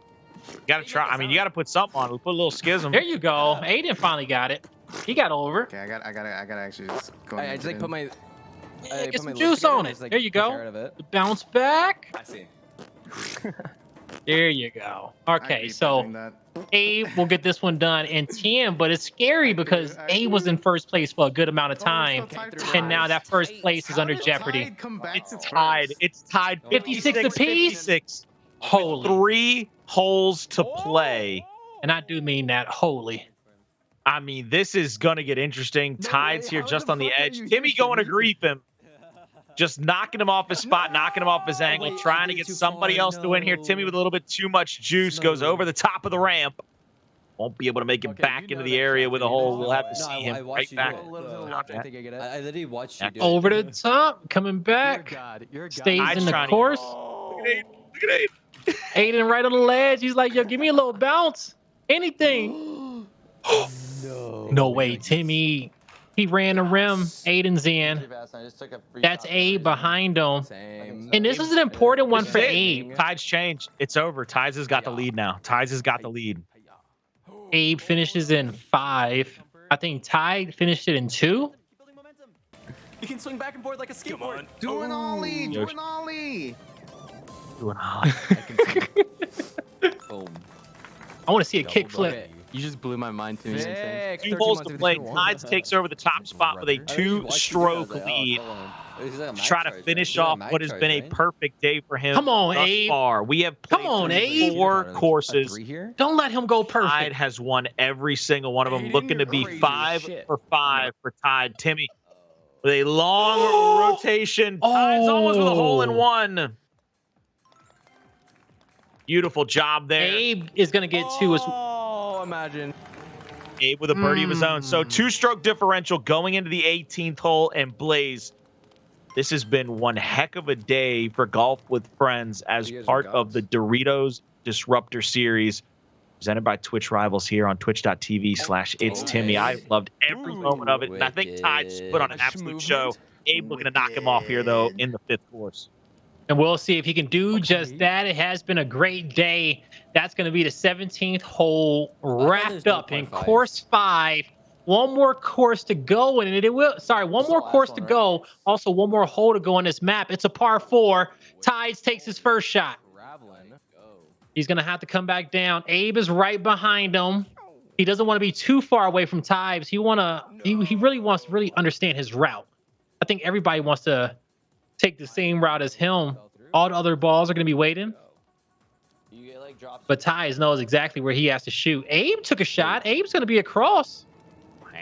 You gotta try. I mean, you gotta put something on it. Put a little schism. There you go. Aiden finally got it. He got over. Okay, I gotta actually just go. I just like put my. I Get put some my lips juice together on and it. just, like, There you push go. out of it. Bounce back. I see. There you go. I Okay, keep so doing that. Abe will get this one done in 10, but it's scary because Abe was in first place for a good amount of time, and now that first place is under jeopardy. Tide come back It's to tied. first? It's tied. 56 apiece? 56. Holy. 3 holes to play. And I do mean that holy. I mean, this is gonna get interesting. Tides here just on the edge. Timmy going to grief him. Just knocking him off his spot, knocking him off his angle, trying to get somebody else to win here. Timmy with a little bit too much juice goes over the top of the ramp. Won't be able to make it back into the area with a hole. We'll have to see him right back. I think I get it. I literally watched you do Over it. the top, coming back. You're a god. Stays Tide's in the trying to- course. Look at Aiden. Look at Aiden. Aiden right on the ledge. He's like, yo, give me a little bounce. Anything. No way, Timmy. He ran the rim. Aiden's in. I just took a free That's shot. Abe behind him. Same. And this is an important one This for is it. Abe. Tides changed. It's over. Tides has got the lead now. Tides has got the lead. Abe finishes in 5. I think Tide finished it in 2. You can swing back and forth like a skateboard. Do an ollie. Do Yoshi. an ollie. Doing hot. Boom. I want to see a kickflip. Okay, you just blew my mind to me. Sick. 2 13 holes months to if play. it's one. Tides takes over the top spot with a I literally watched you do it. I was 2-stroke like, oh, lead. come on. This is like a To mag try to charge, finish right? This is like a off mag what has charge, been a right? perfect day for him Come on, thus Abe. far. We have Come played on, through Abe. 4 A courses. 3 here. Don't let him go Tide perfect. has won every single one of them, Aiden, looking to you're be crazy as 5 shit. for 5 for Tide. Timmy with a long rotation. Tide's almost with a hole in one. Beautiful job there. Abe is going to get 2 as Oh, imagine. Abe with a birdie of his own. So 2-stroke differential going into the 18th hole. And Blaze, this has been one heck of a day for Golf with Friends as You guys are part of gods. the Doritos Disruptor Series presented by Twitch Rivals here on twitch.tv/iiTzTimmy. I loved every moment of it. And I think Tide's put on an absolute show. Abe looking to knock him off here, though, in the 5th course. And we'll see if he can do just that. It has been a great day. That's going to be the 17th hole wrapped up in course 5. One more course to go, and it will. Sorry, one more course to go. Also, one more hole to go on this map. It's a par 4. Tides takes his first shot. He's going to have to come back down. Abe is right behind him. He doesn't want to be too far away from Tides. He really wants to really understand his route. I think everybody wants to take the same route as him. All the other balls are going to be waiting. But Tides knows exactly where he has to shoot. Abe took a shot. Abe's going to be across.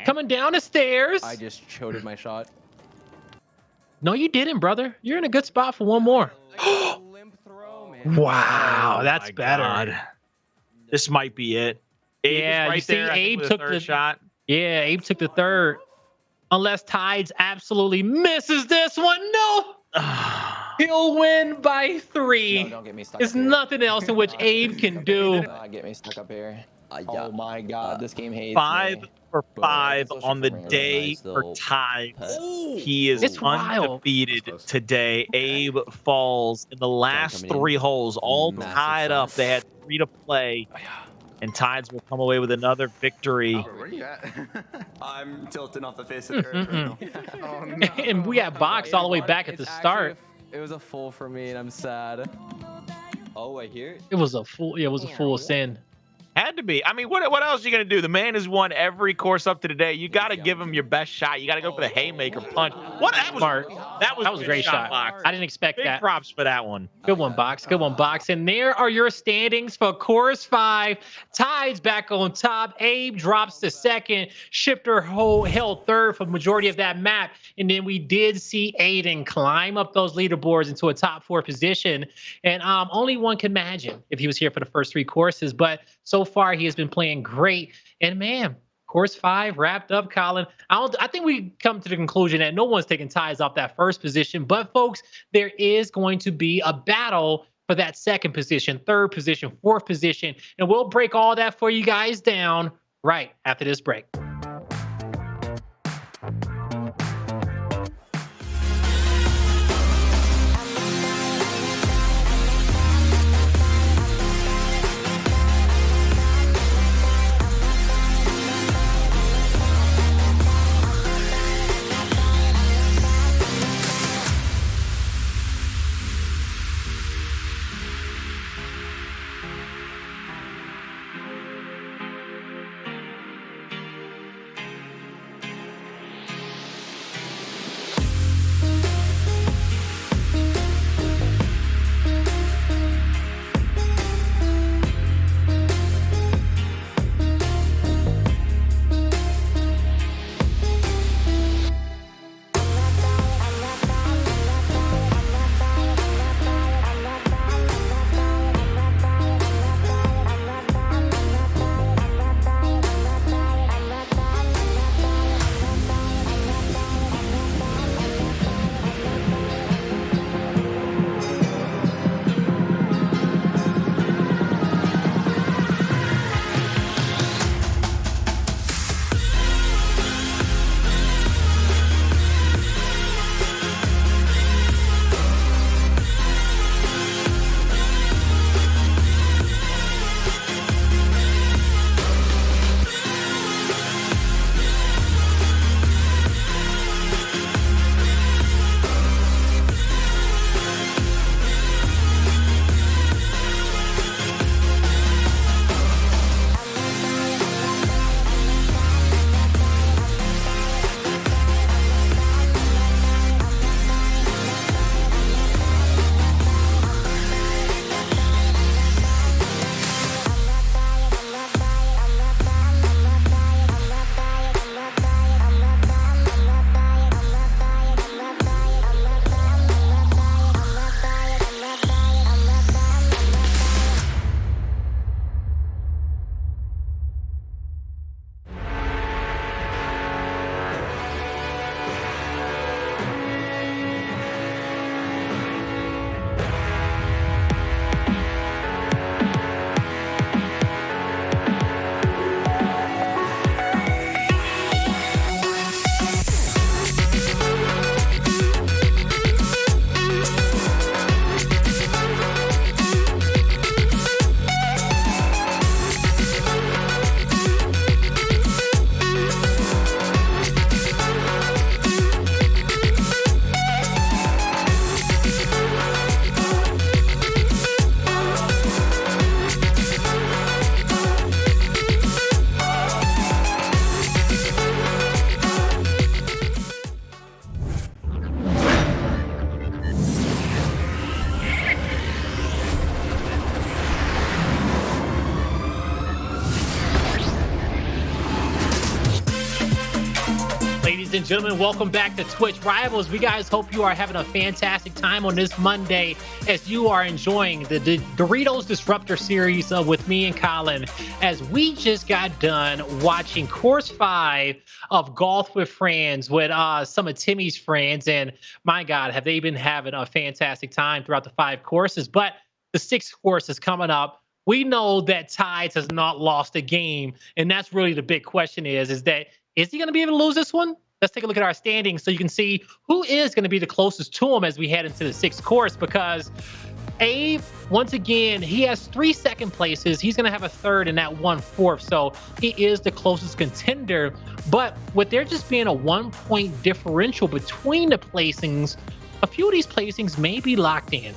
Coming down the stairs. I just choded my shot. No, you didn't, brother. You're in a good spot for one more. Wow, that's My better. God. This might be it. Abe Yeah, is you right see, there. I think, Abe with took a third the shot. Yeah, Abe took the 3rd. Unless Tides absolutely misses this one. No. He'll win by 3. No, don't get me stuck There's up here. nothing else in which Abe can do. Get me stuck up here. Yeah. Oh my god, this game hates 5 me. for But 5 it's also on the for me. day Nice for little Tide. pet. He is It's wild. undefeated today. Abe falls in the last coming in. 3 holes, all Massive tied up. shot. They had 3 to play, and Tides will come away with another victory. Where you at? I'm tilting off the face of the earth right now. Oh, no. And we had Box all the way back at the start. It was a full for me, and I'm sad. Oh, I hear it. It was a full. It was a full sin. Had to be. I mean, what else are you going to do? The man has won every course up to today. You got to give him your best shot. You got to go for the haymaker punch. What? That was Smart. That was a great shot. Box. I didn't expect Big that. props for that one. Good one, Box. Good one, Box. And there are your standings for course 5. Tides back on top. Abe drops to second. Shifter held third for the majority of that map. And then we did see Aiden climb up those leaderboards into a top 4 position. And only one can imagine if he was here for the first 3 courses. But so far, he has been playing great. And man, course 5 wrapped up, Colin. I think we come to the conclusion that no one's taking Tides off that first position. But folks, there is going to be a battle for that second position, third position, fourth position. And we'll break all that for you guys down right after this break. and gentlemen, welcome back to Twitch Rivals. We guys hope you are having a fantastic time on this Monday as you are enjoying the Doritos Disruptor Series with me and Colin, as we just got done watching Course 5 of Golf with Friends with some of Timmy's friends. And my God, have they been having a fantastic time throughout the 5 courses. But the 6th course is coming up. We know that Tides has not lost a game, and that's really the big question is he going to be able to lose this one? Let's take a look at our standings so you can see who is going to be the closest to him as we head into the 6th course, because Abe, once again, he has 3 second places. He's going to have a 3rd and that 1 4th, so he is the closest contender. But with there just being a 1-point differential between the placings, a few of these placings may be locked in.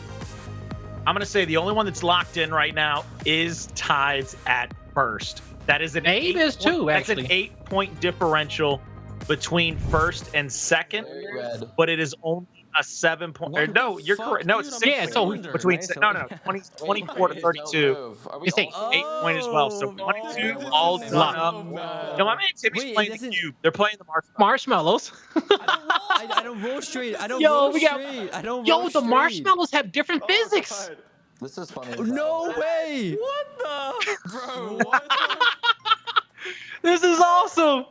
I'm going to say the only one that's locked in right now is Tides at first. That is an Abe is too, actually. That's an 8-point differential between 1st and 2nd, but it is only a 7-point. Or no, you're correct. No, it's 6. Yeah, so between 24 to 32. It's 8 point as well. So 22 all done up. No, my man Timmy's playing the cube. They're playing the marshmallows. I don't roll straight. I don't roll straight. I don't roll the marshmallows have different physics. This is funny. No way. What the? Bro, what the? This is awesome.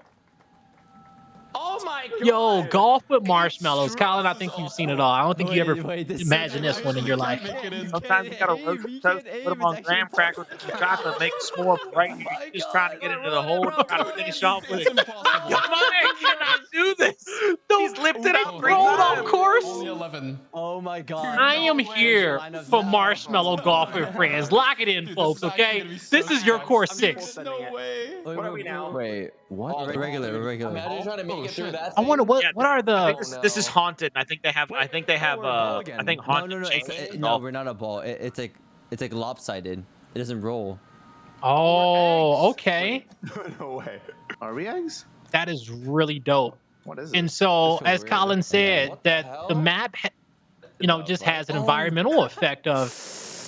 Oh my God. Yo, golf with marshmallows. Colin, I think you've seen it all. I don't think you ever imagined this one in your life. Sometimes you gotta roast the toast, put them on graham crackers with some chocolate, make a s'more right here. You're just trying to get into the hole and try to finish off with it. Your man cannot do this. He's lifted up 3 rolled times. off course. Only 11. Oh my God. I am here for marshmallow golf with friends. Lock it in, folks, okay? This is your course 6. No way. What are we now? Wait, what? Regular. Imagine trying to make it through that. I wonder what are I the think this is haunted. I think they have. I think haunted. No, changes. no, we're not a ball. It's like lopsided. It doesn't roll. Oh, okay. No way. Are we eggs? That is really dope. What is it? And so, That's as so Colin weird. said, What the that hell? the map, just has an environmental effect of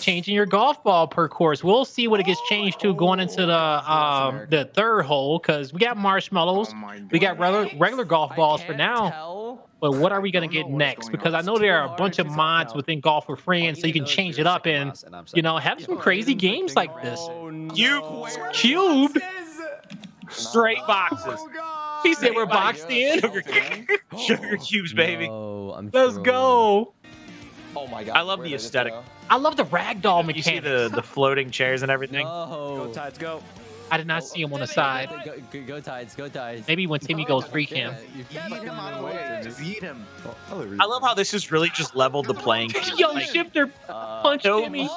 changing your golf ball per course. We'll see what it gets changed to going into the 3rd hole, because we got marshmallows, Oh my we got God. regular golf balls for now. But what are we gonna get know what's next? going Because on. I know there are a bunch of mods within Golf with Friends, so you can change it up and have some crazy games like this. Cube. Straight boxes. He said we're boxed in. Sugar cubes, baby. No, Let's go. Oh my God. I love Where the did I just aesthetic. go? I love the ragdoll You see mechanics. the floating chairs and everything. No. Tides, go. I did not see him on the side. Go Tides. Go Tides. Maybe when Timmy goes free cam. Eat him out of the way. Just eat him. I love how this has really just leveled the playing field. Yo, Like, shifter punch no- Timmy.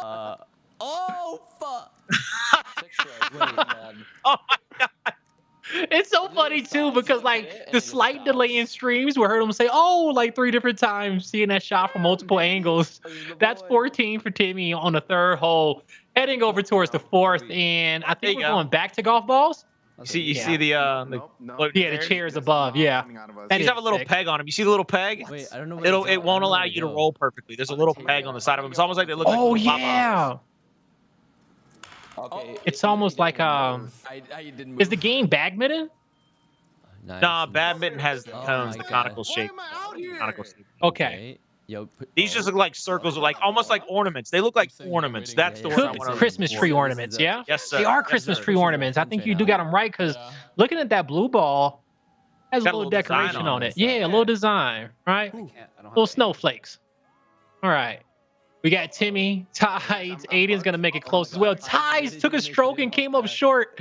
Oh fuck. 6 strikes. Man. oh my God. It's so funny too, because like the slight delay in streams, we heard him say, "Oh," like 3 different times, seeing that shot from multiple angles. That's 14 for Timmy on the 3rd hole, heading over towards the 4th, and I There you think we're go. going back to golf balls. You see Yeah. the Nope, no. floating Yeah, the chairs? chairs above. Yeah, Coming out of us. That These is have a little sick. peg on them. You see the little peg? Wait, I don't know. It won't allow you to roll perfectly. There's a little peg on the side of them. It's almost like they look like Oh little pop-ups. yeah, Okay. it's almost like I didn't move. is the game badminton? Nice. Nah, badminton has the Oh cones, my the conical God. shape. Why am I out here? Conical shape. Okay, Yo. These just look like circles, like almost like ornaments. They look like I'm sitting here ornaments. waiting. That's the Yeah, word yeah, I yeah. want to. Christmas tree ornaments. Yeah, Yes, sir. they are Yes, Christmas sir. tree ornaments. I think you do got them right, because Yeah. looking at that blue ball has a Got a little little design decoration on on it. it. Yeah, a little design, right? Little snowflakes. All right. We got Timmy, Tides. Aiden's going to make it close as well. Tides took a stroke and came up short.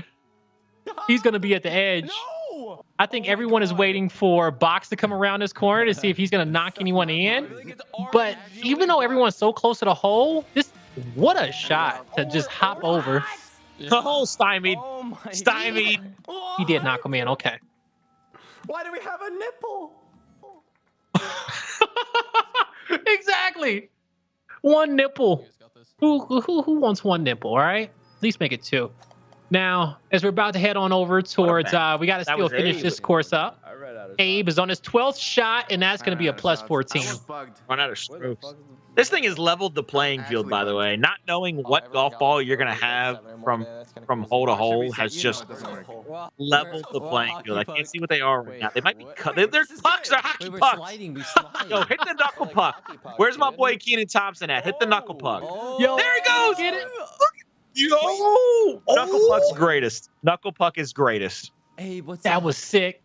He's going to be at the edge. No! I think everyone is waiting for Box to come around this corner to see if he's going to knock anyone in. But even though everyone's so close to the hole, what a shot to just hop over. Oh, stymied. Oh my Stymied. He did knock him in. Okay. Why do we have a nipple? Exactly. One nipple. Who wants one nipple? All right. At least make it 2. Now, as we're about to head on over towards, we got to That still was finish Abe. this course up. Abe is on his 12th shot, and that's going to be a plus 14. I was bugged. Run out of strokes. This thing has leveled the playing field, by the way. Not knowing what golf ball you're gonna have from hole to hole has just level the playing field. I can't see what they are right now. They might be cut. They're pucks. They're hockey We're pucks. sliding. We slide. Yo, hit the knuckle puck. Where's my boy Keenan Thompson at? Hit the knuckle puck. Yo, There he goes. Get it? Yo, knuckle puck's greatest. Knuckle puck is greatest. Hey, what's That was sick.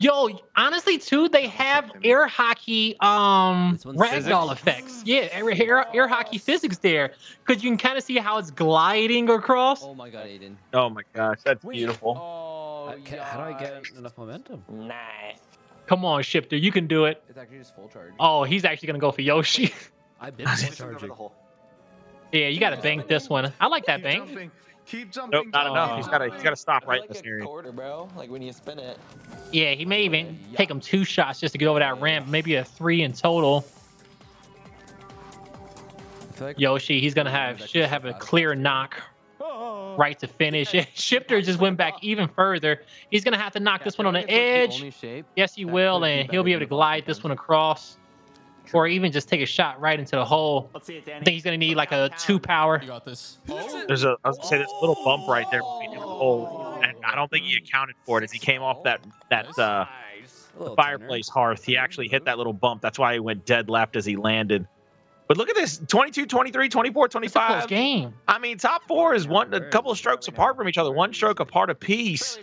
Yo, honestly, too, they have air hockey ragdoll effects. Yeah, air hockey physics there. Because you can kind of see how it's gliding across. Oh my god, Aiden. Oh my gosh, that's beautiful. How do I get enough momentum? Nah. Come on, Shifter, you can do it. It's actually just full charge. Oh, he's actually going to go for Yoshi. I've been full charging. Yeah, you got to bank this one. I like that bank. Jumping. Keep jumping. Nope, not enough. He's got to stop right in like this a area. quarter, bro. Like when you spin it. Yeah, he may even take him 2 shots just to get over that ramp. Maybe a 3 in total. Yoshi, he's gonna should have a clear knock right to finish. Shifter just went back even further. He's gonna have to knock this one on the edge. Yes, he will, and he'll be able to glide this one across, or even just take a shot right into the hole. I think he's gonna need like a 2 power. You got this. I was gonna say there's a little bump right there between the hole, and I don't think he accounted for it as he came off that fireplace hearth. He actually hit that little bump. That's why he went dead left as he landed. But look at this, 22, 23, 24, 25. It's a close game. I mean, top 4 is a couple of strokes apart from each other, 1 stroke apart apiece.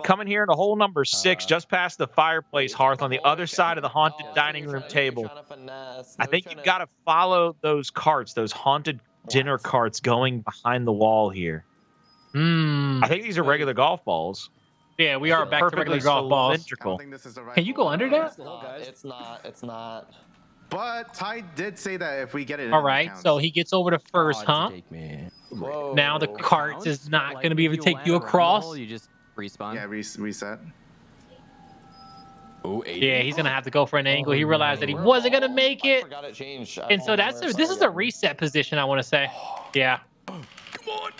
Coming here in the hole number 6, just past the fireplace hearth on the other side of the haunted dining room table. I think you've got to follow those carts, those haunted dinner carts going behind the wall here. I think these are regular golf balls. Yeah, we are back to regular golf balls. Can you go under that? It's not. It's not. But Ty did say that if we get it. All right, so he gets over the first hump. Whoa. Now the cart is not going to be able to take you across. You just respawn. Yeah, reset. Oh, Yeah, he's going to have to go for an angle. He realized that he wasn't going to make I it. forgot it changed. And so this is a reset position, I want to say. Yeah. Come on.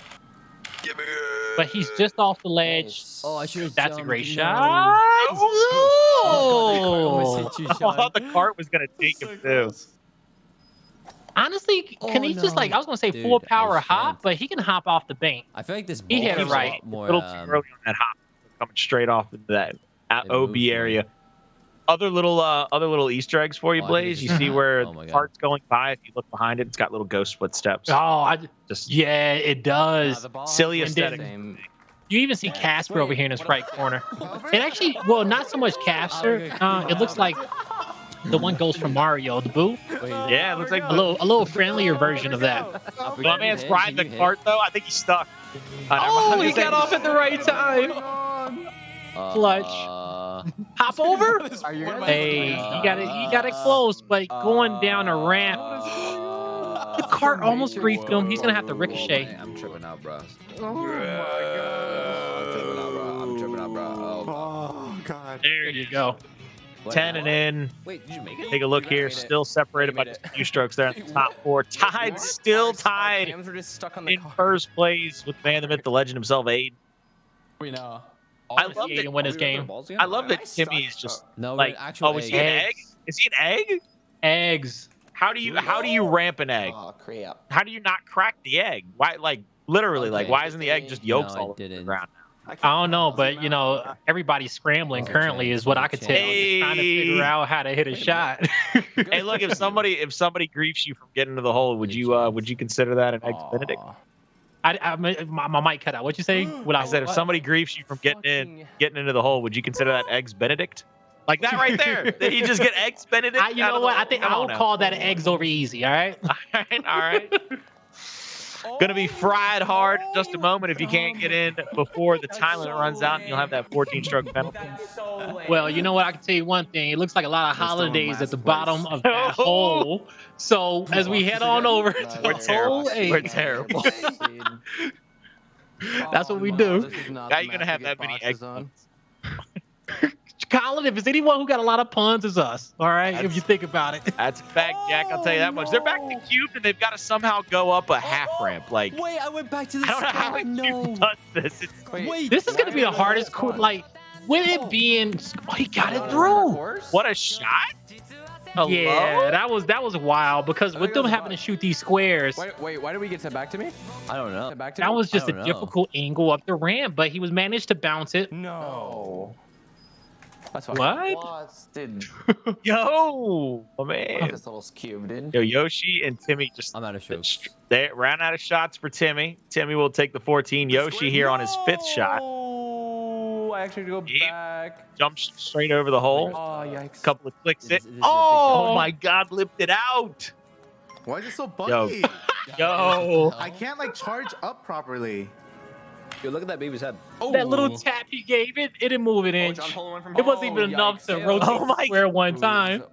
Give me it. But he's just off the ledge. Oh, I should have. That's a great No. shot. Oh, Oh! I thought the cart was going to take him too. Honestly, can he just like, I was going to say Dude, full power I hop, can't. but he can hop off the bank. I feel like this ball He hit it is right. a lot A more. little too early on that hop, coming straight off into that OB moves area. Other little Easter eggs for you, Oh, Blaze. You just- see where Oh my the God. cart's going by. If you look behind it, it's got little ghost footsteps. Oh, Just yeah, it does. silly And then- aesthetic. You even see Casper over here in his right corner. And actually, well, not so much Casper. It looks like the one ghost from Mario, the Boo. Yeah, it looks like A little friendlier version of that. my man's riding the cart though. I think he's stuck. Oh, he got off at the right time. Clutch. Hop over. Hey, you got it close, but going down a ramp. The cart almost griefed him. He's gonna have to ricochet. I'm tripping out, bro. Oh my god. I'm tripping out, bro. Oh god. There you go. 10 and in. Wait, did you make it? Take a look here. Still separated by just a few strokes there in the top 4. Tied, still tied Cams were just stuck on the in car. first place with man the myth, the legend himself, Aiden. We know. I love Aiden that. win this game. I love that Timmy is just No, like, actual oh, is he an egg? Is he an egg? Eggs. How do you ramp an egg? Oh, crap. How do you not crack the egg? Why, like literally, like Okay. why isn't the egg just yolks No, I all over the didn't. ground? I don't know, but you know, everybody's scrambling currently, is what I could tell. Hey. Trying to figure out how to hit a shot. Hey, look, if somebody griefs you from getting into the hole, would you consider that an eggs Benedict? My mic cut out. What'd you say? I said if somebody griefs you from getting into the hole, would you consider that eggs Benedict? Like that right there. Did he just get eggs Benedict? You know what? I think I will call that eggs over easy. All right. All right. Gonna be fried hard in just a moment if you can't get in before the time limit runs out, and you'll have that 14-stroke penalty. Well, you know what? I can tell you one thing. It looks like a lot of holidays at the bottom of that hole. So as we head on over to We're terrible. hole 8, We're terrible. that's what we do. Now you're gonna have that many eggs. Colin, if it's anyone who got a lot of puns, it's us. All right, if you think about it. That's a fact, Jack. I'll tell you that much. They're back to cubed, and they've got to somehow go up a half ramp. Like Wait, I went back to the I don't know how Cube does this. Wait, This is gonna be the hardest. Like, with it being, he got it through. What a shot! Yeah, that was wild because with them having to shoot these squares, Wait, why did we get sent back to me? I don't know. Sent back to that me? was just a don't know. difficult angle up the ramp, but he was managed to bounce it. No. That's fine. What? Vods, dude. Yo, my man. This little cube, dude. Yo, Yoshi and Timmy just I'm out of strokes. they ran out of shots for Timmy. Timmy will take the 14. Yoshi here on his 5th shot. Oh, I actually had to go back. Jumps straight over the hole. Oh, yikes. Couple of clicks This it. is a big Oh jump. my God, lipped it out. Why is it so buggy? Yo. I can't like charge up properly. Yo, look at that baby's head. That little tap he gave it, it didn't move an inch. John pulling one from It wasn't even enough to rotate Oh my the square one time.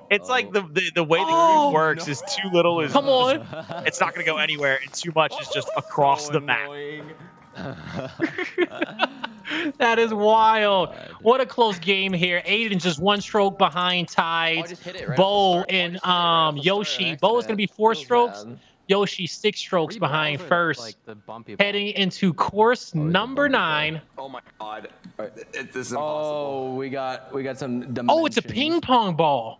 It's like the way the groove works is too little is Come on. it's not gonna go anywhere, and too much is just across the map. That is wild. What a close game here. Aiden just one stroke behind Tides. just hit it right Bo off the start. and Oh, I just hit it right off the start Yoshi. on Bo is gonna be 4 Feels strokes. bad. Yoshi 6 strokes behind first. Like the bumpy ball. Heading into course number 9. Oh my God. This is impossible. Oh, we got some dimensions. Oh, it's a ping pong ball.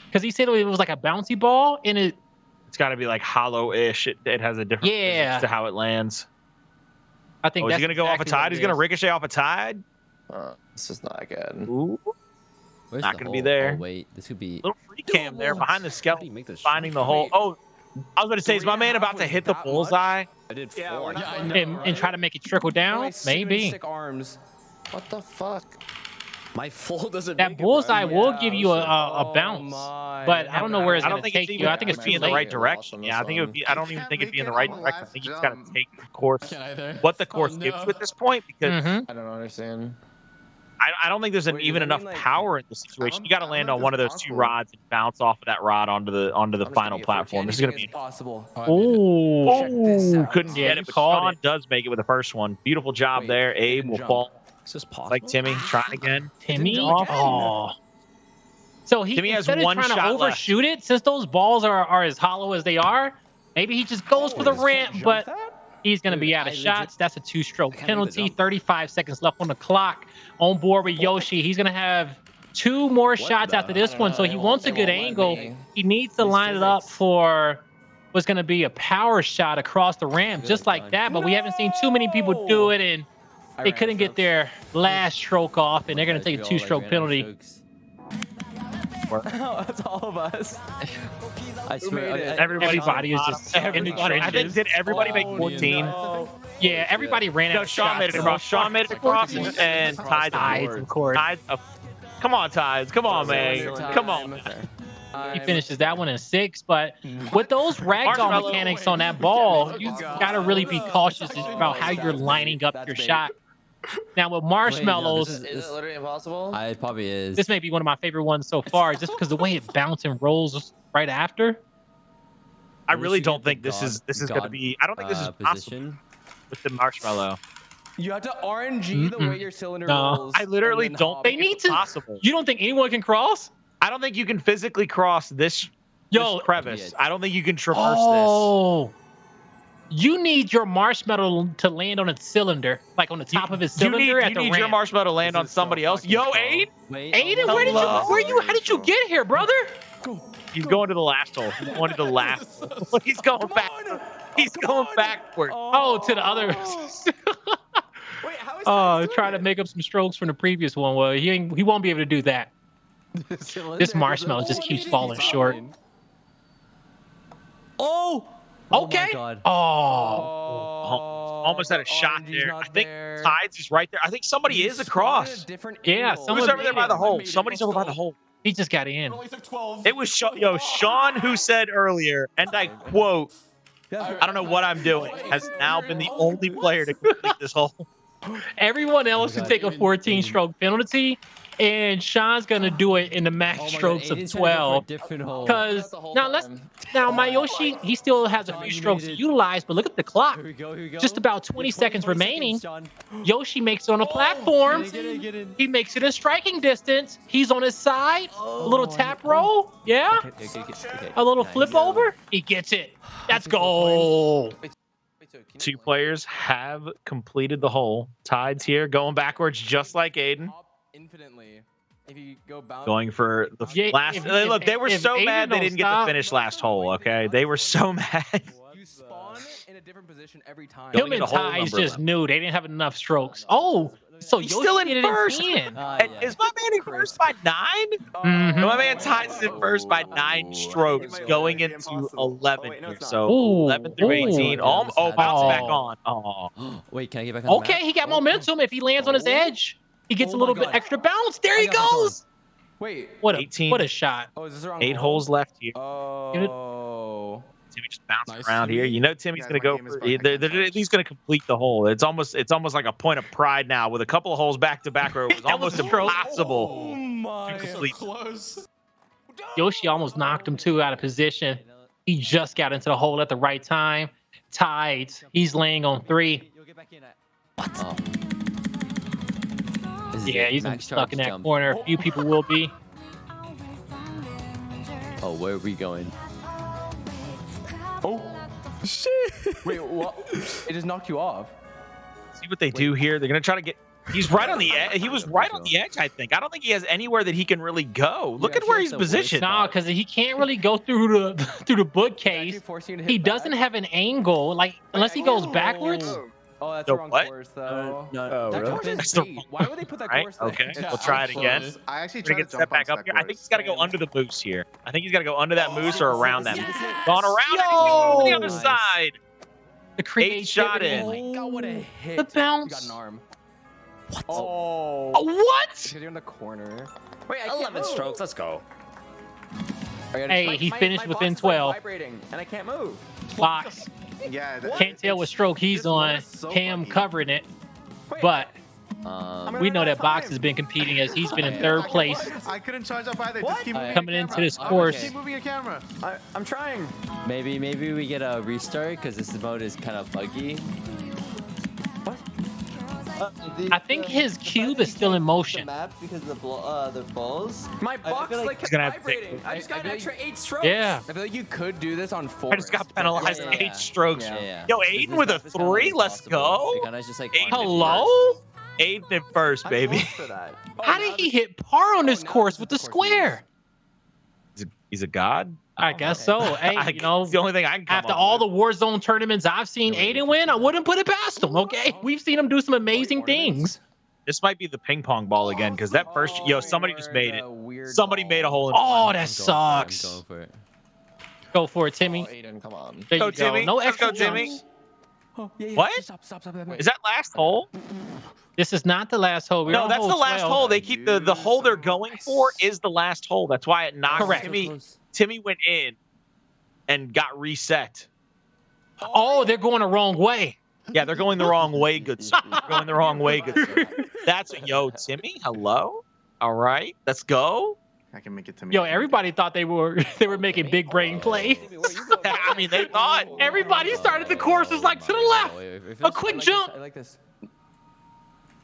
Because he said it was like a bouncy ball, and It's got to be like hollow-ish. It has a different physics to how it lands. I think is that's he gonna go off a exactly tide? what He's it gonna is. ricochet off a tide. This is not good. Ooh, Where's not the gonna be hole? there. Oh, wait, this could be. Little free cam there behind the How do you skeleton, make this finding the shot? hole. Wait, Oh, I was gonna say, is my man about to hit the bullseye? I did Yeah, 4. we're not And try to make it trickle down? Maybe. Sick arms. What the fuck? My full doesn't That make it, bro. bullseye will give you a Oh bounce, my. but I don't know where it's I gonna don't think take it's you. even I think it's be in too the right late. direction. Yeah, I think it would be. I don't even think it'd be in the right direction. I think you just gotta jump. take the course, Can't either. what the course Oh, gives no. you at this point, because Mhm. I don't understand. I don't think there's Wait, even does that enough mean, like- power in this situation. You got to I land don't on know one of if those it's 2 possible. rods and bounce off of that rod onto the I'm just final gonna get platform. This is gonna be. Anything possible. Ooh. Check this out. Couldn't Yeah, get you it, but called Sean it. does make it with the first one. Beautiful job Wait, there. it Abe didn't will jump. fall Is this possible? like Timmy. Trying again. Timmy? jump again. Oh. So he Timmy has instead of one trying to shot left. overshoot it, since those balls are as hollow as they are, maybe he just goes for the Just can't ramp, jump but that? he's going to be Dude, out of I legit- shots. That's a 2-stroke I can't make the penalty. jump. 35 seconds left on the clock. On board with Yoshi. He's going to have 2 more shots after this one, so he wants a good angle. He needs to line it up for what's going to be a power shot across the ramp, just like that, but we haven't seen too many people do it, and I they ran couldn't get strokes. their last stroke off, and they're going to take a 2-stroke penalty. That's all of us. I swear. made it? Everybody is just in the Everybody, I think trenches. did everybody make Oh, 14? no. Yeah, everybody ran No, out of Sean made it shots. across. Sean made it across, and Tides. Tides, of course. Tides. Come on, Tides. Come on, man. Cylinder Come on. He finishes that one in 6, but with those ragdoll Marshmallow. mechanics on that ball, you gotta really be cautious about how you're lining up your shot. Now with marshmallows, this Is it literally impossible? It probably is. this may be one of my favorite ones so far, just because the way it bounces and rolls right after. I Unless really you don't get the think this is going to God, be. I don't think this is possible position. with the marshmallow. You have to RNG the way your cylinder No. rolls. I literally and then don't hop. think They need it's to- possible. You don't think anyone can cross? I don't think you can physically cross this crevice. Yeah. I don't think you can traverse Oh, you need your marshmallow to land on its cylinder, like on the top of his this. You cylinder at the need ramp. your marshmallow to land This on is so somebody else. fucking Yo, slow. Aid, Wait, Aiden, Hello. how did you get here, brother? he's going to the last hole. He's going to the last hole. He's going back. He's going backward. Oh, to the other. Wait, how is Oh, Tides trying to doing make up some strokes from the previous one. Well, he won't be able to do that. it? Cylinder This marshmallow is just keeps fine. falling short. Oh! Oh Okay. my God. Oh, Almost had a shot RNG's there. not I think there. Tides is right there. I think somebody He is spawned across. at a different Yeah, angle. someone Who's over there by the made it. hole? Somebody's over by the hole. he just got in. It only took 12. It was Sean who said earlier, and I quote, I don't know what I'm doing, has now been the only player to complete this hole. Everyone else can take a 14-stroke penalty, and Sean's gonna do it in the max Oh my God, strokes of Aiden's trying to go for a 12. different hole. Because The whole now time. my Yoshi, he still has a few strokes to utilize, but look at the clock. Here we go. Here we go. Just about 20 seconds remaining. Sean. Yoshi makes it on a platform. Get in, get in. He makes it in striking distance. He's on his side. A little tap roll. Yeah. Okay. A little Nice. flip over. He gets it. That's goal. Wait, so can you, 2 like- players have completed the hole. Tides here, going backwards just like Aiden. Hop infinitely. If you go bounce, Going for the Yeah, last. Look, they were if so Aiden mad they don't didn't get to stop- finish last hole. Okay, they were so mad. you spawn in a different position every time. Going Him and into hole Ty's number just 11. knew they didn't have enough strokes. Oh, so He's Yoshi still in did it first. again. And is my man in first by 9? Mhm. My man Ty's in first by 9 strokes, going into 11 wait, no, here. it's not. So Ooh, 11 through ooh. 18. Oh, bounce back on. Oh, Wait, can I get back on the Okay, map? he got momentum. If he lands on his edge, he gets a Oh my little bit God. extra bounce. There I he got back on. goes. Wait. What a 18. what a shot. Oh, is this the wrong 8 hole? holes left here. Oh. Timmy just bouncing Nice, around here. Timmy. You know Timmy's Guys, gonna my go game is for. bugged. I They're can't at least gonna complete the hole. It's almost like a point of pride now with a couple of holes back to back where it was That was almost a stroke. impossible. Oh my. to complete. Close. Yoshi almost knocked him too out of position. He just got into the hole at the right time. Tied. He's laying on 3. You'll get back in at. Oh. This is Yeah, it. he's gonna be Max stuck charge in that jump. corner. A few people will be. Oh, where are we going? Oh. Shit. Wait, what? It just knocked you off. See what they do here. They're gonna try to get. He's right on the edge. He was right on the edge, I think. I don't think he has anywhere that he can really go. Look Yeah, at where he he's has the worst positioned. No, because he can't really go through the through the bookcase. Actually forcing you to hit He doesn't back? have an angle, like unless he goes backwards. Oh, that's The the wrong what? course, though. Oh, That really? course That's is the bait. Why would they put that Right? course there? Okay. Yeah, We'll try it again. close. I actually We're tried gonna to step jump back bounce up that here. I think course. he's got to go under the moose here. I think he's got to go under that moose or around that moose. Gone around and he's going to the other Nice. side. The creativity. shot in. Oh my god, what a hit. The You bounce. got an arm. What? Oh. Oh, what? Because you're in the corner. Wait, I can't 11 move. strokes. Let's go. Hey, he finished my within box is, like, 12. vibrating, and I can't move. Box. Yeah. Can't tell what stroke he's this one on. is so Him buggy. covering it. Wait, But I'm we know running out that of Box time. has been competing as he's been in Yeah. third place. I couldn't charge up either. What? Just keep moving Coming your into camera. this course. Keep moving your camera. I'm trying. Maybe we get a restart because this mode is kind of buggy. I think his cube is still in motion. Map because of the balls. My box feel like like he's kept gonna have to take- vibrating. I just got an feel extra like- 8 strokes. Yeah. I feel like you could do this on 4. I just got penalized Yeah, with yeah. 8 strokes. Yeah. Yo, Aiden with a 3. Let's go. Just like Aiden Hello? Aiden in first, baby. For that. How did he hit par on this now course this with is the the course he square? He's a god. I guess so. Hey, you know, it's the only thing I can come after up all with. the Warzone tournaments I've seen Aiden win, I wouldn't put it past him, okay? We've seen him do some amazing things. This might be the ping pong ball again because that first, yo, somebody just made it. Weird Somebody made a hole in Oh, one. that sucks. I'm going for it. Go for it, Timmy. Oh, Aiden, come on. There Go, you go. Timmy. No Let's extra go, Timmy. jumps. Oh, yeah, What? Stop. Is that last hole? This is not the last hole. We're No, on that's hole the last 12. hole. They keep the hole they're going for is the last hole. That's why it knocked Correct. Timmy went in and got reset. Oh, they're going the wrong way. Yeah, they're going the wrong way, good sir. They're going the wrong way, good sir. That's yo, Timmy. Hello. All right, let's go. I can make it to me. Yo, everybody thought they were making big brain plays. I mean, they thought. Everybody started the courses like to the left. A quick jump. I like this.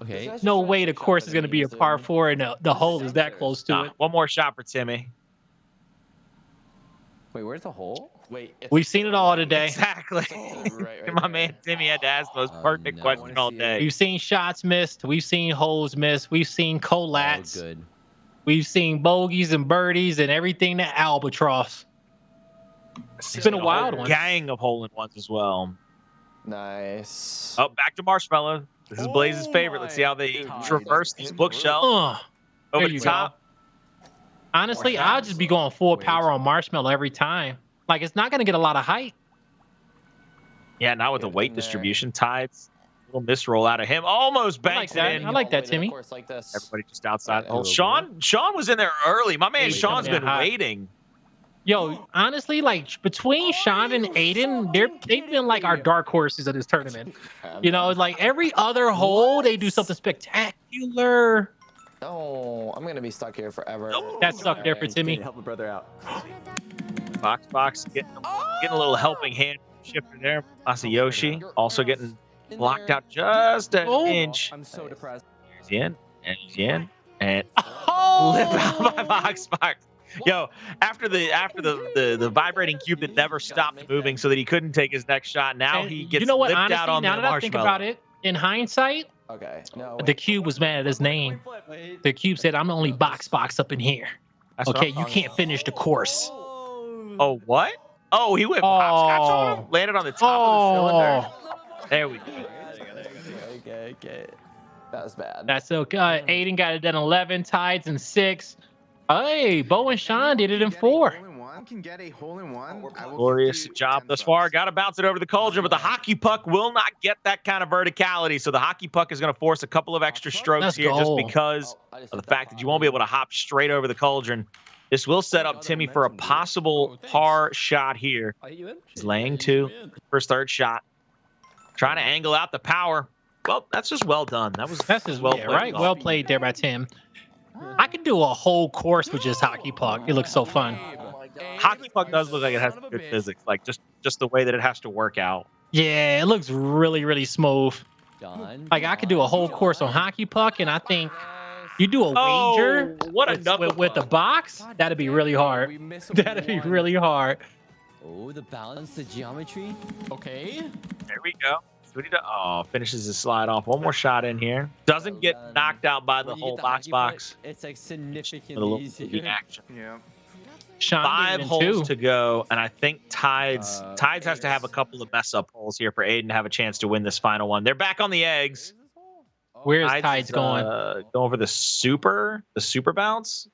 Okay. No way the course is going to be a par 4 and the hole is that close to Nah, it. one more shot for Timmy. Wait, where's the hole? Wait. We've seen it all today. Exactly. Right My man Timmy had to ask the most perfect no. question all day. We've seen shots missed. We've seen holes missed. We've seen collats. Oh, good. We've seen bogeys and birdies and everything that albatross. It's been a wild one. Gang of hole in ones as well. Nice. Oh, back to Marshmallow. This is Blaze's favorite. Let's see how they traverse this bookshelf There over the you top. go. Honestly, I'll just be going full power on Marshmallow every time. Like, it's not going to get a lot of height. Yeah, now with the Get weight in there. distribution, Tides. Little misroll out of him. Almost banks that. it in. I like that, Wait, Timmy. Of course, like this. Everybody just outside. Yeah, Oh, yeah. Sean was in there early. My man He's Sean's coming in been hot. waiting. Yo, honestly, like, between Sean and Aiden, they've been like our dark horses of this tournament. You know, like every other hole, they do something spectacular. No, I'm gonna be stuck here forever. That sucked there for Timmy. Help a brother out. Box getting a little helping hand shifter there. Masayoshi also getting blocked out just an inch. I'm so depressed. He's in, and he's in, and Oh! lip out by Box. Yo, after the vibrating cube that never stopped moving so that he couldn't take his next shot, now And he gets you know what? lipped Honestly, out on now the that I think marshmallow. about it, in hindsight, Okay. No. The cube was mad at his name. The cube said, "I'm the only box up in here. That's what Okay, I'm you talking can't finish the course." Oh, what? Oh, he went hopscotch on him? Landed on the top of the cylinder? There we go. Okay. That was bad. That's okay. Aiden got it done 11, Tides in 6. Hey, Bo and Sean did it in 4. Can get a hole in one. I will Glorious give you job 10 thus far. subs. Got to bounce it over the cauldron, but the hockey puck will not get that kind of verticality. So the hockey puck is going to force a couple of extra strokes Let's here just go. because of the fact that you won't be able to hop straight over the cauldron. This will set up Timmy for a possible par shot here. He's laying 2 for his third shot. Trying to angle out the power. Well, that's just well done. That's just well played, right? Well played there by Tim. I could do a whole course with just hockey puck. It looks so fun. Hockey puck does look like it has good physics, like just the way that it has to work out. Yeah, it looks really smooth. Like I could do a whole course on hockey puck, and I think you do a wager with the box. That'd be really hard. That'd be really hard. Oh, the balance, the geometry. Okay. There we go. Finishes his slide off. One more shot in here. Doesn't get knocked out by the whole box. It's like significantly easier. Action. Yeah. Sean 5 holes 2. to go, and I think Tides has to have a couple of mess up holes here for Aiden to have a chance to win this final one. They're back on the eggs. Where's Tides going? Go over the super bounce.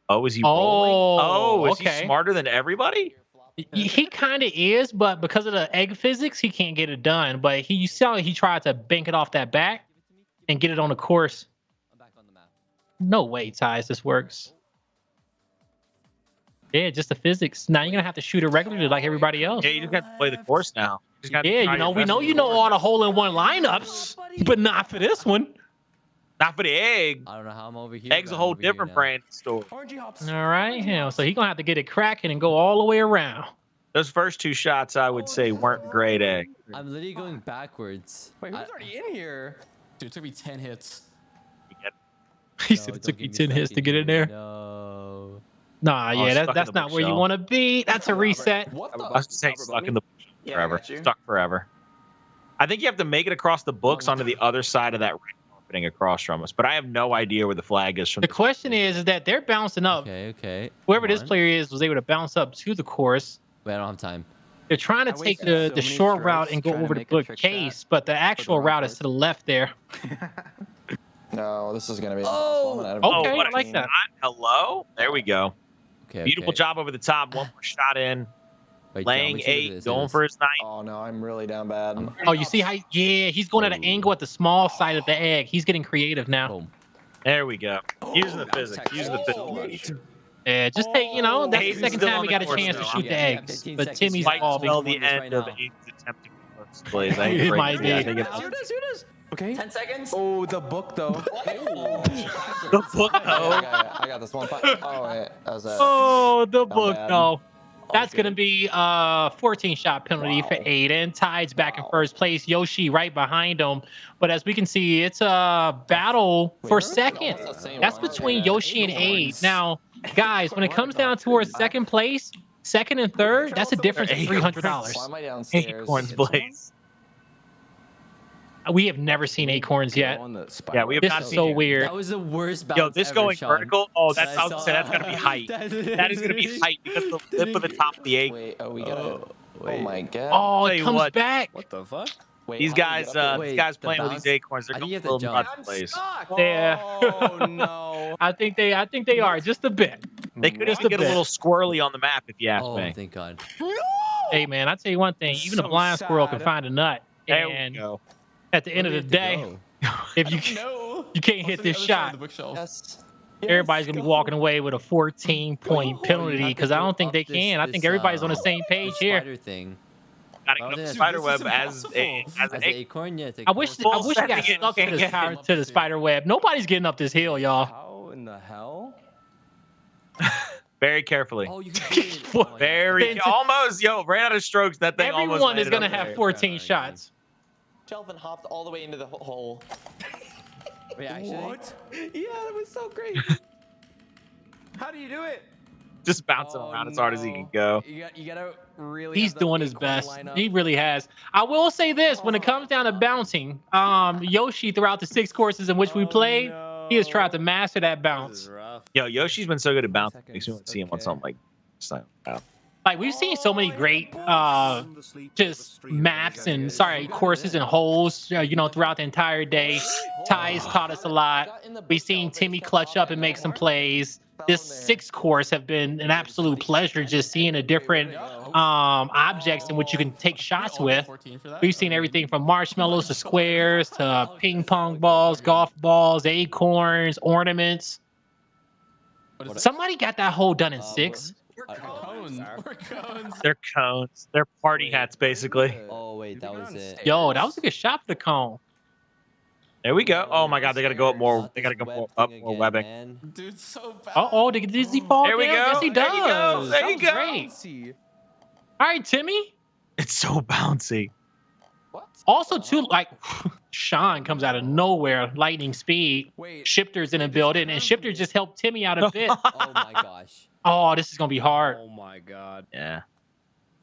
Oh, is he rolling? Oh, is he smarter than everybody? He kind of is, but because of the egg physics, he can't get it done. But you saw he tried to bank it off that back and get it on the course. I'm back on the map. No way, Tides, this works. Yeah, just the physics. Now you're gonna have to shoot it regularly like everybody else. Yeah, you just have to play the course now. Yeah, we know all the hole-in-one lineups, but not for this one. Not for the egg. I don't know how I'm over here. Egg's a whole different brand store. All right, yeah. So he's gonna have to get it cracking and go all the way around. Those first 2 shots, I would say, weren't great, Egg. I'm literally going backwards. Wait, who's already in here? Dude, it took me 10 hits. He said it took you 10 hits to get in there. No. Nah, yeah, that's not where you want to be. That's a reset. I was saying stuck in the forever. Stuck forever. I think you have to make it across the books onto the other side of that ring opening across from us, but I have no idea where the flag is from. The question is that they're bouncing up. Okay. Whoever this player is was able to bounce up to the course. Wait, I don't have time. They're trying to take the short route and go over the bookcase, but the actual route is to the left there. No, this is gonna be. Okay, I like that. Hello, there we go. Okay. Beautiful job over the top. One more shot in. Wait, Laying 8, going for his 9. Oh no, I'm really down bad. Oh, you see how? Yeah, he's going at an angle at the small side of the egg. He's getting creative now. Boom. There we go. Using the physics. Using the physics. Yeah, just take, that's the Aiden's second still time on we the got a course, chance to though. shoot the Yeah, eggs. 15 But seconds. Timmy's Might involved. spell the Right end of now. Aiden's attempting first place. It might be. I think it's Okay. 10 seconds. Oh, the book though. the book. I got this one. Oh wait, that was it. Oh, the book bad. though. That's gonna be a 14-shot penalty for Aiden. Tides back in first place. Yoshi right behind him. But as we can see, it's a battle for second. That's between Yoshi and Aid. Now, guys, when it comes down towards second place, second and third, that's a difference of $300. Why am I downstairs? Acorns Blaze. We have never seen acorns yet. Yeah, we have This not is seen so it. weird. That was the worst bounce Yo, this ever, going Sean. vertical. Oh, that's I was gonna say that's gonna be height. That is gonna be height because the lip of the top of the egg. Wait, we gotta. Oh my god. Oh, Tell it you comes what. back. What the fuck? Wait, These how do we guys, get up Wait, these guys the playing with bounce? these acorns, they're I think going you a have to little jump. nuts place. Yeah. Oh no. I think they are just a bit. They could Just just a get a bit. little squirrely on the map if you ask Oh, me. thank God. Hey man, I tell you one thing. Even a So blind squirrel can sad. find a nut. There we And go. at the end of the day, if you No. you can't hit this shot, Yes. everybody's gonna be walking away with a 14-point penalty because I don't think they can. I think everybody's on the same page here. Spider thing. Gotta Oh, get up this the is spider web as impossible. as As an an egg. acorn, yeah. I wish I wish I got setting it stuck to again. the spider web. Nobody's getting up this hill, y'all. How in the hell? Very carefully. Oh, you can do it. Oh my God. Very almost. Yo, ran out of strokes. That thing almost. Everyone is landed gonna up have there. 14 shots. Shelvin hopped all the way into the hole. Wait, actually. What? Yeah, that was so great. How do you do it? Just bouncing around as hard as he can go. You gotta really. He's doing his best. He really has. I will say this: when it comes down to bouncing, Yoshi throughout the 6 courses in which we played, he has tried to master that bounce. Yo, Yoshi's been so good at bouncing. Makes me want to see him on something like style. Like we've seen so many great just maps and courses and holes, throughout the entire day. Ty's taught us a lot. We've seen Timmy clutch up and make some plays. This 6th course have been an absolute pleasure, just seeing the different objects in which you can take shots with. We've seen everything from marshmallows to squares to ping pong balls, golf balls, acorns, ornaments. Somebody got that hole done in 6. They're cones. They're party hats, basically. Oh wait, that was it. Yo, that was a good shot for the cone. There we go. Oh my God, they gotta go up more. They gotta go up more webbing. Dude, so bad. Does he fall There we down? go. Yes, he does. There you go. There you go. Great. All right, Timmy. It's so bouncy. Also, too, like Sean comes out of nowhere, lightning speed. Shifter's in a building, and Shifter just helped Timmy out a bit. Oh my gosh. Oh, this is gonna be hard. Oh my God. Yeah.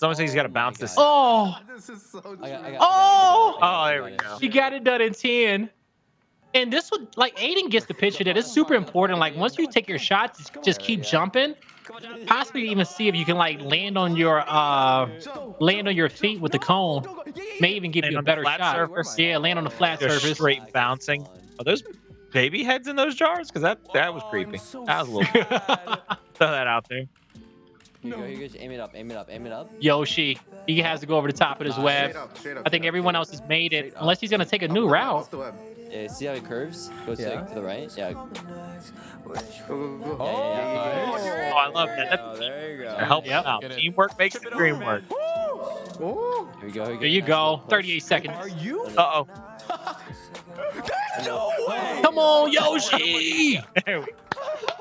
It's almost like he's got to bounce this. Oh. This is so Oh, there we go. He got it done in 10. And this would, like, Aiden gets the picture that it's super important. Like, once you take your shots, just keep jumping. Possibly even see if you can, like, land on your feet with the cone. May even give you a better shot. Surface. Yeah, land on the flat They're surface. straight bouncing. Are those baby heads in those jars? Because that was creepy. That was a little. Throw that out there. Here you go. Aim it up. Aim it up. Aim it up. Yoshi, he has to go over the top of his web. I think everyone else has made it, unless he's gonna take a new route. Yeah, see how it curves? Goes to the right. Yeah. Oh, I love that. There you go. Help out. Teamwork makes the dream work. Here we go. There you go. 38 seconds. Are you? Uh-oh. No way. Come on, Yoshi!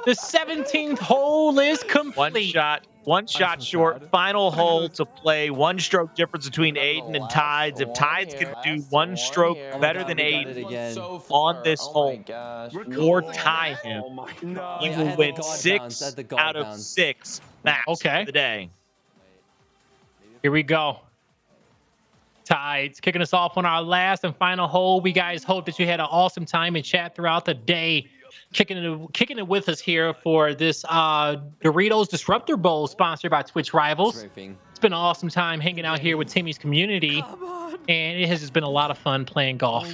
The 17th hole is complete. One shot short. Final hole to play. 1 stroke difference between Aiden and Tides. If Tides can do 1 stroke better than Aiden on this hole or tie him, he will win 6 out of 6 maps of the day. Here we go. Tides kicking us off on our last and final hole. We guys hope that you had an awesome time in chat throughout the day. Kicking it with us here for this Doritos Disruptor Bowl sponsored by Twitch Rivals. It's been an awesome time hanging out here with Timmy's community, and it has just been a lot of fun playing golf.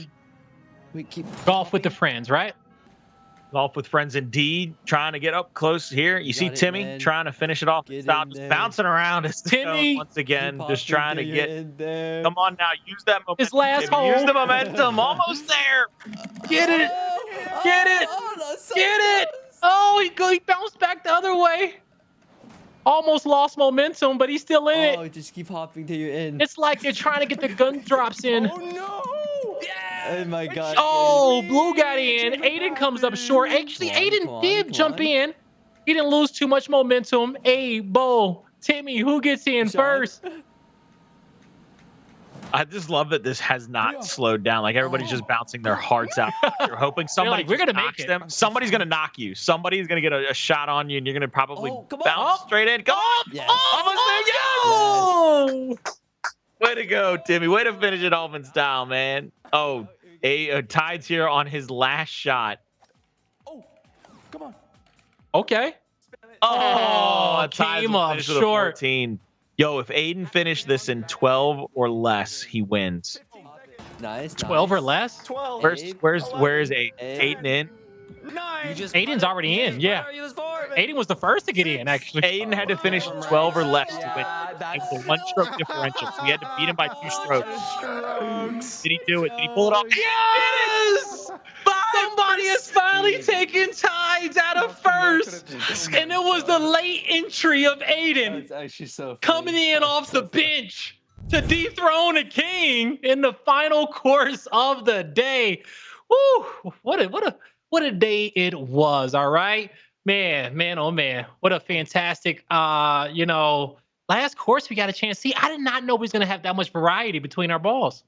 Golf with the friends, right? Golf with friends indeed. Trying to get up close here. You see Timmy trying to finish it off. Stop just bouncing around his Timmy once again. Just trying to get. Come on now, use that momentum. His last Timmy. hole. Use the momentum. Almost there. Get it. Get it. Get it. Oh, he bounced back the other way. Almost lost momentum, but he's still in it. Oh, just keep hopping till you're in. It's like you're trying to get the gun drops in. Oh no! Oh my God. Oh, Blue got in. Aiden comes up short. Actually, Aiden did jump in. He didn't lose too much momentum. Bo, Timmy, who gets in first? I just love that this has not slowed down. Like everybody's just bouncing their hearts out. You're hoping somebody we're gonna knocks make it. them. Somebody's gonna knock you. Somebody's gonna get a shot on you, and you're gonna probably bounce straight in. Go up! Yes. Almost there. Yo! Way to go, Timmy. Way to finish it off in style, man. Oh, Tide's here on his last shot. Oh, come on. Okay. Oh, came up short. short. 14. Yo, if Aiden finished this in 12 or less, he wins. Nice. 12 or less? 12. Where is Aiden in? 9. Aiden's already in. Yeah. Aiden was the first to get in, actually. Aiden had to finish 12 or less to win. It's a 1-stroke differential, so we had to beat him by 2 strokes. Did he do it? Did he pull it off? Yes! Somebody has finally taken Tides out of first. And it was the late entry of Aiden. It's actually so funny. Coming in off the bench to dethrone a king in the final course of the day. Woo! What a day it was, all right? Man, oh man. What a fantastic last course we got a chance to see. I did not know we was gonna have that much variety between our balls.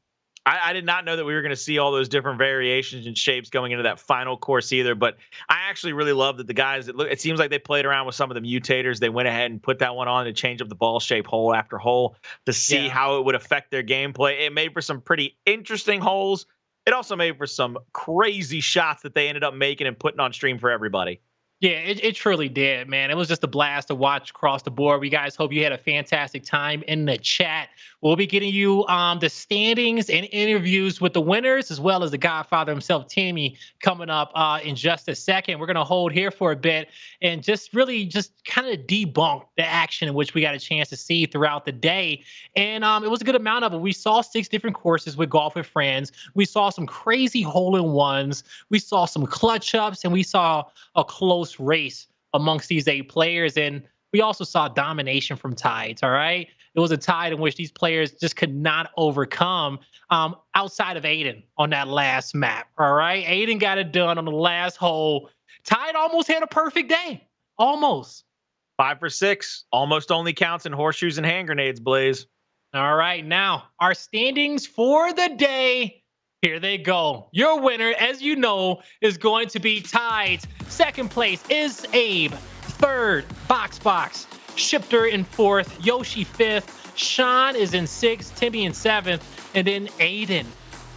I did not know that we were going to see all those different variations and shapes going into that final course either. But I actually really love that the guys it seems like they played around with some of the mutators. They went ahead and put that one on to change up the ball shape hole after hole to see how it would affect their gameplay. It made for some pretty interesting holes. It also made for some crazy shots that they ended up making and putting on stream for everybody. Yeah, it truly did, man. It was just a blast to watch across the board. We guys hope you had a fantastic time in the chat. We'll be getting you the standings and interviews with the winners, as well as the Godfather himself, Timmy, coming up in just a second. We're going to hold here for a bit and just really just kind of debunk the action in which we got a chance to see throughout the day. And it was a good amount of it. We saw 6 different courses with Golf with Friends. We saw some crazy hole-in-ones. We saw some clutch ups, and we saw a close race amongst these 8 players. And we also saw domination from Tides. All right. It was a tide in which these players just could not overcome outside of Aiden on that last map. All right. Aiden got it done on the last hole. Tide almost had a perfect day. Almost. 5 for 6. Almost only counts in horseshoes and hand grenades, Blaze. All right. Now, our standings for the day. Here they go. Your winner, as you know, is going to be Tides. Second place is Abe. Third, Box. Shifter in 4th. Yoshi 5th. Sean is in 6th. Timmy in 7th. And then Aiden.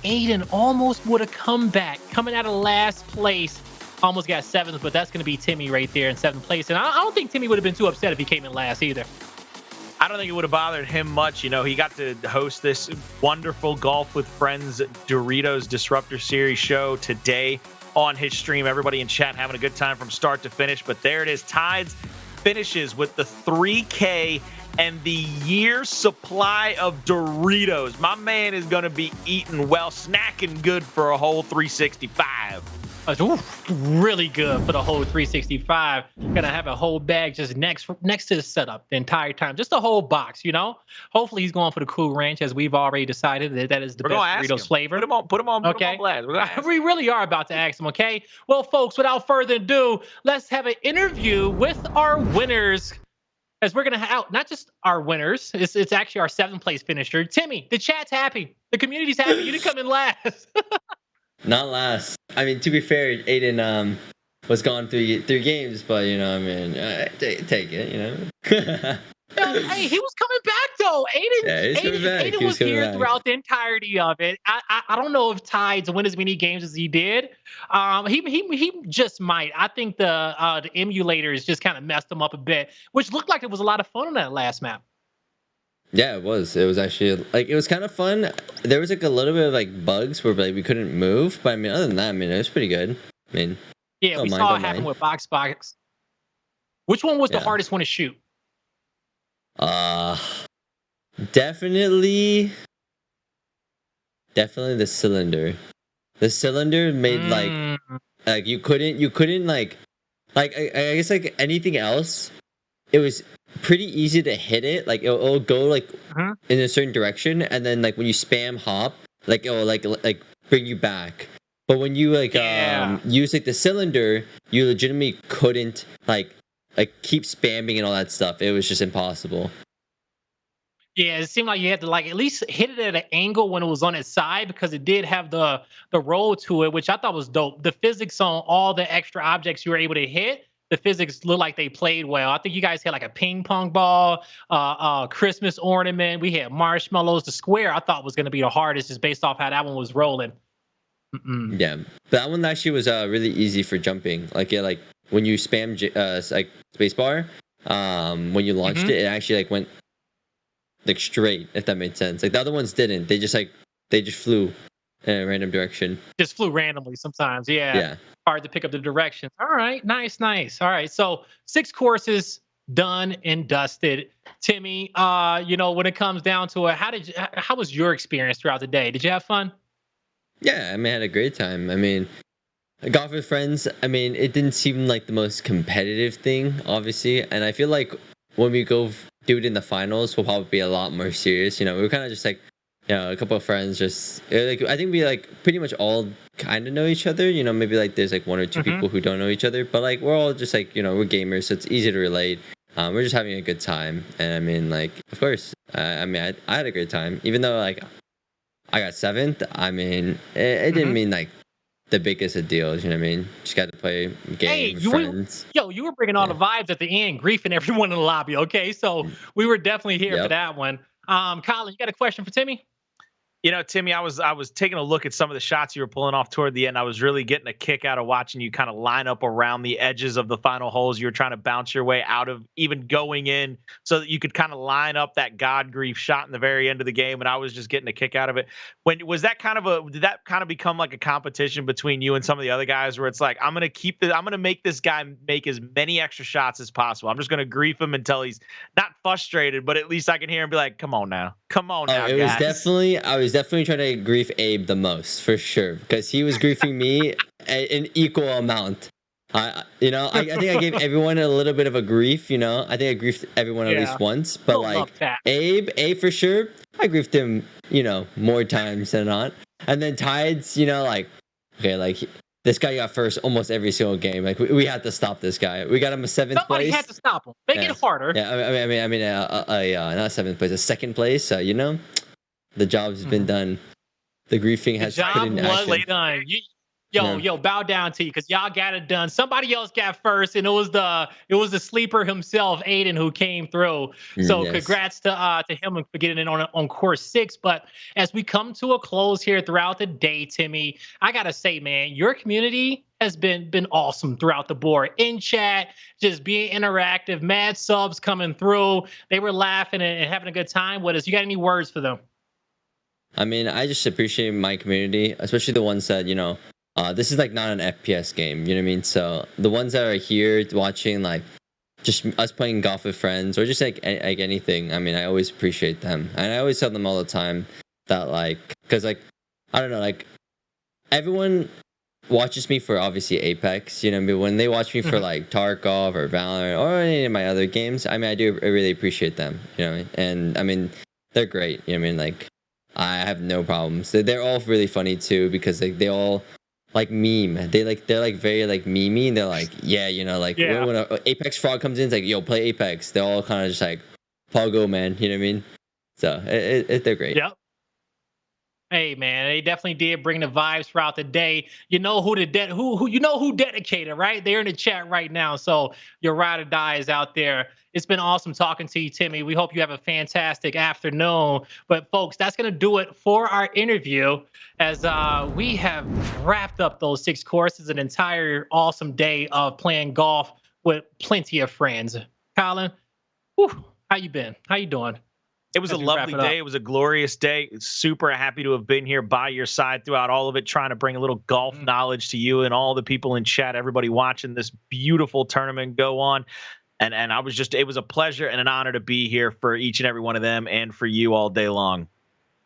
Aiden almost would have come back. Coming out of last place. Almost got 7th, but that's going to be Timmy right there in 7th place. And I don't think Timmy would have been too upset if he came in last either. I don't think it would have bothered him much. You know, he got to host this wonderful Golf with Friends Doritos Disruptor Series show today on his stream. Everybody in chat having a good time from start to finish. But there it is. Tides finishes with the 3K and the year's supply of Doritos. My man is going to be eating well, snacking good for a whole 365. Really good for the whole 365. Gonna have a whole bag just next to the setup the entire time, just a whole box. You know. Hopefully he's going for the Cool Ranch, as we've already decided that is the best Doritos flavor. Put him on blast. We really are about to ask him. Okay. Well, folks, without further ado, let's have an interview with our winners. As we're gonna have not just our winners, it's actually our 7th place finisher, Timmy. The chat's happy. The community's happy. You didn't come in last. Not last. I mean, to be fair, Aiden was gone through games, but you know, I mean, take it, you know. Hey, he was coming back though. Aiden was here throughout the entirety of it. I don't know if Tides win as many games as he did. He just might. I think the emulators just kind of messed him up a bit, which looked like it was a lot of fun on that last map. Yeah, it was. It was actually like it was kind of fun. There was like a little bit of like bugs where like we couldn't move, but I mean, other than that, I mean, it was pretty good. I mean, yeah, we saw it happen with Box. Which one was the hardest one to shoot? Definitely the cylinder. The cylinder made like you couldn't like I guess like anything else. It was pretty easy to hit it. Like it'll go like in a certain direction, and then like when you spam hop, like it'll like bring you back. But when you use like the cylinder, you legitimately couldn't like keep spamming and all that stuff. It was just impossible. Yeah, it seemed like you had to like at least hit it at an angle when it was on its side, because it did have the roll to it, which I thought was dope. The physics on all the extra objects you were able to hit, the physics looked like they played well. I think you guys had like a ping pong ball, Christmas ornament. We had marshmallows. The square I thought was going to be the hardest, just based off how that one was rolling. Yeah, that one actually was really easy for jumping. Like like when you spam like spacebar, when you launched it actually like went like straight, if that made sense. Like the other ones didn't. They just flew in a random direction. Just flew randomly sometimes. Yeah. Hard to pick up the directions. All right, nice. All right, so 6 courses done and dusted. Timmy, you know, when it comes down to it, how was your experience throughout the day? Did you have fun? Yeah, I mean, I had a great time. I mean, Golf with Friends, I mean, it didn't seem like the most competitive thing, obviously. And I feel like when we go do it in the finals, we'll probably be a lot more serious. You know, we were kind of just like, you know, a couple of friends just, like, I think we like pretty much all kind of know each other. You know, maybe like there's like 1 or 2 people who don't know each other. But like, we're all just like, you know, we're gamers, so it's easy to relate. We're just having a good time. And I mean, like, of course, I mean, I had a great time. Even though like, I got 7th. I mean, it didn't mean like the biggest of deals. You know what I mean? Just got to play a game with friends. You were bringing all the vibes at the end, griefing everyone in the lobby. Okay, so we were definitely here for that one. Colin, you got a question for Timmy? You know, Timmy, I was taking a look at some of the shots you were pulling off toward the end. I was really getting a kick out of watching you kind of line up around the edges of the final holes. You were trying to bounce your way out of even going in so that you could kind of line up that God grief shot in the very end of the game. And I was just getting a kick out of it. Did that kind of become like a competition between you and some of the other guys where it's like, I'm going to make this guy make as many extra shots as possible. I'm just going to grief him until he's not frustrated, but at least I can hear him be like, come on now, it was definitely, I was definitely trying to grief Abe the most for sure because he was griefing me an equal amount. I think I gave everyone a little bit of a grief. I think I griefed everyone at least once, but like Abe for sure, I griefed him more times than not. And then Tides, this guy got first almost every single game. Like we had to stop this guy. We got him a 7th place. Somebody had to stop him. Make it harder. Yeah, I mean, not 7th place, a 2nd place. The job's been done. The griefing has put in action. The job was done. Bow down to you because y'all got it done. Somebody else got first, and it was the sleeper himself, Aiden, who came through. So congrats to him for getting in on course 6. But as we come to a close here throughout the day, Timmy, I gotta say, man, your community has been awesome throughout the board. In chat, just being interactive, mad subs coming through. They were laughing and having a good time with us. You got any words for them? I mean, I just appreciate my community, especially the ones that, this is like not an FPS game, you know what I mean? So the ones that are here watching, like just us playing golf with friends or just like anything. I mean, I always appreciate them. And I always tell them all the time that because I don't know, everyone watches me for obviously Apex, but when they watch me for like Tarkov or Valorant or any of my other games, I mean, I really appreciate them, and I mean, they're great, I have no problems. They're all really funny too because they all meme. They're very memey, and they're like, when a Apex frog comes in, it's like, yo, play Apex. They're all kind of just like Pogo man, you know what I mean? So they're great. Yep. Hey man, they definitely did bring the vibes throughout the day. You know who dedicated, right? They're in the chat right now. So your ride or die is out there. It's been awesome talking to you, Timmy. We hope you have a fantastic afternoon. But folks, that's gonna do it for our interview as we have wrapped up those 6 courses, an entire awesome day of playing golf with plenty of friends. Colin, how you been? How you doing? It was a lovely day. It was a glorious day. Super happy to have been here by your side throughout all of it, trying to bring a little golf knowledge to you and all the people in chat, everybody watching this beautiful tournament go on. And it was a pleasure and an honor to be here for each and every one of them and for you all day long.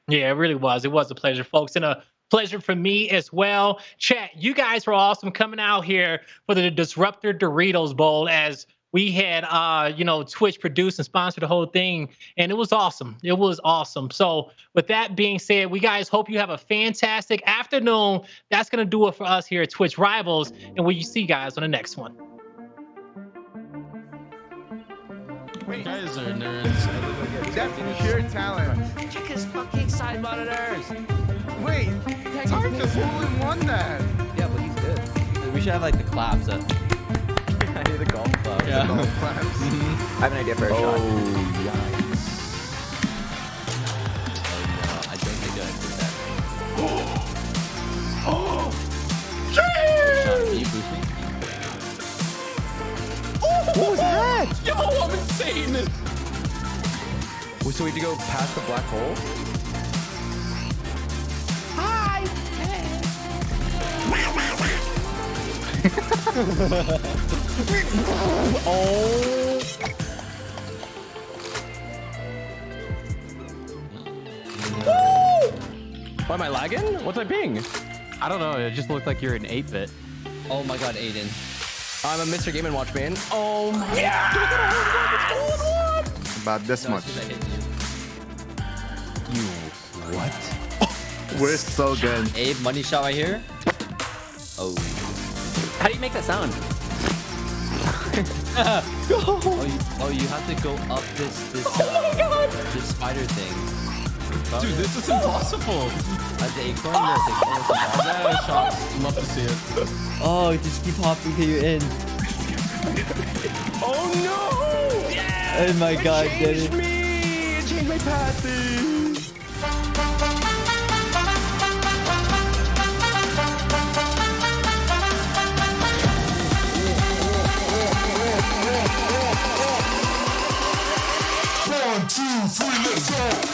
Yeah, it really was. It was a pleasure, folks. And a pleasure for me as well. Chat, you guys were awesome coming out here for the Disruptor Doritos Bowl as we had, Twitch produced and sponsored the whole thing, and it was awesome. It was awesome. So with that being said, we guys hope you have a fantastic afternoon. That's going to do it for us here at Twitch Rivals, and we'll see you guys on the next one. Wait, you guys are nerds. That's pure talent. Check his fucking side monitors. Wait, Tom just hole-in-one that. Yeah, but he's good. We should have the claps up. I need a golf club. Yeah. Golf claps. I have an idea for a shot. Yikes. Oh no, I don't think I did that. Sean, can you boost me? What was that? Yo, I'm insane. Wait, so we had to go past the black hole? Oh. Why am I lagging? What's my ping? I don't know. It just looked like you're an 8-bit. Oh my god, Aiden. I'm a Mr. Game & Watch man. Oh my Yeah! About this much. You what? We're so good. Abe, money shot right here. Oh. How do you make that sound? Oh, you have to go up this spider thing. Dude, this is impossible. The acorn, yes, Yeah, shots. Love to see it. Oh, just keep hopping till you're in. Oh no! Yeah! Oh my god, did it? Me! It changed my pathing! One, two, three, let's go.